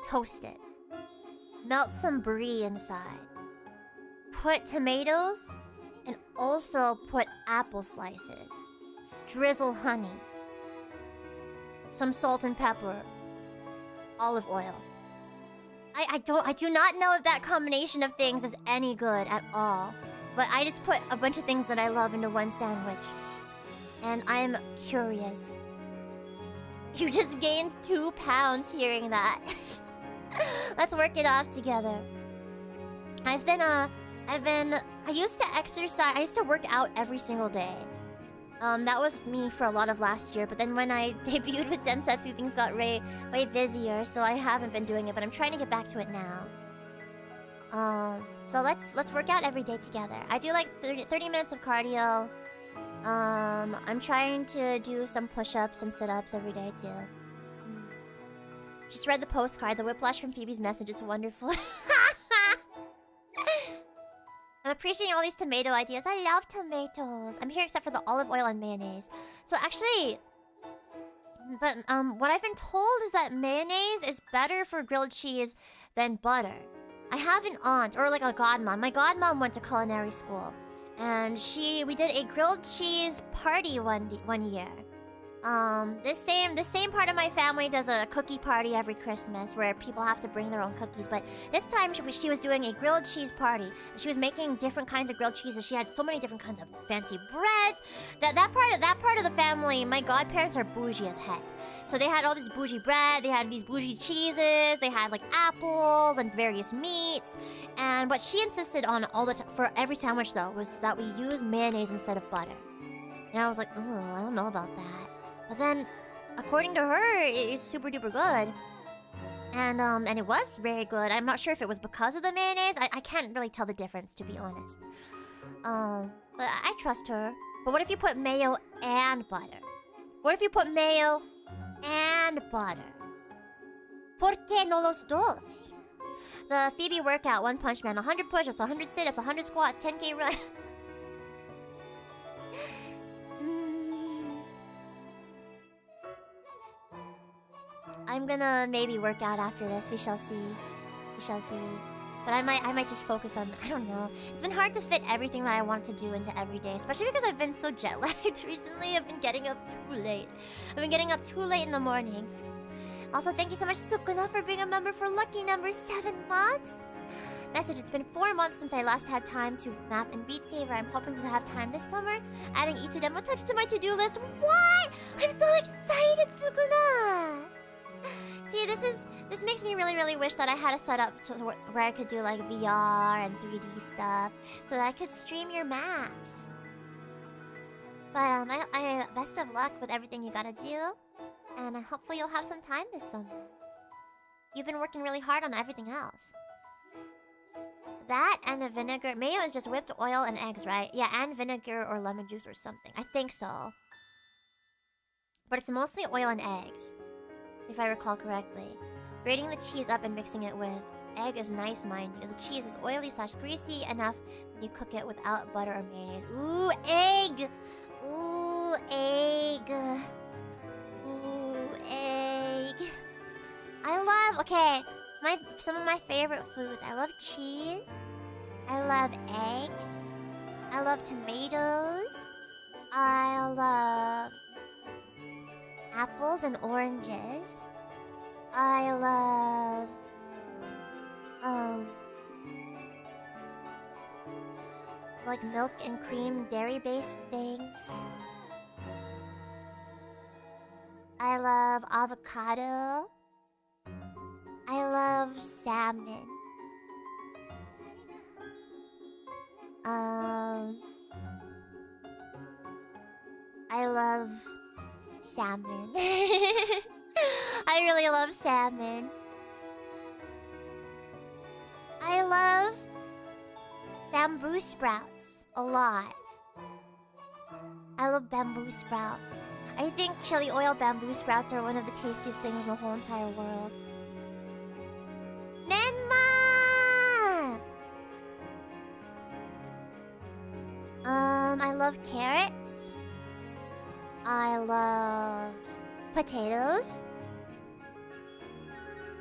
Toast it. Melt some brie inside. Put tomatoes and also put apple slices. Drizzle honey. Some salt and pepper. Olive oil. I do not know if that combination of things is any good at all. But I just put a bunch of things that I love into one sandwich. And I'm curious. You just gained 2 pounds hearing that. Let's work it off together. I used to exercise. I used to work out every single day. That was me for a lot of last year. But then when I debuted with Densetsu, things got way busier. So I haven't been doing it. But I'm trying to get back to it now. So let's work out every day together. I do like 30 minutes of cardio. I'm trying to do some push-ups and sit-ups every day too. Just read the postcard, the whiplash from Phoebe's message. It's wonderful. I'm appreciating all these tomato ideas. I love tomatoes. I'm here except for the olive oil and mayonnaise. So actually, but what I've been told is that mayonnaise is better for grilled cheese than butter. I have an aunt, or like a godmom. My godmom went to culinary school. And we did a grilled cheese party one year. This same part of my family does a cookie party every Christmas where people have to bring their own cookies. But this time she was doing a grilled cheese party. And she was making different kinds of grilled cheeses. She had so many different kinds of fancy breads. That part of the family, my godparents are bougie as heck. So they had all this bougie bread, they had these bougie cheeses, they had like apples and various meats. And what she insisted on all the time for every sandwich though was that we use mayonnaise instead of butter. And I was like, oh, I don't know about that. But then, according to her, it's super duper good. And it was very good. I'm not sure if it was because of the mayonnaise. I can't really tell the difference, to be honest. But I trust her. But what if you put mayo and butter? What if you put mayo and butter? ¿Por qué no los dos? The Phoebe workout, One Punch Man, 100 push-ups, 100 sit-ups, 100 squats, 10k run. I'm gonna maybe work out after this. We shall see. We shall see. But I might just focus on, I don't know. It's been hard to fit everything that I want to do into every day, especially because I've been so jet-lagged recently. I've been getting up too late. I've been getting up too late in the morning. Also, thank you so much, Sukuna, for being a member for lucky number 7 months. Message, it's been 4 months since I last had time to map in Beat Saber. I'm hoping to have time this summer. Adding Itsu demo touch to my to-do list. What? I'm so excited, Sukuna! See, this makes me really wish that I had a setup where I could do like VR and 3D stuff, so that I could stream your maps. But I best of luck with everything you gotta do, and hopefully you'll have some time this summer. You've been working really hard on everything else. That and a vinegar. Mayo is just whipped oil and eggs, right? Yeah, and vinegar or lemon juice or something. I think so. But it's mostly oil and eggs, if I recall correctly. Grating the cheese up and mixing it with egg is nice, mind you. The cheese is oily/greasy enough when you cook it without butter or mayonnaise. Ooh, egg! Ooh, egg. Ooh, egg. Okay, some of my favorite foods. I love cheese. I love eggs. I love tomatoes. I love apples and oranges. I love like milk and cream dairy-based things. I love avocado. I love salmon. I love salmon. I really love salmon. I love bamboo sprouts a lot. I love bamboo sprouts. I think chili oil bamboo sprouts are one of the tastiest things in the whole entire world. Nenma! I love carrots. I love potatoes.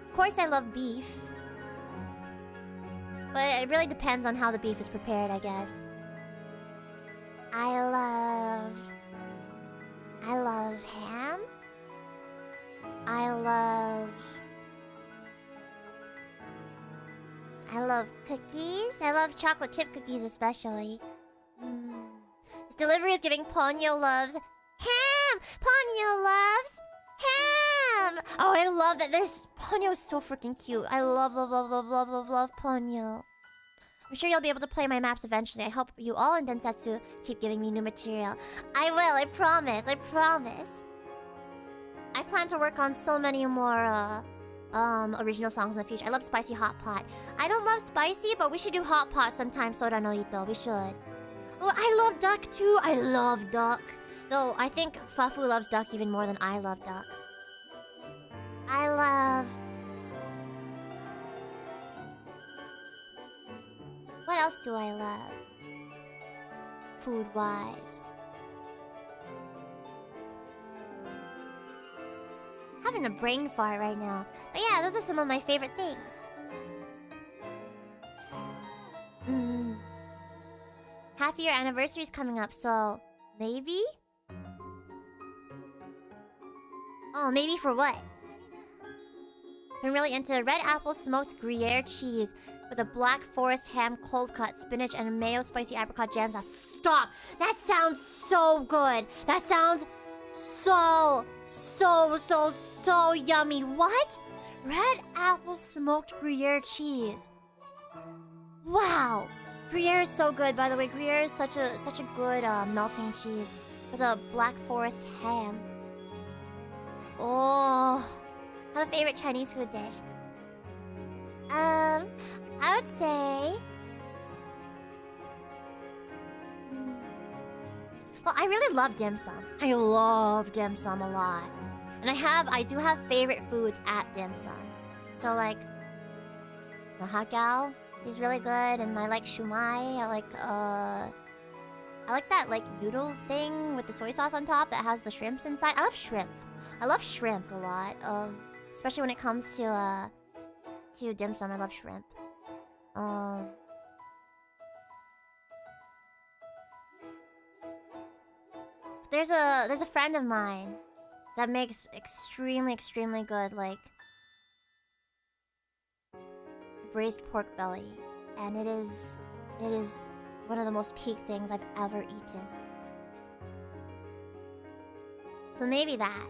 Of course, I love beef. But it really depends on how the beef is prepared, I guess. I love ham. I love cookies. I love chocolate chip cookies especially. This delivery is giving Ponyo loves ham! Ponyo loves ham! Oh, I love that. Ponyo is so freaking cute. I love Ponyo. I'm sure you'll be able to play my maps eventually. I hope you all in Densetsu keep giving me new material. I will, I promise, I promise. I plan to work on so many more original songs in the future. I love spicy hot pot. I don't love spicy, but we should do hot pot sometime, Sora no Ito. We should. Oh, I love duck too. I love duck. Though I think Fafu loves duck even more than I love duck. I love... What else do I love? Food-wise. Having a brain fart right now. But yeah, those are some of my favorite things. Half-year anniversary is coming up, so... Maybe? Oh, maybe for what? I'm really into red apple smoked Gruyere cheese with a black forest ham cold cut, spinach, and mayo spicy apricot jam sauce. Stop! That sounds so good! That sounds so yummy. What? Red apple smoked Gruyere cheese. Wow! Gruyere is so good, by the way. Gruyere is such a good melting cheese with a black forest ham. Oh, I have a favorite Chinese food dish. I would say... Well, I really love dim sum. I love dim sum a lot. And I do have favorite foods at dim sum. So like, the hakao is really good, and I like shumai. I like that like noodle thing with the soy sauce on top that has the shrimps inside. I love shrimp. I love shrimp a lot. Especially when it comes to dim sum. I love shrimp. There's a friend of mine that makes extremely good like braised pork belly, and it is one of the most peak things I've ever eaten. So maybe that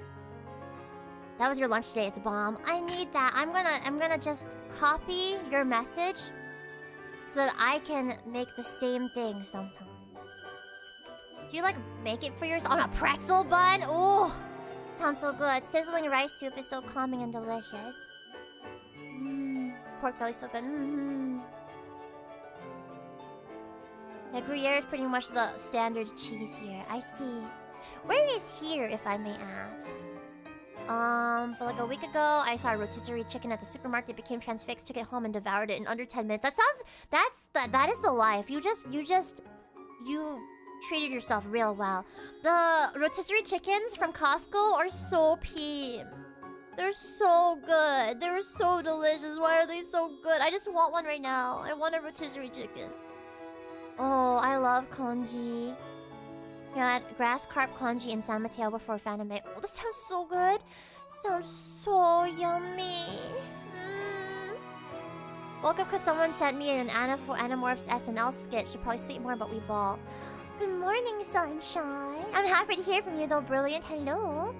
was your lunch today. It's a bomb. I need that. I'm gonna just copy your message so that I can make the same thing sometime. Do you like make it for yourself on a pretzel bun? Oh, sounds so good. Sizzling rice soup is so calming and delicious. Pork belly's so good. Yeah, Gruyere is pretty much the standard cheese here. I see. Where is here, if I may ask? But like a week ago, I saw a rotisserie chicken at the supermarket, became transfixed, took it home, and devoured it in under 10 minutes. That is the life. You treated yourself real well. The rotisserie chickens from Costco are so peem. They're so good. They're so delicious. Why are they so good? I just want one right now. I want a rotisserie chicken. Oh, I love congee. We had grass carp congee in San Mateo before Fanime. Oh, this sounds so good. Sounds so yummy. Woke up because someone sent me an Animorphs SNL skit. Should probably sleep more, but we ball. Good morning, sunshine. I'm happy to hear from you, though. Brilliant. Hello.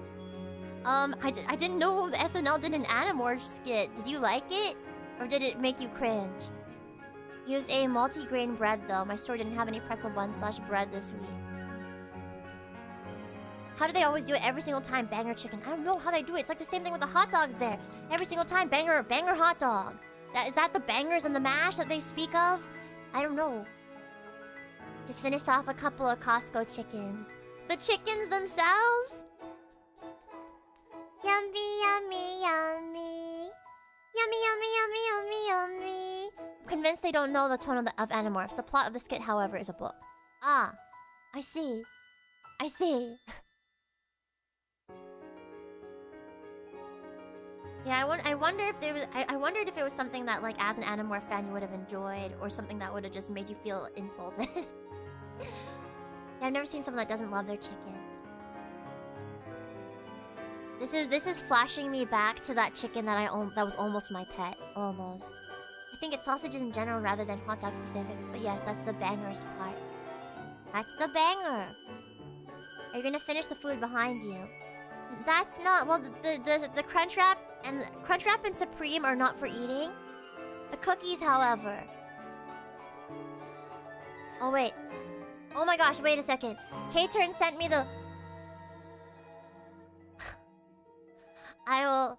I didn't know the SNL did an Animorphs skit. Did you like it? Or did it make you cringe? Used a multi-grain bread, though. My store didn't have any pretzel buns / bread this week. How do they always do it every single time? Banger chicken. I don't know how they do it. It's like the same thing with the hot dogs there. Every single time, banger hot dog. Is that the bangers and the mash that they speak of? I don't know. Just finished off a couple of Costco chickens. The chickens themselves? Yummy, yummy, yummy. Yummy, yummy, yummy, yummy, yummy. I'm convinced they don't know the tone of Animorphs. The plot of the skit, however, is a book. Ah, I see. I see. Yeah, I wonder if there was. I wondered if it was something that, like, as an Animorph fan, you would have enjoyed, or something that would have just made you feel insulted. Yeah, I've never seen someone that doesn't love their chickens. This is flashing me back to that chicken that that was almost my pet, almost. I think it's sausages in general rather than hot dog specific, but yes, that's the bangers part. That's the banger. Are you gonna finish the food behind you? That's not. Well, the Crunchwrap and Supreme are not for eating. The cookies, however. Oh wait. Oh my gosh! Wait a second. K-Turn sent me the. I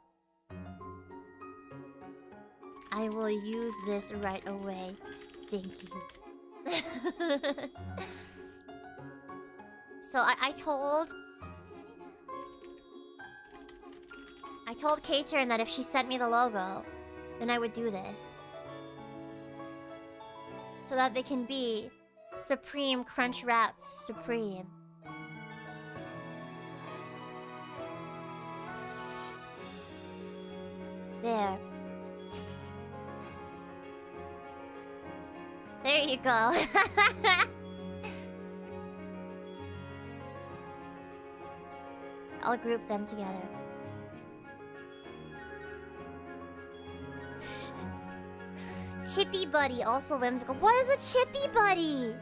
will use this right away. Thank you. So I told K-Turn that if she sent me the logo, then I would do this. So that they can be Supreme Crunchwrap Supreme. There. There you go. I'll group them together. Chippy Buddy, also whimsical. What is a Chippy Buddy?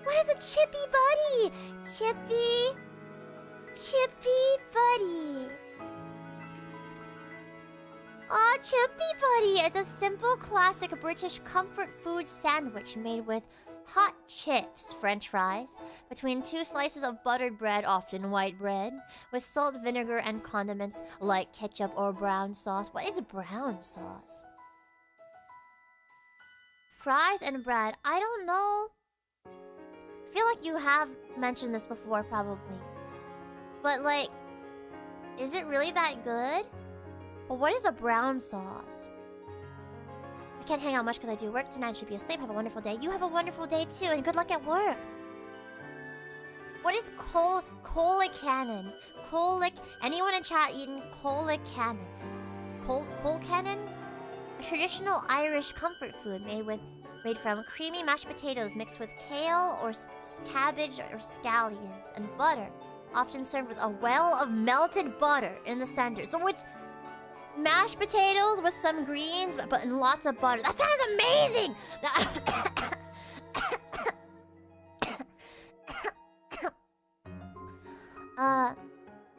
What is a Chippy Buddy? Chippy Buddy. Aw, Chippy Buddy! It's a simple, classic British comfort food sandwich made with hot chips, French fries, between 2 slices of buttered bread, often white bread, with salt, vinegar, and condiments like ketchup or brown sauce. What is brown sauce? Fries and bread. I don't know. I feel like you have mentioned this before, probably. But, like, is it really that good? But what is a brown sauce? I can't hang out much because I do work tonight. Should be asleep. Have a wonderful day. You have a wonderful day too, and good luck at work. What is colic cannon? Anyone in chat eating colic cannon? Col cannon? A traditional Irish comfort food made from creamy mashed potatoes mixed with kale or cabbage or scallions and butter, often served with a well of melted butter in the center. So it's mashed potatoes with some greens, but in lots of butter. That sounds amazing!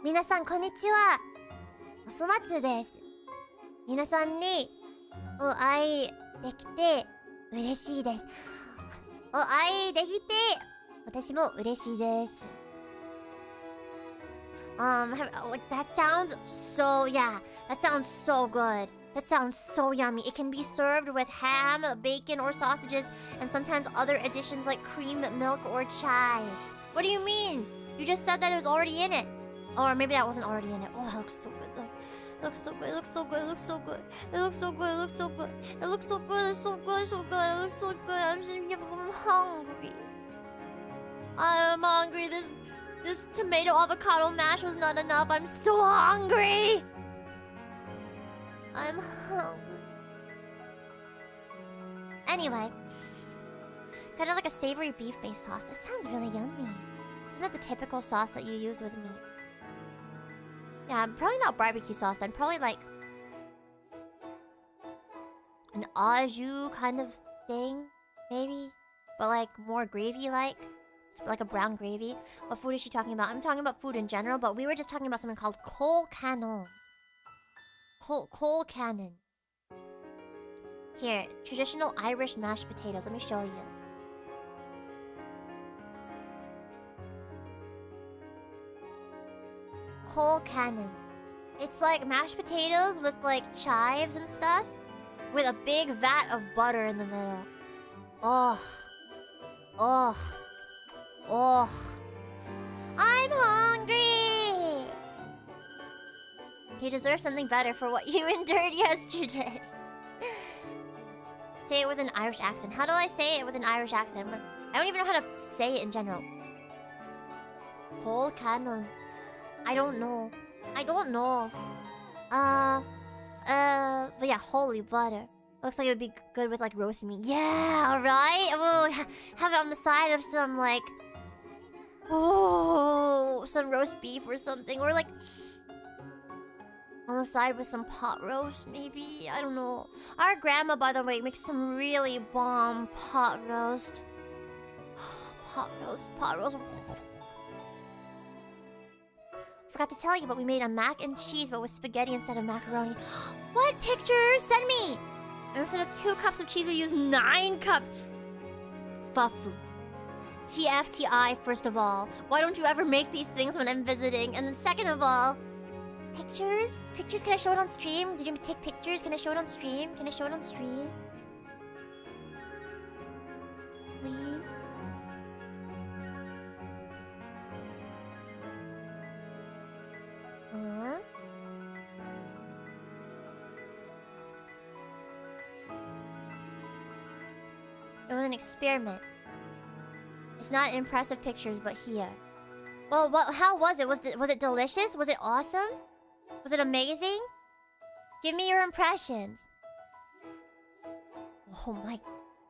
Minasan, konnichiwa. おそ松です。皆さんにお会いできて嬉しいです。お会いできて私も嬉しいです。That sounds so, yeah. That sounds so good. That sounds so yummy. It can be served with ham, bacon, or sausages, and sometimes other additions like cream, milk, or chives. What do you mean? You just said that it was already in it. Or maybe that wasn't already in it. Oh, that looks so good though. It looks so good. It looks so good. It looks so good. It looks so good. It looks so good. It looks so good. It's so good. So good. It looks so good. I'm hungry. I'm hungry. This tomato avocado mash was not enough. I'm so hungry. I'm hungry. Anyway, Kind of like a savory beef-based sauce. That sounds really yummy. Isn't that the typical sauce that you use with meat? Yeah, probably not barbecue sauce then. Probably like an au jus kind of thing, maybe. But like more gravy-like. It's like a brown gravy. What food is she talking about? I'm talking about food in general, but we were just talking about something called coal cannon. Coal cannon. Here, traditional Irish mashed potatoes. Let me show you. Coal cannon. It's like mashed potatoes with like chives and stuff, with a big vat of butter in the middle. Oh. Oh. Oh. I'm hungry! You deserve something better for what you endured yesterday. Say it with an Irish accent. How do I say it with an Irish accent? I don't even know how to say it in general. Coal cannon. I don't know. But yeah, holy butter. Looks like it would be good with like roast meat. Yeah, right? Oh, have it on the side of some like... Oh, some roast beef or something. Or like... on the side with some pot roast, maybe? I don't know. Our grandma, by the way, makes some really bomb pot roast. Pot roast. Forgot to tell you, but we made a mac and cheese, but with spaghetti instead of macaroni. What? Pictures? Send me! And instead of 2 cups of cheese, we used 9 cups. Fufu. TFTI, first of all. Why don't you ever make these things when I'm visiting? And then second of all... Pictures? Pictures? Can I show it on stream? Did you take pictures? Can I show it on stream? Please? It was an experiment. It's not impressive pictures, but here. Well, how was it? Was it delicious? Was it awesome? Was it amazing? Give me your impressions. Oh my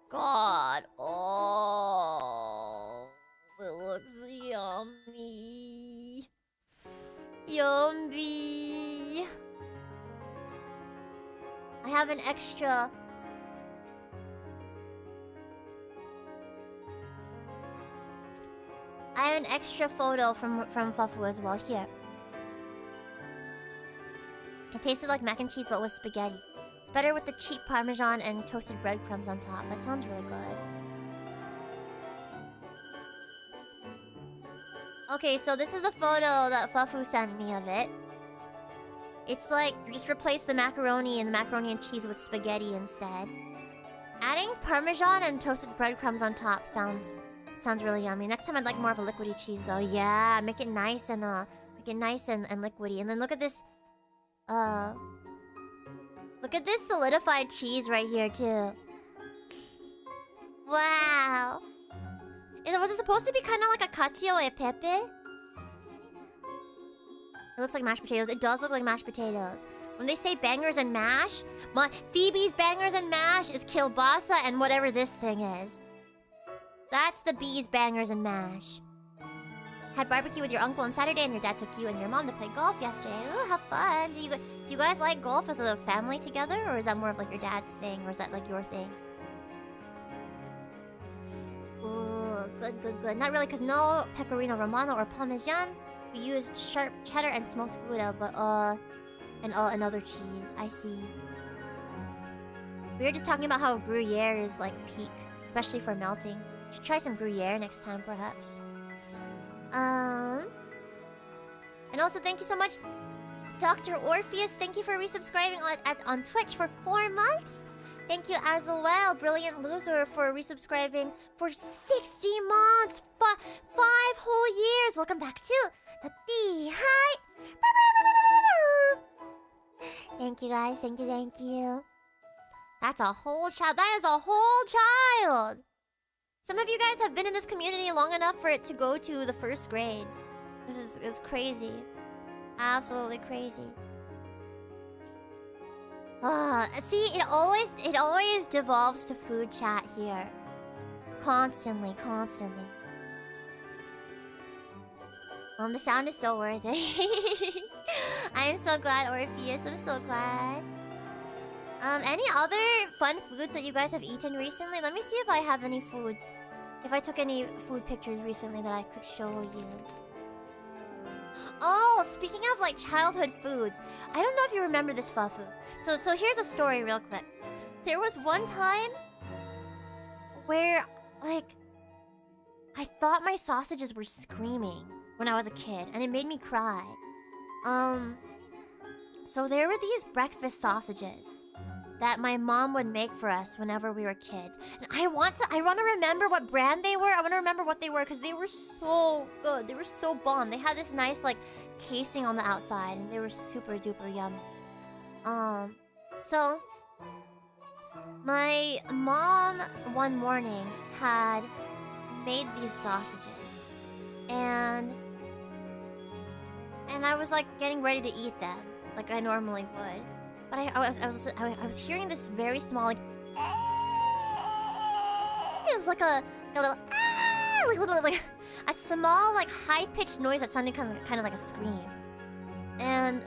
god. Oh, it looks yummy. Yummy. I have an extra... photo from Fufu as well. Here. It tasted like mac and cheese but with spaghetti. It's better with the cheap parmesan and toasted breadcrumbs on top. That sounds really good. Okay, so this is the photo that Fufu sent me of it. It's like, just replace the macaroni and cheese with spaghetti instead. Adding parmesan and toasted breadcrumbs on top sounds really yummy. Next time I'd like more of a liquidy cheese though. Yeah, make it nice and liquidy. And then look at this solidified cheese right here too. Wow. Was it supposed to be kind of like a cacio e pepe? It looks like mashed potatoes. It does look like mashed potatoes. When they say bangers and mash, Phoebe's bangers and mash is kielbasa and whatever this thing is. That's the B's bangers and mash. Had barbecue with your uncle on Saturday and your dad took you and your mom to play golf yesterday. Ooh, have fun. Do you guys like golf as a family together? Or is that more of like your dad's thing? Or is that like your thing? Ooh, good. Not really, because no pecorino romano or parmesan. We used sharp cheddar and smoked Gouda, but and other cheese. I see. We were just talking about how Gruyere is like peak, especially for melting. Should try some Gruyere next time, perhaps. And also thank you so much, Dr. Orpheus. Thank you for resubscribing on Twitch for 4 months. Thank you as well, Brilliant Loser, for resubscribing for 60 months. 5 whole years. Welcome back to the Beehive. Thank you guys. Thank you. That's a whole child. That is a whole child. Some of you guys have been in this community long enough for it to go to the 1st grade. It was crazy. Absolutely crazy. See, it always devolves to food chat here. Constantly. The sound is so worth it. I'm so glad, Orpheus. I'm so glad. Any other fun foods that you guys have eaten recently? Let me see if I have any foods. If I took any food pictures recently that I could show you. Oh, speaking of like childhood foods, I don't know if you remember this, Fafu. So here's a story real quick. There was one time where like I thought my sausages were screaming when I was a kid, and it made me cry. So there were these breakfast sausages that my mom would make for us whenever we were kids. And I want to remember what brand they were. I want to remember what they were because they were so good. They were so bomb. They had this nice like casing on the outside and they were super duper yummy. So my mom one morning had made these sausages and I was like getting ready to eat them like I normally would. But I was hearing this very small like it was like a little like a small like high pitched noise that sounded kind of like a scream, and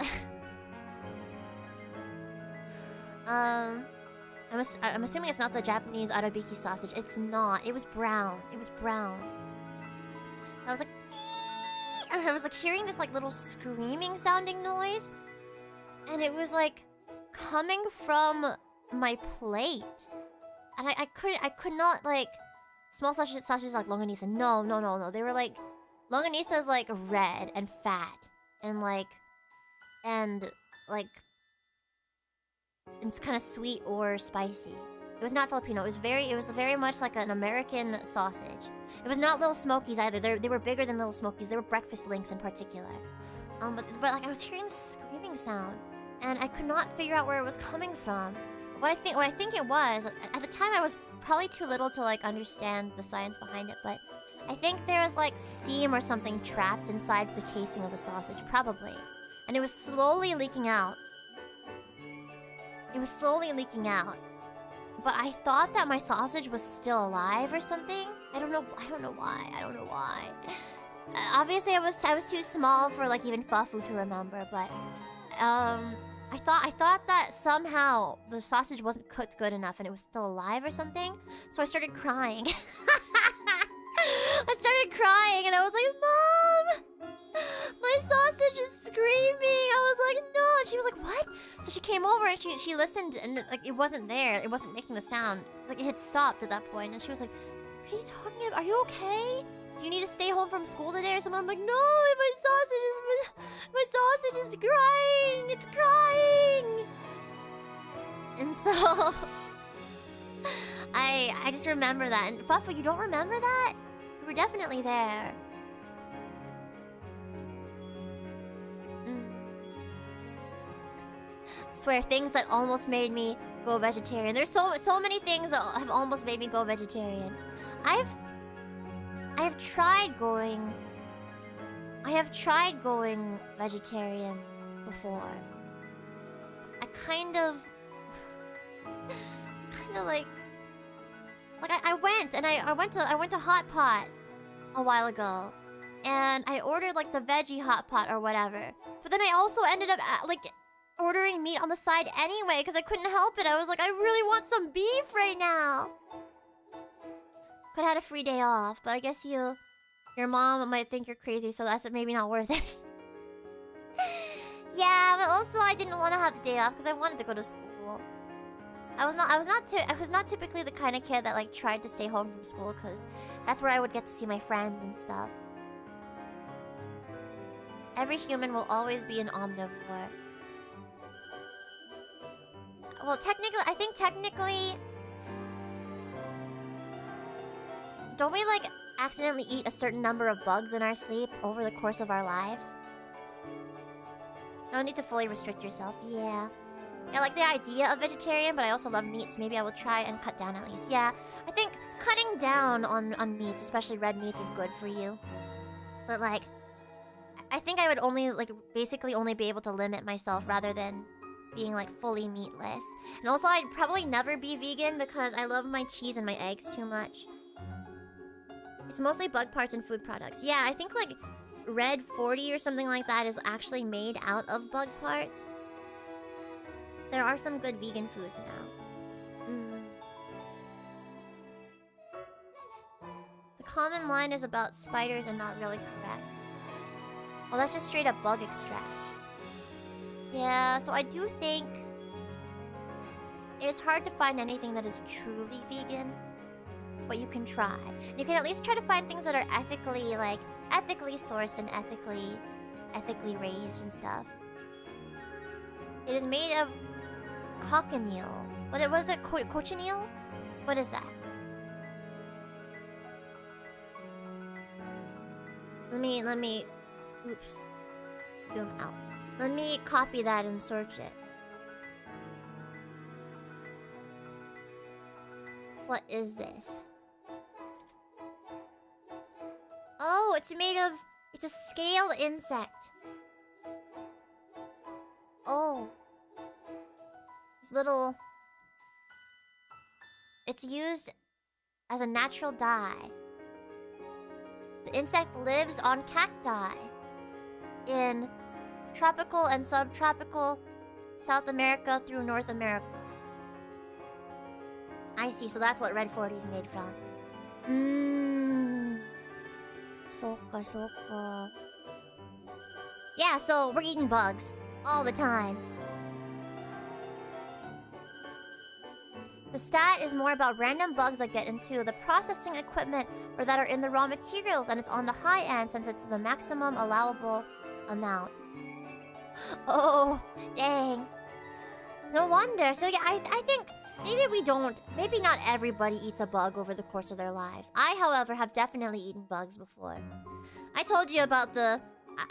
I'm assuming it's not the Japanese arabiki sausage. It's not. It was brown. I was like, and I was like hearing this like little screaming sounding noise, and it was like coming from my plate, and I could not like small sausages like longanisa. No. They were like longanisa is like red and fat and it's kind of sweet or spicy. It was not Filipino. It was very much like an American sausage. It was not Little Smokies either. They were bigger than Little Smokies. They were breakfast links in particular. But like I was hearing this screaming sound, and I could not figure out where it was coming from. What I think it was, at the time I was probably too little to like understand the science behind it, but I think there was like steam or something trapped inside the casing of the sausage, probably. And it was slowly leaking out. But I thought that my sausage was still alive or something. I don't know why. Obviously I was too small for like even Fafu to remember, but I thought that somehow the sausage wasn't cooked good enough and it was still alive or something. So I started crying. And I was like, "Mom, my sausage is screaming." I was like, "No." And she was like, "What?" So she came over and she listened, and like it wasn't there. It wasn't making the sound. Like it had stopped at that point. And she was like, "What are you talking about? Are you okay? Do you need to stay home from school today or something?" I'm like, "No, my sausage is crying. It's crying." And so I just remember that. And Fafu, you don't remember that? You were definitely there. I swear, things that almost made me go vegetarian. There's so many things that have almost made me go vegetarian. I have tried going vegetarian before. I kind of like I went to Hot Pot a while ago, and I ordered like the veggie hot pot or whatever. But then I also ended up like ordering meat on the side anyway because I couldn't help it. I was like, I really want some beef right now. Could have had a free day off, but I guess your mom might think you're crazy, so that's maybe not worth it. Yeah, but also I didn't want to have the day off because I wanted to go to school. I was not typically the kind of kid that like tried to stay home from school because that's where I would get to see my friends and stuff. Every human will always be an omnivore. Well, I think technically, don't we like accidentally eat a certain number of bugs in our sleep over the course of our lives? No need to fully restrict yourself. Yeah. I like the idea of vegetarian, but I also love meats. Maybe I will try and cut down at least. Yeah, I think cutting down on meats, especially red meats, is good for you. But like, I think I would basically only be able to limit myself rather than being like fully meatless. And also I'd probably never be vegan because I love my cheese and my eggs too much. It's mostly bug parts and food products. Yeah, I think like Red 40 or something like that is actually made out of bug parts. There are some good vegan foods now. The common line is about spiders and not really correct. Well, that's just straight up bug extract. Yeah, so I do think it's hard to find anything that is truly vegan, but you can try. You can at least try to find things that are ethically, like, ethically sourced and ethically raised and stuff. It is made of cochineal. What was it? Cochineal? What is that? Let me oops. Zoom out. Let me copy that and search it. What is this? Oh, it's made of... It's a scale insect. Oh. This little... It's used as a natural dye. The insect lives on cacti in tropical and subtropical South America through North America. I see, so that's what Red 40 is made from. Soka. Yeah, so we're eating bugs all the time. The stat is more about random bugs that get into the processing equipment or that are in the raw materials, and it's on the high end since it's the maximum allowable amount. Oh, dang. No wonder. So yeah, I think maybe we don't. Maybe not everybody eats a bug over the course of their lives. I, however, have definitely eaten bugs before. I told you about the...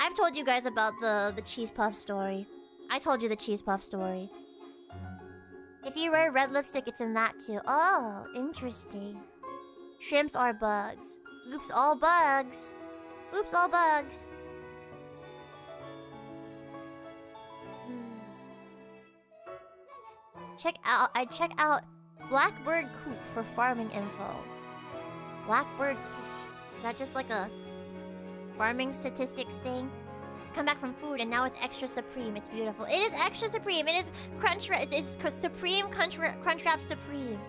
I've told you guys about the cheese puff story. I told you the cheese puff story. If you wear red lipstick, it's in that too. Oh, interesting. Shrimps are bugs. Oops, all bugs. Oops, all bugs. I check out Blackbird Coop for farming info. Blackbird Coop. Is that just like a farming statistics thing? Come back from food and now it's extra supreme. It's beautiful. It is extra supreme. It is it's supreme Crunchwrap Supreme.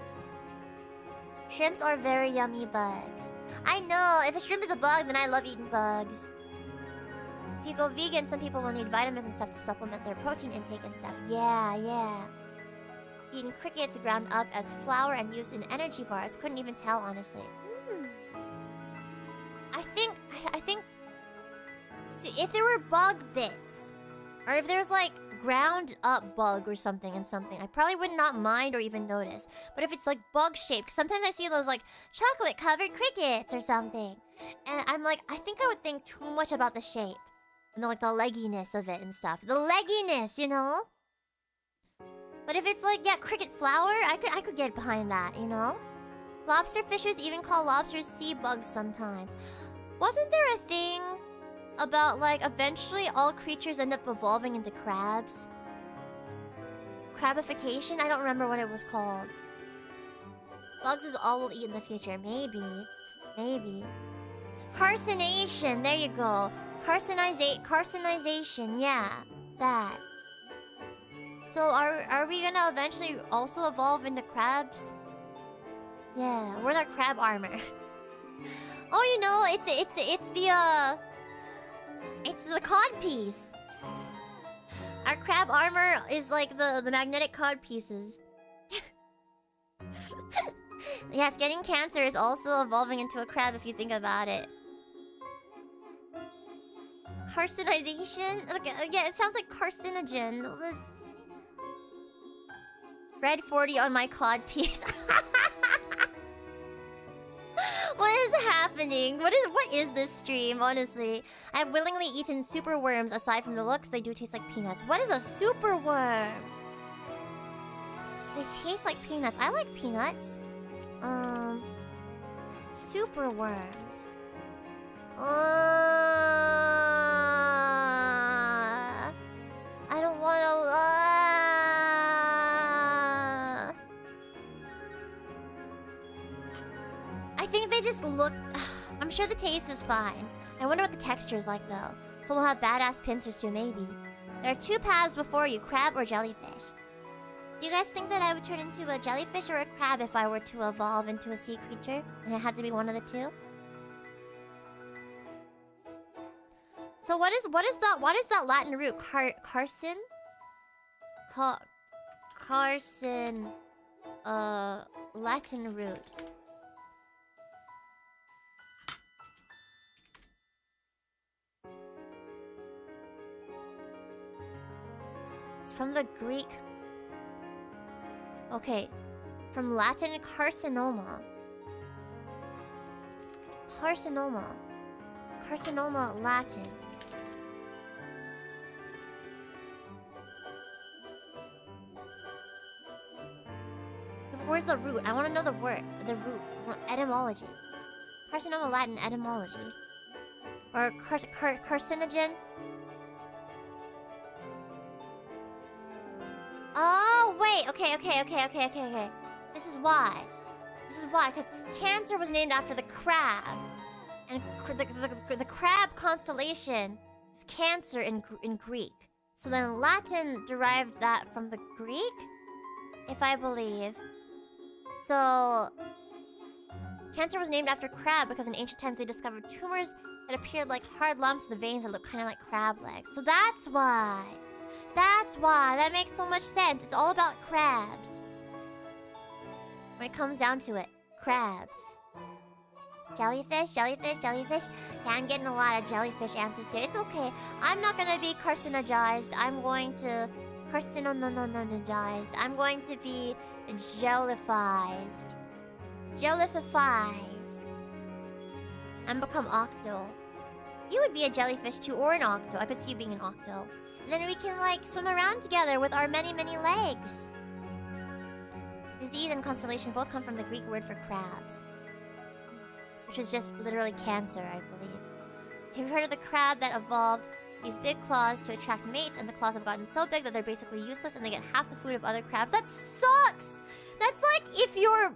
Shrimps are very yummy bugs. I know. If a shrimp is a bug, then I love eating bugs. If you go vegan, some people will need vitamins and stuff to supplement their protein intake and stuff. Yeah. Eating crickets ground up as flour and used in energy bars. Couldn't even tell, honestly. I think... See, if there were bug bits, or if there's like ground up bug or something and something, I probably would not mind or even notice. But if it's like bug shaped, sometimes I see those like chocolate covered crickets or something, and I'm like, I think I would think too much about the shape and like the legginess of it and stuff. The legginess, you know. But if it's like, yeah, cricket flour, I could get behind that, you know. Lobster fishers even call lobsters sea bugs sometimes. Wasn't there a thing about like eventually all creatures end up evolving into crabs? Crabification? I don't remember what it was called. Bugs is all we'll eat in the future. Maybe. Carcination. There you go. Carcinization. Yeah, that. So are we gonna eventually also evolve into crabs? Yeah, we're our crab armor. Oh, you know, it's the cod piece. Our crab armor is like the magnetic cod pieces. Yes, getting cancer is also evolving into a crab if you think about it. Carcinization? Yeah, it sounds like carcinogen. Red 40 on my cod piece. What is happening? What is this stream, honestly? I've willingly eaten super worms. Aside from the looks, they do taste like peanuts. What is a super worm? They taste like peanuts. I like peanuts. Super worms. I don't want to... I think they just look... I'm sure the taste is fine. I wonder what the texture is like though. So we'll have badass pincers too, maybe. There are two paths before you, crab or jellyfish. Do you guys think that I would turn into a jellyfish or a crab if I were to evolve into a sea creature? And it had to be one of the two? So what is that Latin root? Carson? Carson Latin root. It's from the Greek. Okay. From Latin carcinoma. Carcinoma. Carcinoma Latin. Where's the root? I want to know the word. The root. Etymology. Carcinoma Latin etymology. Or carcinogen? Oh, wait. Okay. This is why. Because Cancer was named after the crab. And the crab constellation is Cancer in Greek. So then Latin derived that from the Greek? If I believe. So, Cancer was named after crab because in ancient times they discovered tumors that appeared like hard lumps in the veins that look kind of like crab legs. So that's why. That makes so much sense. It's all about crabs. When it comes down to it, crabs. Jellyfish? Yeah, I'm getting a lot of jellyfish answers here. It's okay. I'm not gonna be carcinogized. I'm going to... Carcinogized. I'm going to be jellified. I'm become octo. You would be a jellyfish too, or an octo. I could see you being an octo. And then we can, like, swim around together with our many, many legs. Disease and constellation both come from the Greek word for crabs. Which is just literally cancer, I believe. Have you heard of the crab that evolved these big claws to attract mates, and the claws have gotten so big that they're basically useless and they get half the food of other crabs? That sucks! That's like if you're...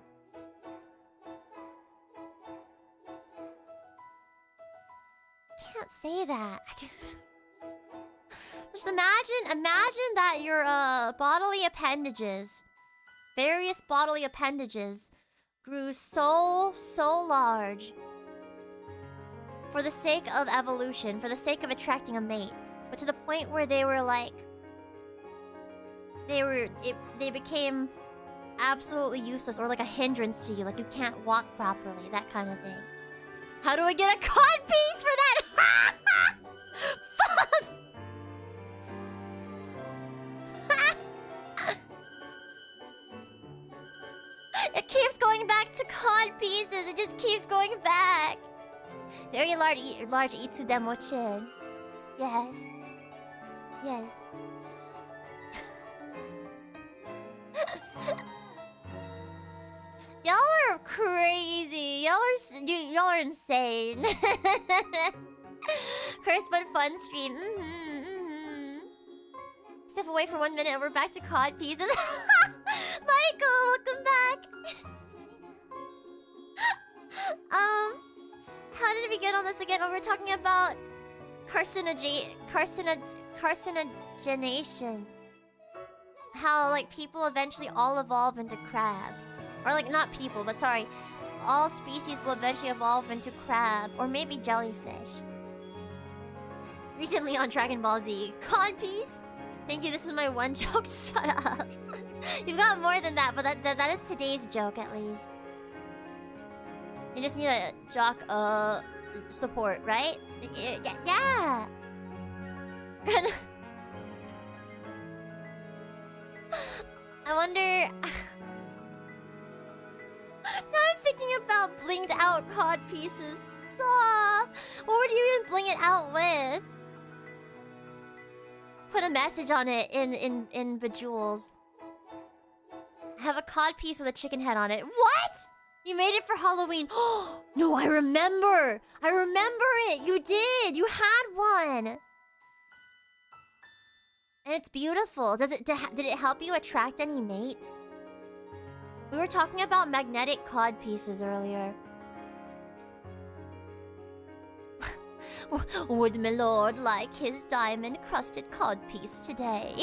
Can't say that. Just imagine that your bodily appendages, various bodily appendages, grew so large for the sake of evolution, for the sake of attracting a mate, but to the point where they were like, they became absolutely useless, or like a hindrance to you, like you can't walk properly, that kind of thing. How do I get a codpiece for that? Fuck! It keeps going back to cod pieces. It just keeps going back. Very large Itsudemochin. Yes. Y'all are crazy. Y'all are insane. Curse but fun stream. Step away for 1 minute and we're back to cod pieces. Michael, welcome back. How did we get on this again? Oh, we're talking about carcinogenation. How, like, people eventually all evolve into crabs. Or, like, not people, but sorry. All species will eventually evolve into crab. Or maybe jellyfish. Recently on Dragon Ball Z. Codpiece? Thank you, this is my one joke. Shut up. You've got more than that, but that is today's joke, at least. You just need a jock, support, right? Yeah! I wonder... Now I'm thinking about blinged out cod pieces. Stop! What would you even bling it out with? Put a message on it in Bejewels. Have a cod piece with a chicken head on it. What? You made it for Halloween. Oh no, I remember it. You did. You had one. And it's beautiful. Did it help you attract any mates? We were talking about magnetic cod pieces earlier. Would my lord like his diamond-crusted codpiece today?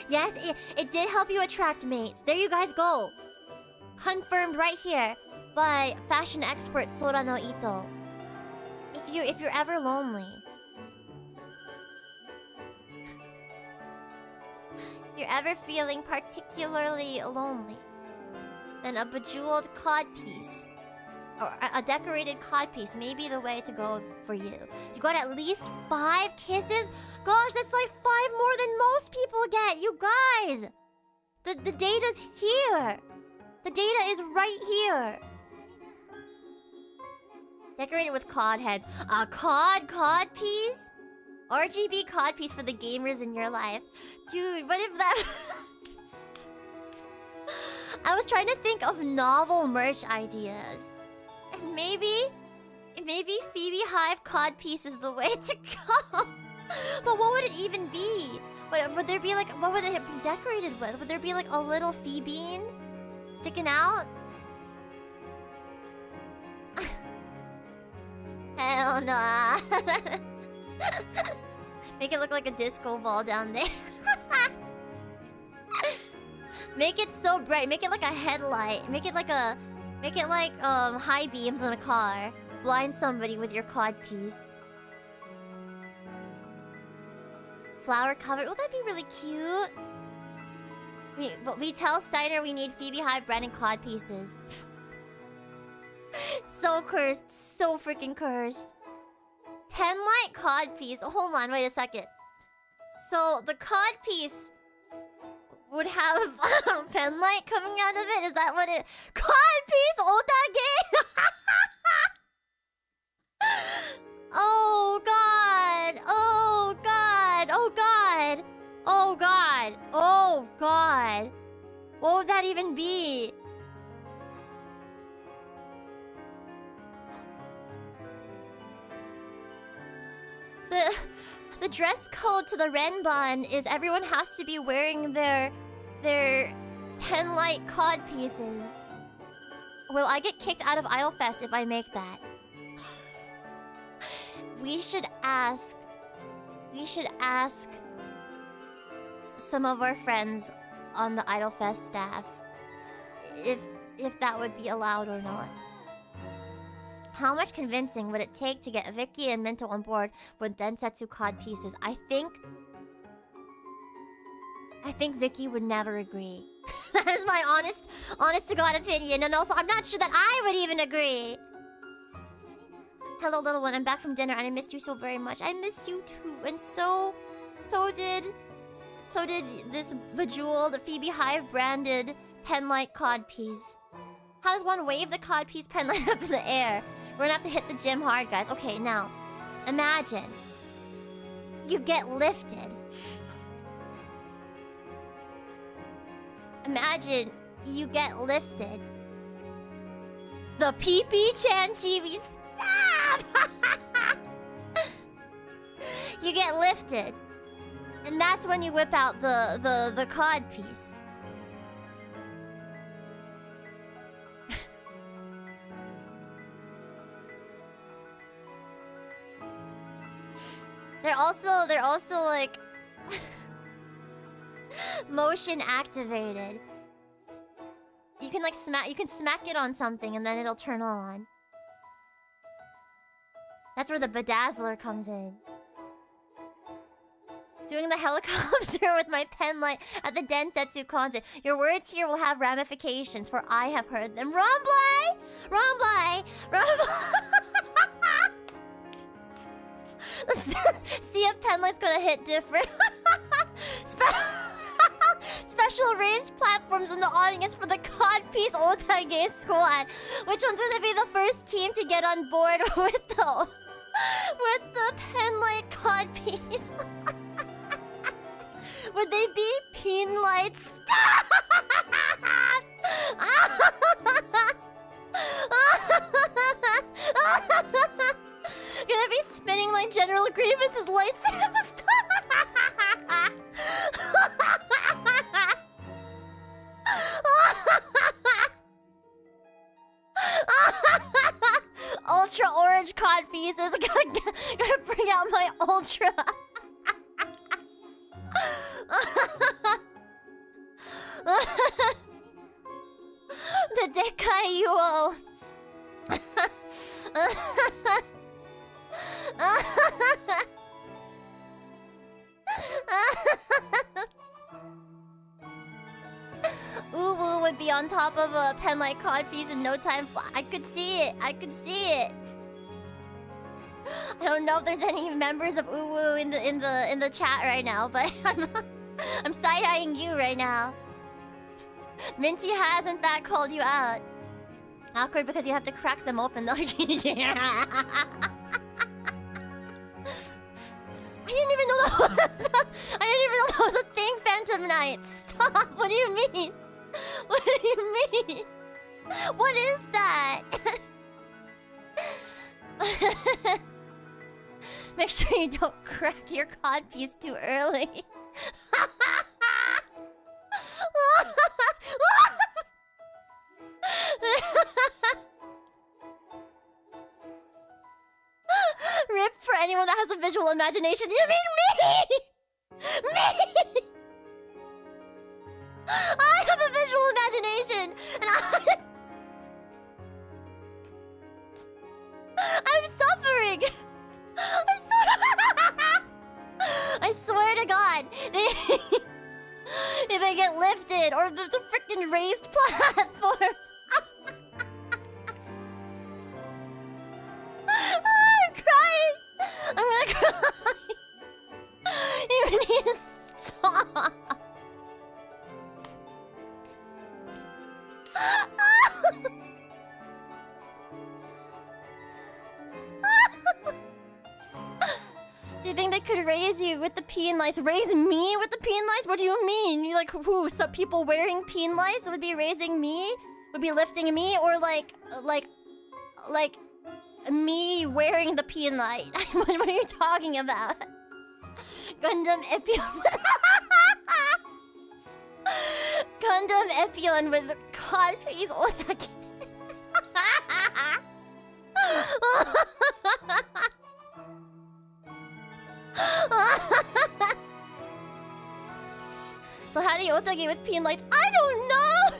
Yes, it did help you attract mates. There you guys go. Confirmed right here by fashion expert Sora no Ito. If you're ever lonely, you're ever feeling particularly lonely, then a bejeweled codpiece or a decorated codpiece may be the way to go for you. You got at least 5 kisses? Gosh, that's like 5 more than most people get, you guys! The data's here! The data is right here! Decorated with cod heads. A cod piece? RGB cod piece for the gamers in your life. Dude, what if that... I was trying to think of novel merch ideas. And maybe FeebeeHive cod piece is the way to go. But what would it even be? Would there be like... What would it be decorated with? Would there be like a little Phoebe sticking out? Hell nah. Make it look like a disco ball down there. Make it so bright. Make it like a headlight. Make it like high beams on a car. Blind somebody with your cod piece. Flower covered. Oh, that'd be really cute. But we tell Steiner we need FeebeeHive branded cod pieces. So cursed. So freaking cursed. Penlight cod piece. Hold on, wait a second. So the cod piece would have penlight coming out of it? Is that what it... Cod piece otage? Oh god. Oh god. Oh god. Oh god. Oh god. What would that even be? The dress code to the Renbon is everyone has to be wearing their penlight cod pieces. Will I get kicked out of Idolfest if I make that? We should ask some of our friends on the Idolfest staff if that would be allowed or not. How much convincing would it take to get Vicky and Minto on board with Densetsu cod pieces? I think Vicky would never agree. That is my honest to God opinion, and also I'm not sure that I would even agree. Hello, little one. I'm back from dinner, and I missed you so very much. I missed you too, and so did this bejeweled FeebeeHive branded penlight cod piece. How does one wave the cod piece penlight up in the air? We're gonna have to hit the gym hard, guys. Okay, now, imagine you get lifted. Imagine you get lifted. The Phoebe Chan Chibi, stop! You get lifted, and that's when you whip out the cod piece. They're also like motion activated. You can like smack it on something and then it'll turn on. That's where the bedazzler comes in. Doing the helicopter with my penlight at the Densetsu concert. Your words here will have ramifications, for I have heard them. Rumblay! Rumblay! Rumblay! See if penlight's gonna hit different. Special raised platforms in the audience for the Codpiece Otage Squad. Which one's gonna be the first team to get on board with the penlight Codpiece? Would they be Peenlight? Stop! Gonna be spinning like General Grievous's lightsabers. Ultra orange cod pieces. Gotta bring out my ultra. The Dekai Yuo. Uwu would be on top of a pen like codpiece in no time. I could see it. I could see it. I don't know if there's any members of Uwu in the chat right now, but I'm side-eyeing you right now. Minty has in fact called you out. Awkward because you have to crack them open though. Yeah. I didn't even know that was a thing, Phantom Knight. Stop. What do you mean? What do you mean? What is that? Make sure you don't crack your codpiece too early. Rip for anyone that has a visual imagination. You mean me? Me? I have a visual imagination, and I'm suffering. I swear to God, if I get lifted or the freaking raised platform. I'm crying. I'm gonna cry. You need to stop. Do you think they could raise you with the peen lights? Raise me with the peen lights? What do you mean? You like who? Some people wearing peen lights would be raising me? Would be lifting me? Or like me wearing the peen light? What are you talking about? Gundam Epion. Gundam Epion with codpiece Otake. So how do you Otake with peen lights? I don't know!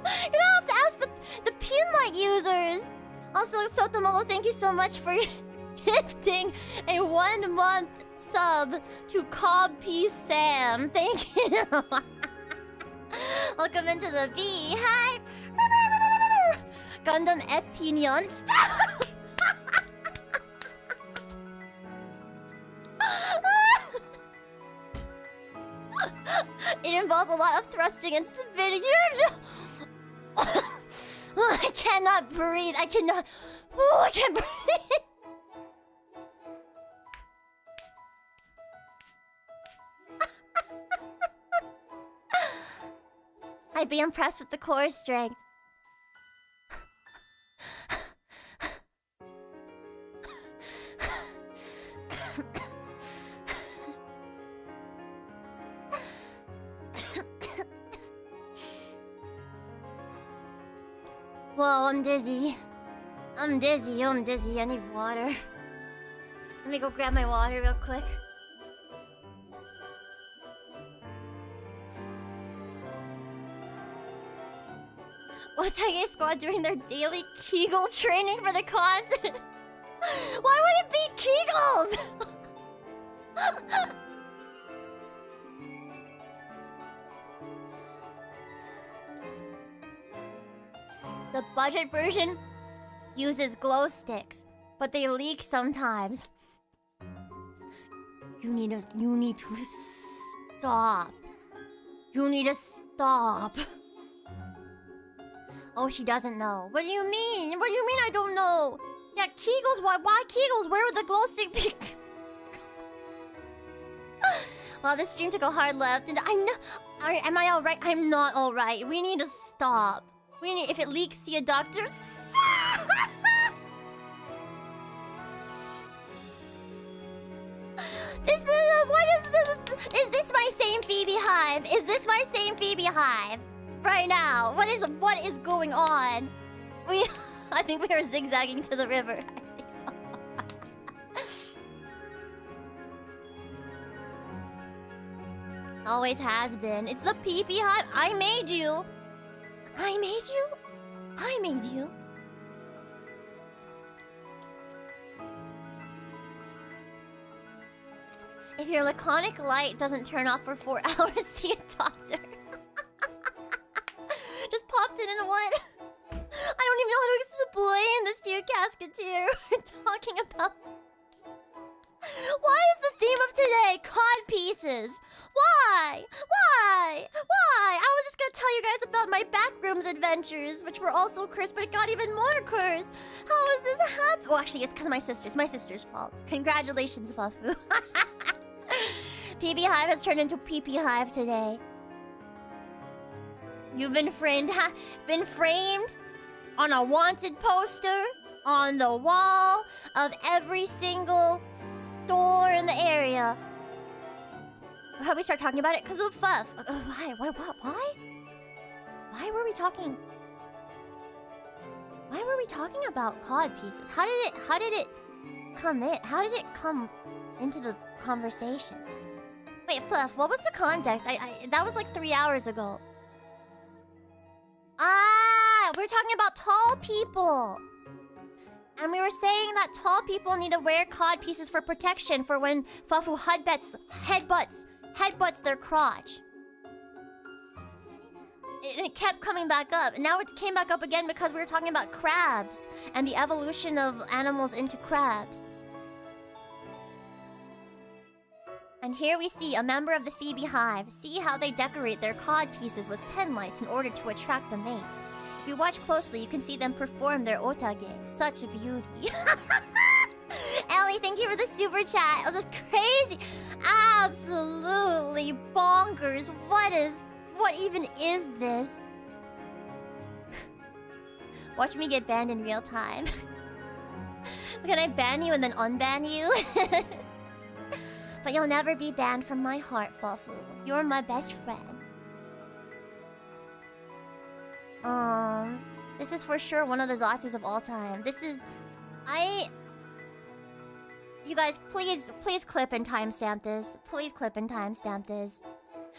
You're gonna have to ask the peen light users! Also, Sotomolo, thank you so much for gifting a 1-month sub to Cobpiece Sam. Thank you! Welcome into the VTuber! Gundam Epinion. Stop! It involves a lot of thrusting and spinning. I cannot breathe. I cannot. Oh, I can't breathe. I'd be impressed with the core strength. Whoa, I'm dizzy. I'm dizzy. I need water. Let me go grab my water real quick. Otage squad doing their daily Kegel training for the concert. Why would it be Kegels? The budget version uses glow sticks, but they leak sometimes. You need to stop. You need to stop. Oh, she doesn't know. What do you mean? What do you mean I don't know? Yeah, Kegels. Why Kegels? Where would the glow stick be? Wow, this stream took a hard left. And I know. Am I all right? I'm not all right. We need to stop. We need. If it leaks, see a doctor. This is. What is this? Is this my same FeebeeHive? Is this my same FeebeeHive? Right now, what is going on? I think we are zigzagging to the river. I think so. Always has been. It's the FeebeeHive. I made you. I made you. I made you. If your laconic light doesn't turn off for 4 hours, see a doctor. Just popped it in one. I don't even know how to explain this to you, Casketeer. We're talking about... Why is the theme of today cod pieces? Why? Why? Why? I was just gonna tell you guys about my backrooms adventures, which were also cursed, but it got even more cursed. How is this happen? Well, actually, it's because of my sisters. My sister's fault. Congratulations, Fafu. FeebeeHive has turned into FeebeeHive today. You've been framed on a wanted poster on the wall of every single store in the area. How we start talking about it? Because of Fuff. Why? Why were we talking? Why were we talking about cod pieces? How did it come in? How did it come into the conversation? Wait, Fluff, what was the context? That was like 3 hours ago. Ah, we're talking about tall people. And we were saying that tall people need to wear cod pieces for protection for when Fafu headbutts their crotch. It kept coming back up. And now it came back up again because we were talking about crabs and the evolution of animals into crabs. And here we see a member of the FeebeeHive. See how they decorate their cod pieces with pen lights in order to attract a mate. If you watch closely, you can see them perform their otage. Such a beauty. Ellie, thank you for the super chat. Oh, that's crazy. Absolutely bonkers. What even is this? Watch me get banned in real time. Can I ban you and then unban you? But you'll never be banned from my heart, Fafu. You're my best friend. This is for sure one of the Zatsus of all time. This is... You guys, please clip and timestamp this. Please clip and timestamp this.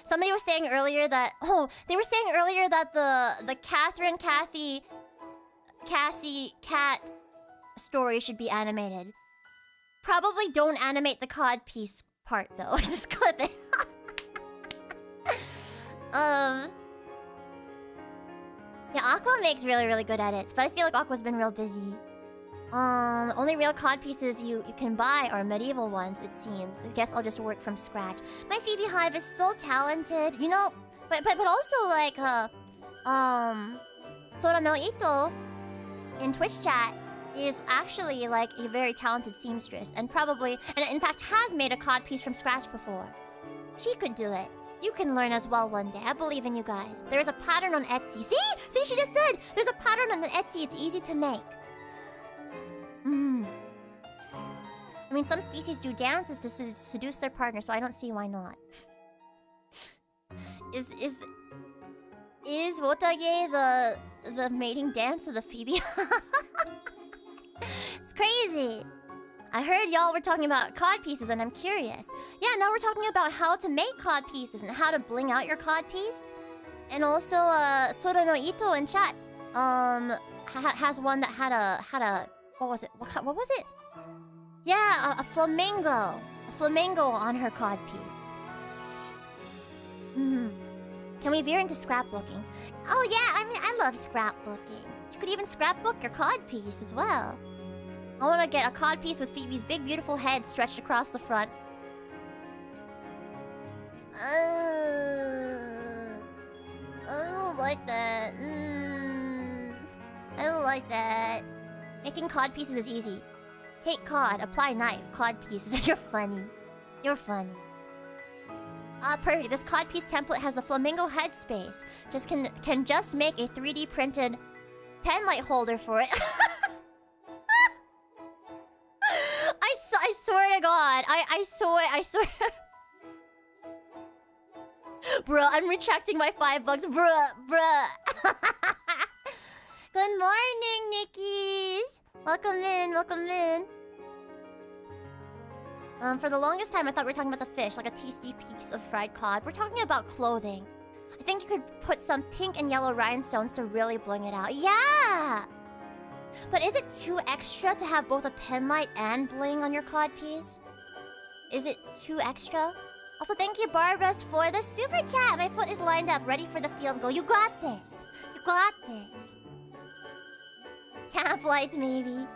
Somebody was saying earlier that... Oh, they were saying earlier that the Catherine, Cassie, Cat story should be animated. Probably don't animate the cod piece part, though. Just clip it. Yeah, Aqua makes really good edits, but I feel like Aqua's been real busy. Only real cod pieces you can buy are medieval ones, it seems. I guess I'll just work from scratch. My FeebeeHive is so talented, you know. But also like Sora no Ito in Twitch chat is actually like a very talented seamstress and probably, and in fact has made a cod piece from scratch before. She could do it. You can learn as well one day. I believe in you guys. There's a pattern on Etsy. See, she just said there's a pattern on Etsy. It's easy to make. I mean, some species do dances to seduce their partner, so I don't see why not. Is Wotage the mating dance of the Phoebe? It's crazy. I heard y'all were talking about cod pieces and I'm curious. Yeah, now we're talking about how to make cod pieces and how to bling out your cod piece. And also, Sora no Ito in chat has one that had a what was it? What was it? Yeah, a flamingo. A flamingo on her cod piece. Can we veer into scrapbooking? Oh yeah, I mean, I love scrapbooking. You could even scrapbook your cod piece as well. I want to get a cod piece with Phoebe's big, beautiful head stretched across the front. I don't like that. I don't like that. Making cod pieces is easy. Take cod, apply knife, cod pieces. You're funny. You're funny. Perfect. This cod piece template has the flamingo head space. Can just make a 3D printed pen light holder for it. I swear to God. I swear. Bruh, I'm retracting my $5. Bruh. Good morning, Nickies. Welcome in. For the longest time, I thought we were talking about the fish, like a tasty piece of fried cod. We're talking about clothing. I think you could put some pink and yellow rhinestones to really bling it out. Yeah! But is it too extra to have both a pen light and bling on your cod piece? Is it too extra? Also, thank you, Barbara, for the super chat. My foot is lined up, ready for the field goal. You got this. You got this. Tap lights, maybe.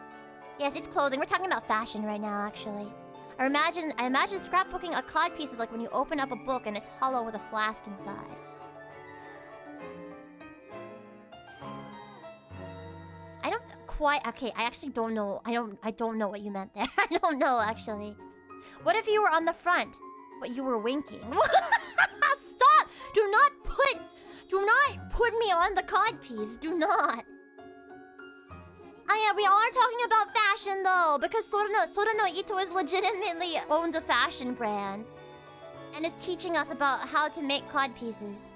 Yes, it's clothing. We're talking about fashion right now, actually. I imagine scrapbooking a cod piece is like when you open up a book and it's hollow with a flask inside. I don't quite... Okay, I actually don't know. I don't know what you meant there. I don't know, actually. What if you were on the front, but you were winking? Stop! Do not put me on the cod piece. Do not. Oh yeah, we are talking about fashion though, because Sora no Ito is legitimately owns a fashion brand and is teaching us about how to make cod pieces.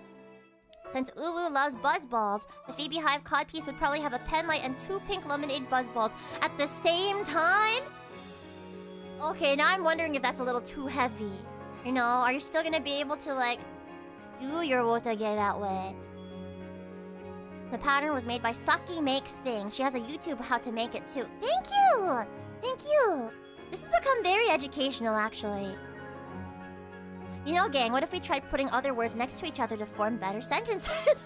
Since Uwu loves buzzballs, the FeebeeHive cod piece would probably have a pen light and 2 pink lemonade buzzballs at the same time? Okay, now I'm wondering if that's a little too heavy. You know, are you still gonna be able to, like, do your wotage that way? The pattern was made by Saki Makes Things. She has a YouTube how to make it too. Thank you! Thank you! This has become very educational, actually. You know, gang, what if we tried putting other words next to each other to form better sentences?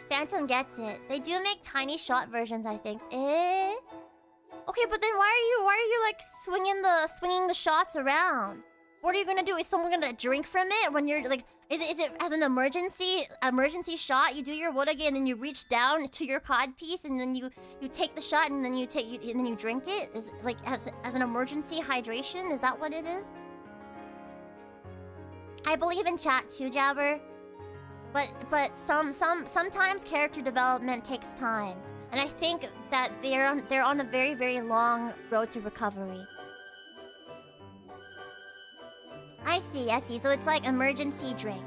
Phantom gets it. They do make tiny shot versions, I think. Eh? Okay, but then why are you like swinging the shots around? What are you gonna do? Is someone gonna drink from it when you're like? Is it as an emergency shot? You do your wotage and then you reach down to your cod piece and then you take the shot and then you drink it? Is it like as an emergency hydration? Is that what it is? I believe in chat too, Jabber. But sometimes character development takes time. And I think that they're on a very, very long road to recovery. I see. So it's like emergency drink.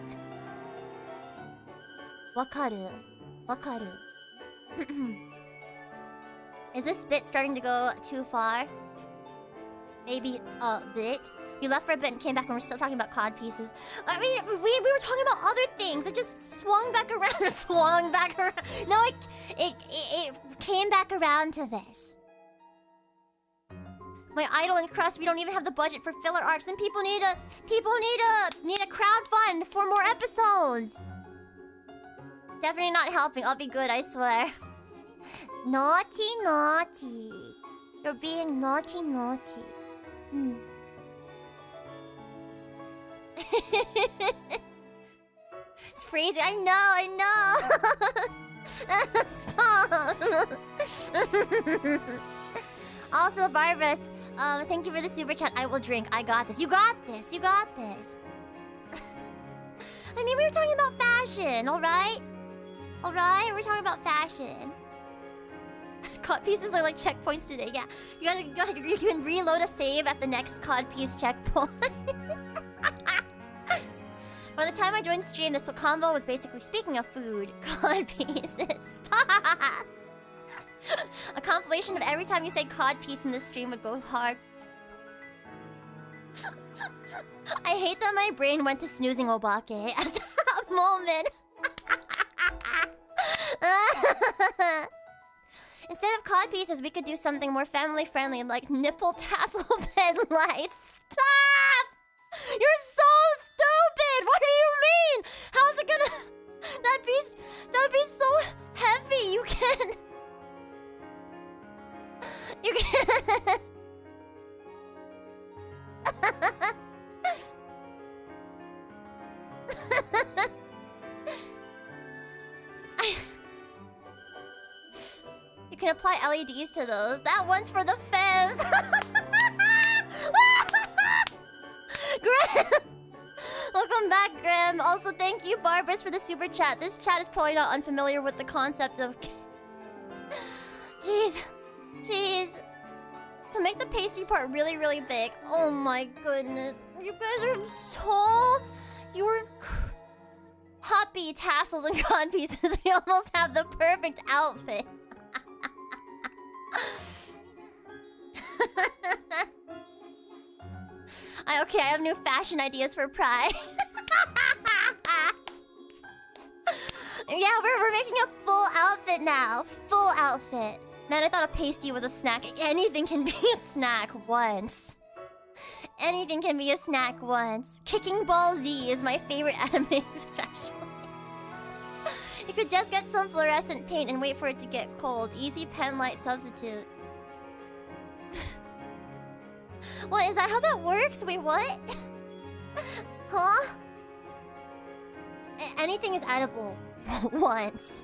Wakaru. Is this bit starting to go too far? Maybe a bit. You left for a bit and came back and we're still talking about cod pieces. I mean, we were talking about other things. It just swung back around and swung back around. No, it came back around to this. My idol and crust, we don't even have the budget for filler arcs. Then people need a crowdfund for more episodes. Definitely not helping. I'll be good, I swear. Naughty. You're being naughty. It's freezing. I know. Stop. Also, Barbara, thank you for the super chat. I will drink. I got this. You got this. I mean, we were talking about fashion, alright? We're talking about fashion. Cod pieces are like checkpoints today, yeah. You can reload a save at the next cod piece checkpoint. By the time I joined stream, this combo was basically, speaking of food, cod pieces. Stop! A compilation of every time you say cod piece in this stream would go hard. I hate that my brain went to snoozing Obake at that moment. Instead of cod pieces, we could do something more family-friendly, like nipple tassel pen lights. Stop! You're so stupid! What do you mean? How's it gonna... That'd be so heavy. You can't... You can apply LEDs to those. That one's for the femmes. Grim! Welcome back, Grim. Also, thank you, Barbara, for the super chat. This chat is probably not unfamiliar with the concept of... Jeez. So make the pasty part really, really big. Oh my goodness. You guys are so... hoppy tassels and cod pieces, we almost have the perfect outfit. Okay, I have new fashion ideas for Pride. Yeah, we're making a full outfit now. Full outfit. Man, I thought a pasty was a snack. Anything can be a snack once. Anything can be a snack once. Kicking Ball Z is my favorite anime especially. You could just get some fluorescent paint and wait for it to get cold. Easy pen light substitute. What, is that how that works? Wait, what? Huh? Anything is edible. Once.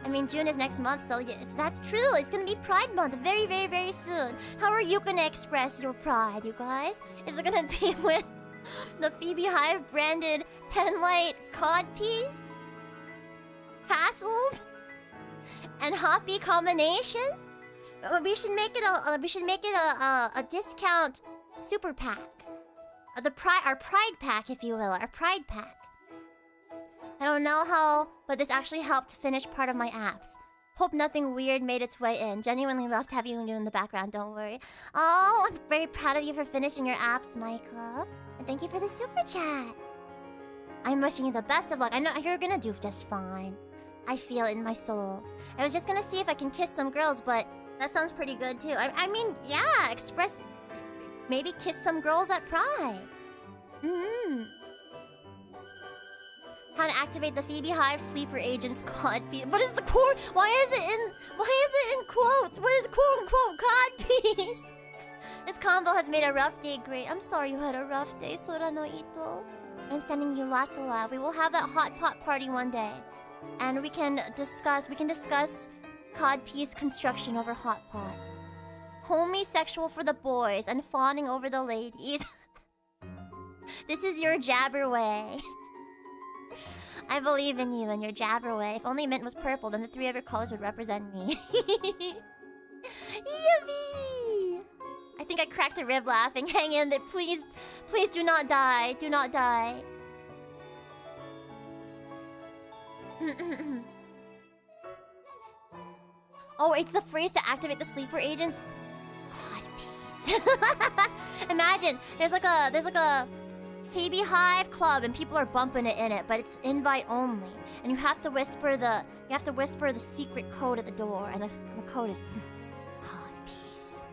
I mean, June is next month, so yes, that's true. It's gonna be Pride Month very, very, very soon. How are you gonna express your pride, you guys? Is it gonna be with the FeebeeHive branded penlight codpiece? Tassels? And hoppy combination? We should make it a discount super pack. Our pride pack, if you will. Our pride pack. I don't know how, but this actually helped finish part of my apps. Hope nothing weird made its way in. Genuinely loved having you in the background, don't worry. Oh, I'm very proud of you for finishing your apps, Michael. And thank you for the super chat. I'm wishing you the best of luck. I know you're gonna do just fine. I feel it in my soul. I was just gonna see if I can kiss some girls, but that sounds pretty good too. I mean, yeah, express... Maybe kiss some girls at Pride. How to activate the FeebeeHive sleeper agent's cod piece. What is the quote? Why is it in quotes? What is quote unquote cod piece? This combo has made a rough day great. I'm sorry you had a rough day, Sora no Ito. I'm sending you lots of love. We will have that hot pot party one day. And we can discuss cod piece construction over hot pot. Homosexual for the boys and fawning over the ladies. This is your jabber way. I believe in you and your jabber way. If only mint was purple, then the three other colors would represent me. Yippee! I think I cracked a rib laughing. Hang in there, please. Please do not die. Do not die. Oh, it's the phrase to activate the sleeper agents. God, peace. Imagine there's like a FeebeeHive club and people are bumping it in it, but it's invite only, and you have to whisper the secret code at the door, and the code is God peace.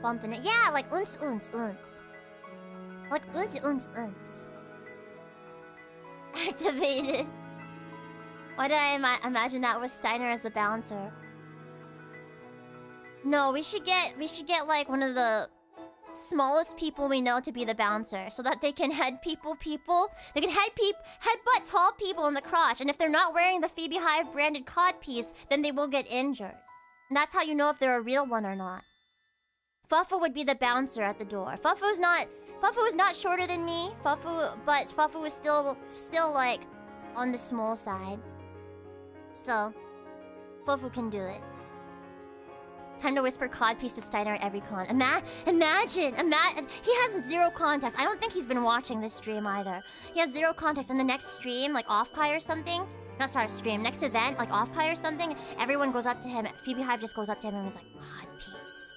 Bumping it, yeah, like unz unz unz, like unz unz unz. Activated. Why did I imagine that with Steiner as the bouncer? No, we should get like one of the smallest people we know to be the bouncer, so that they can head people. They can headbutt tall people in the crotch, and if they're not wearing the FeebeeHive branded cod piece, then they will get injured. And that's how you know if they're a real one or not. Fufu would be the bouncer at the door. Fufu is not shorter than me. But Fufu is still like on the small side. So, Fufu can do it. Time to whisper codpiece to Steiner at every con. Imagine! He has zero context. I don't think he's been watching this stream either. He has zero context. And the next stream, like off-kai or something... Not sorry, stream. Next event, like off-kai or something, everyone goes up to him. FeebeeHive just goes up to him and is like, codpiece.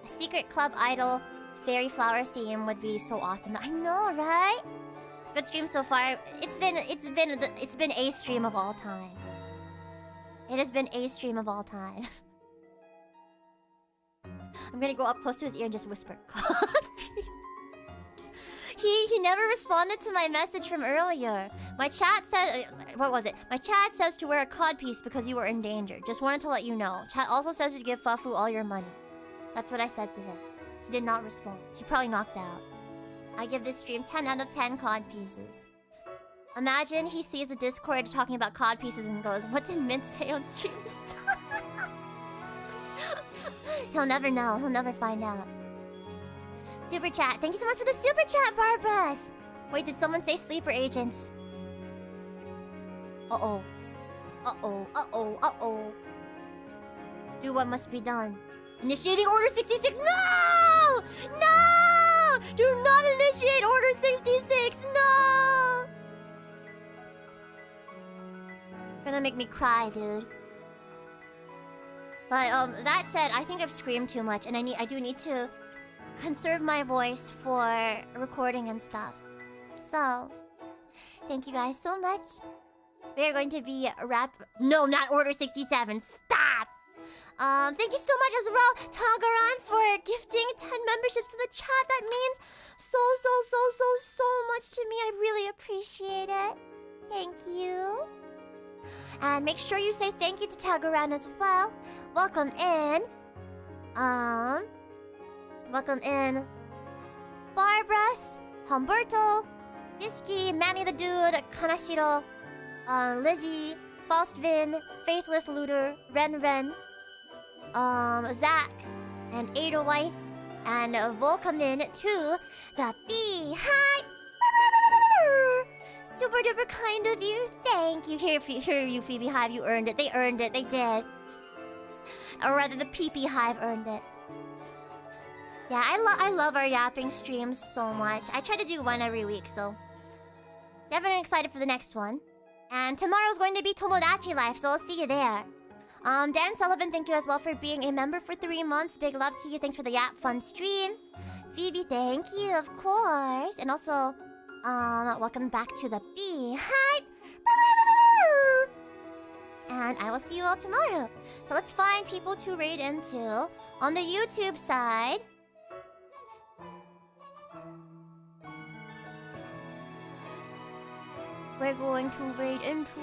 A secret club idol fairy flower theme would be so awesome. I know, right? Good stream so far. It's been a stream of all time. It has been a stream of all time. I'm gonna go up close to his ear and just whisper, God, please. He never responded to my message from earlier. My chat said, what was it? My chat says to wear a codpiece because you were in danger. Just wanted to let you know. Chat also says to give Fufu all your money. That's what I said to him. He did not respond. He probably knocked out. I give this stream 10 out of 10 cod pieces. Imagine he sees the Discord talking about cod pieces and goes, what did Mint say on stream this time? He'll never know. He'll never find out. Super chat. Thank you so much for the super chat, Barbara. Wait, did someone say sleeper agents? Uh-oh. Uh-oh. Uh-oh. Uh-oh. Do what must be done. Initiating Order 66. No! No! Do not initiate Order 66. No! Gonna make me cry, dude. But that said, I think I've screamed too much, and I do need to conserve my voice for recording and stuff. So, thank you guys so much. We are going to be No, not Order 67. Stop! Thank you so much as well, Tagaran, for gifting 10 memberships to the chat. That means so much to me. I really appreciate it. Thank you. And make sure you say thank you to Tagaran as well. Welcome in. Welcome in Barbras, Humberto, Diski, Manny the Dude, Kanashiro, Lizzie, Faustvin, Faithless Looter, Ren, Zach, and Edelweiss, and welcome in to the Beehive. Super duper kind of you. Thank you. Here you, FeebeeHive. You earned it. They earned it. They did. Or rather, the PeePeeHive earned it. Yeah, I love our yapping streams so much. I try to do one every week, so definitely excited for the next one. And tomorrow's going to be Tomodachi Life, so I'll see you there. Dan Sullivan, thank you as well for being a member for 3 months. Big love to you. Thanks for the Yap Fun stream. Phoebe, thank you, of course. And also, welcome back to the Beehive. And I will see you all tomorrow. So let's find people to raid into. On the YouTube side, we're going to raid into...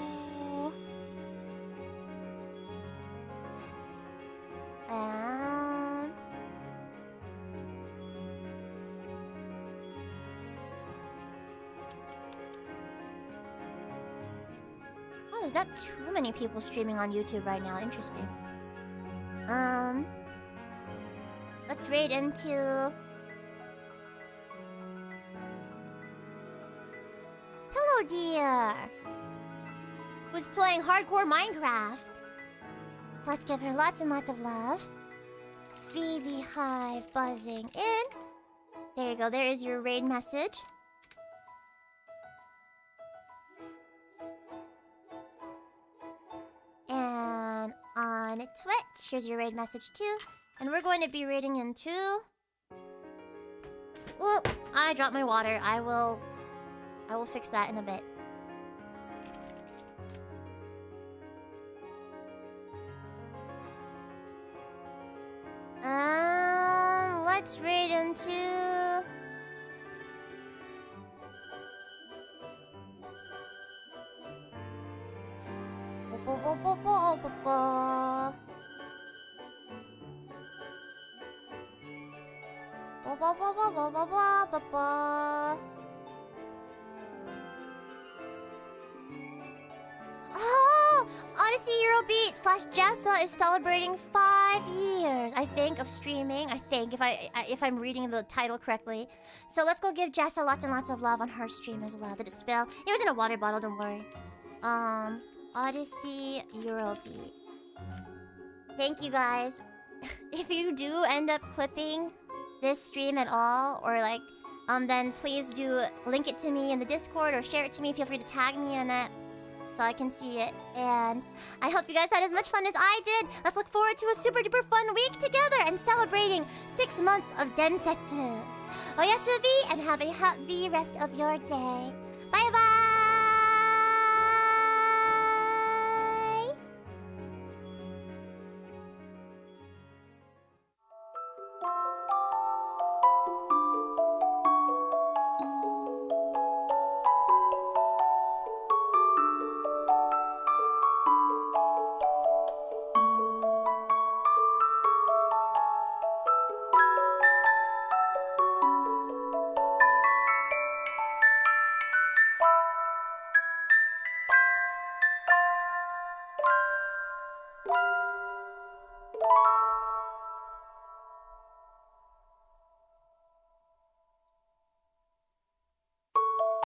Oh, there's not too many people streaming on YouTube right now. Interesting. Let's raid into... Hello, dear! Who's playing hardcore Minecraft. So let's give her lots and lots of love. FeebeeHive buzzing in. There you go. There is your raid message. And on Twitch, here's your raid message too. And we're going to be raiding into... Whoop! I dropped my water. I will fix that in a bit. Let's raid into... Oh! Odyssey Eurobeat / Jessa is celebrating 5 years, I think, of streaming. I think, if I'm reading the title correctly. So let's go give Jessa lots and lots of love on her stream as well. Did it spill? It was in a water bottle, don't worry. Odyssey Eurobeat. Thank you guys. If you do end up clipping this stream at all, or like, then please do link it to me in the Discord or share it to me. Feel free to tag me in it so I can see it. And I hope you guys had as much fun as I did. Let's look forward to a super duper fun week together and celebrating 6 months of Densetsu. Oyasubi and have a happy rest of your day. Bye bye!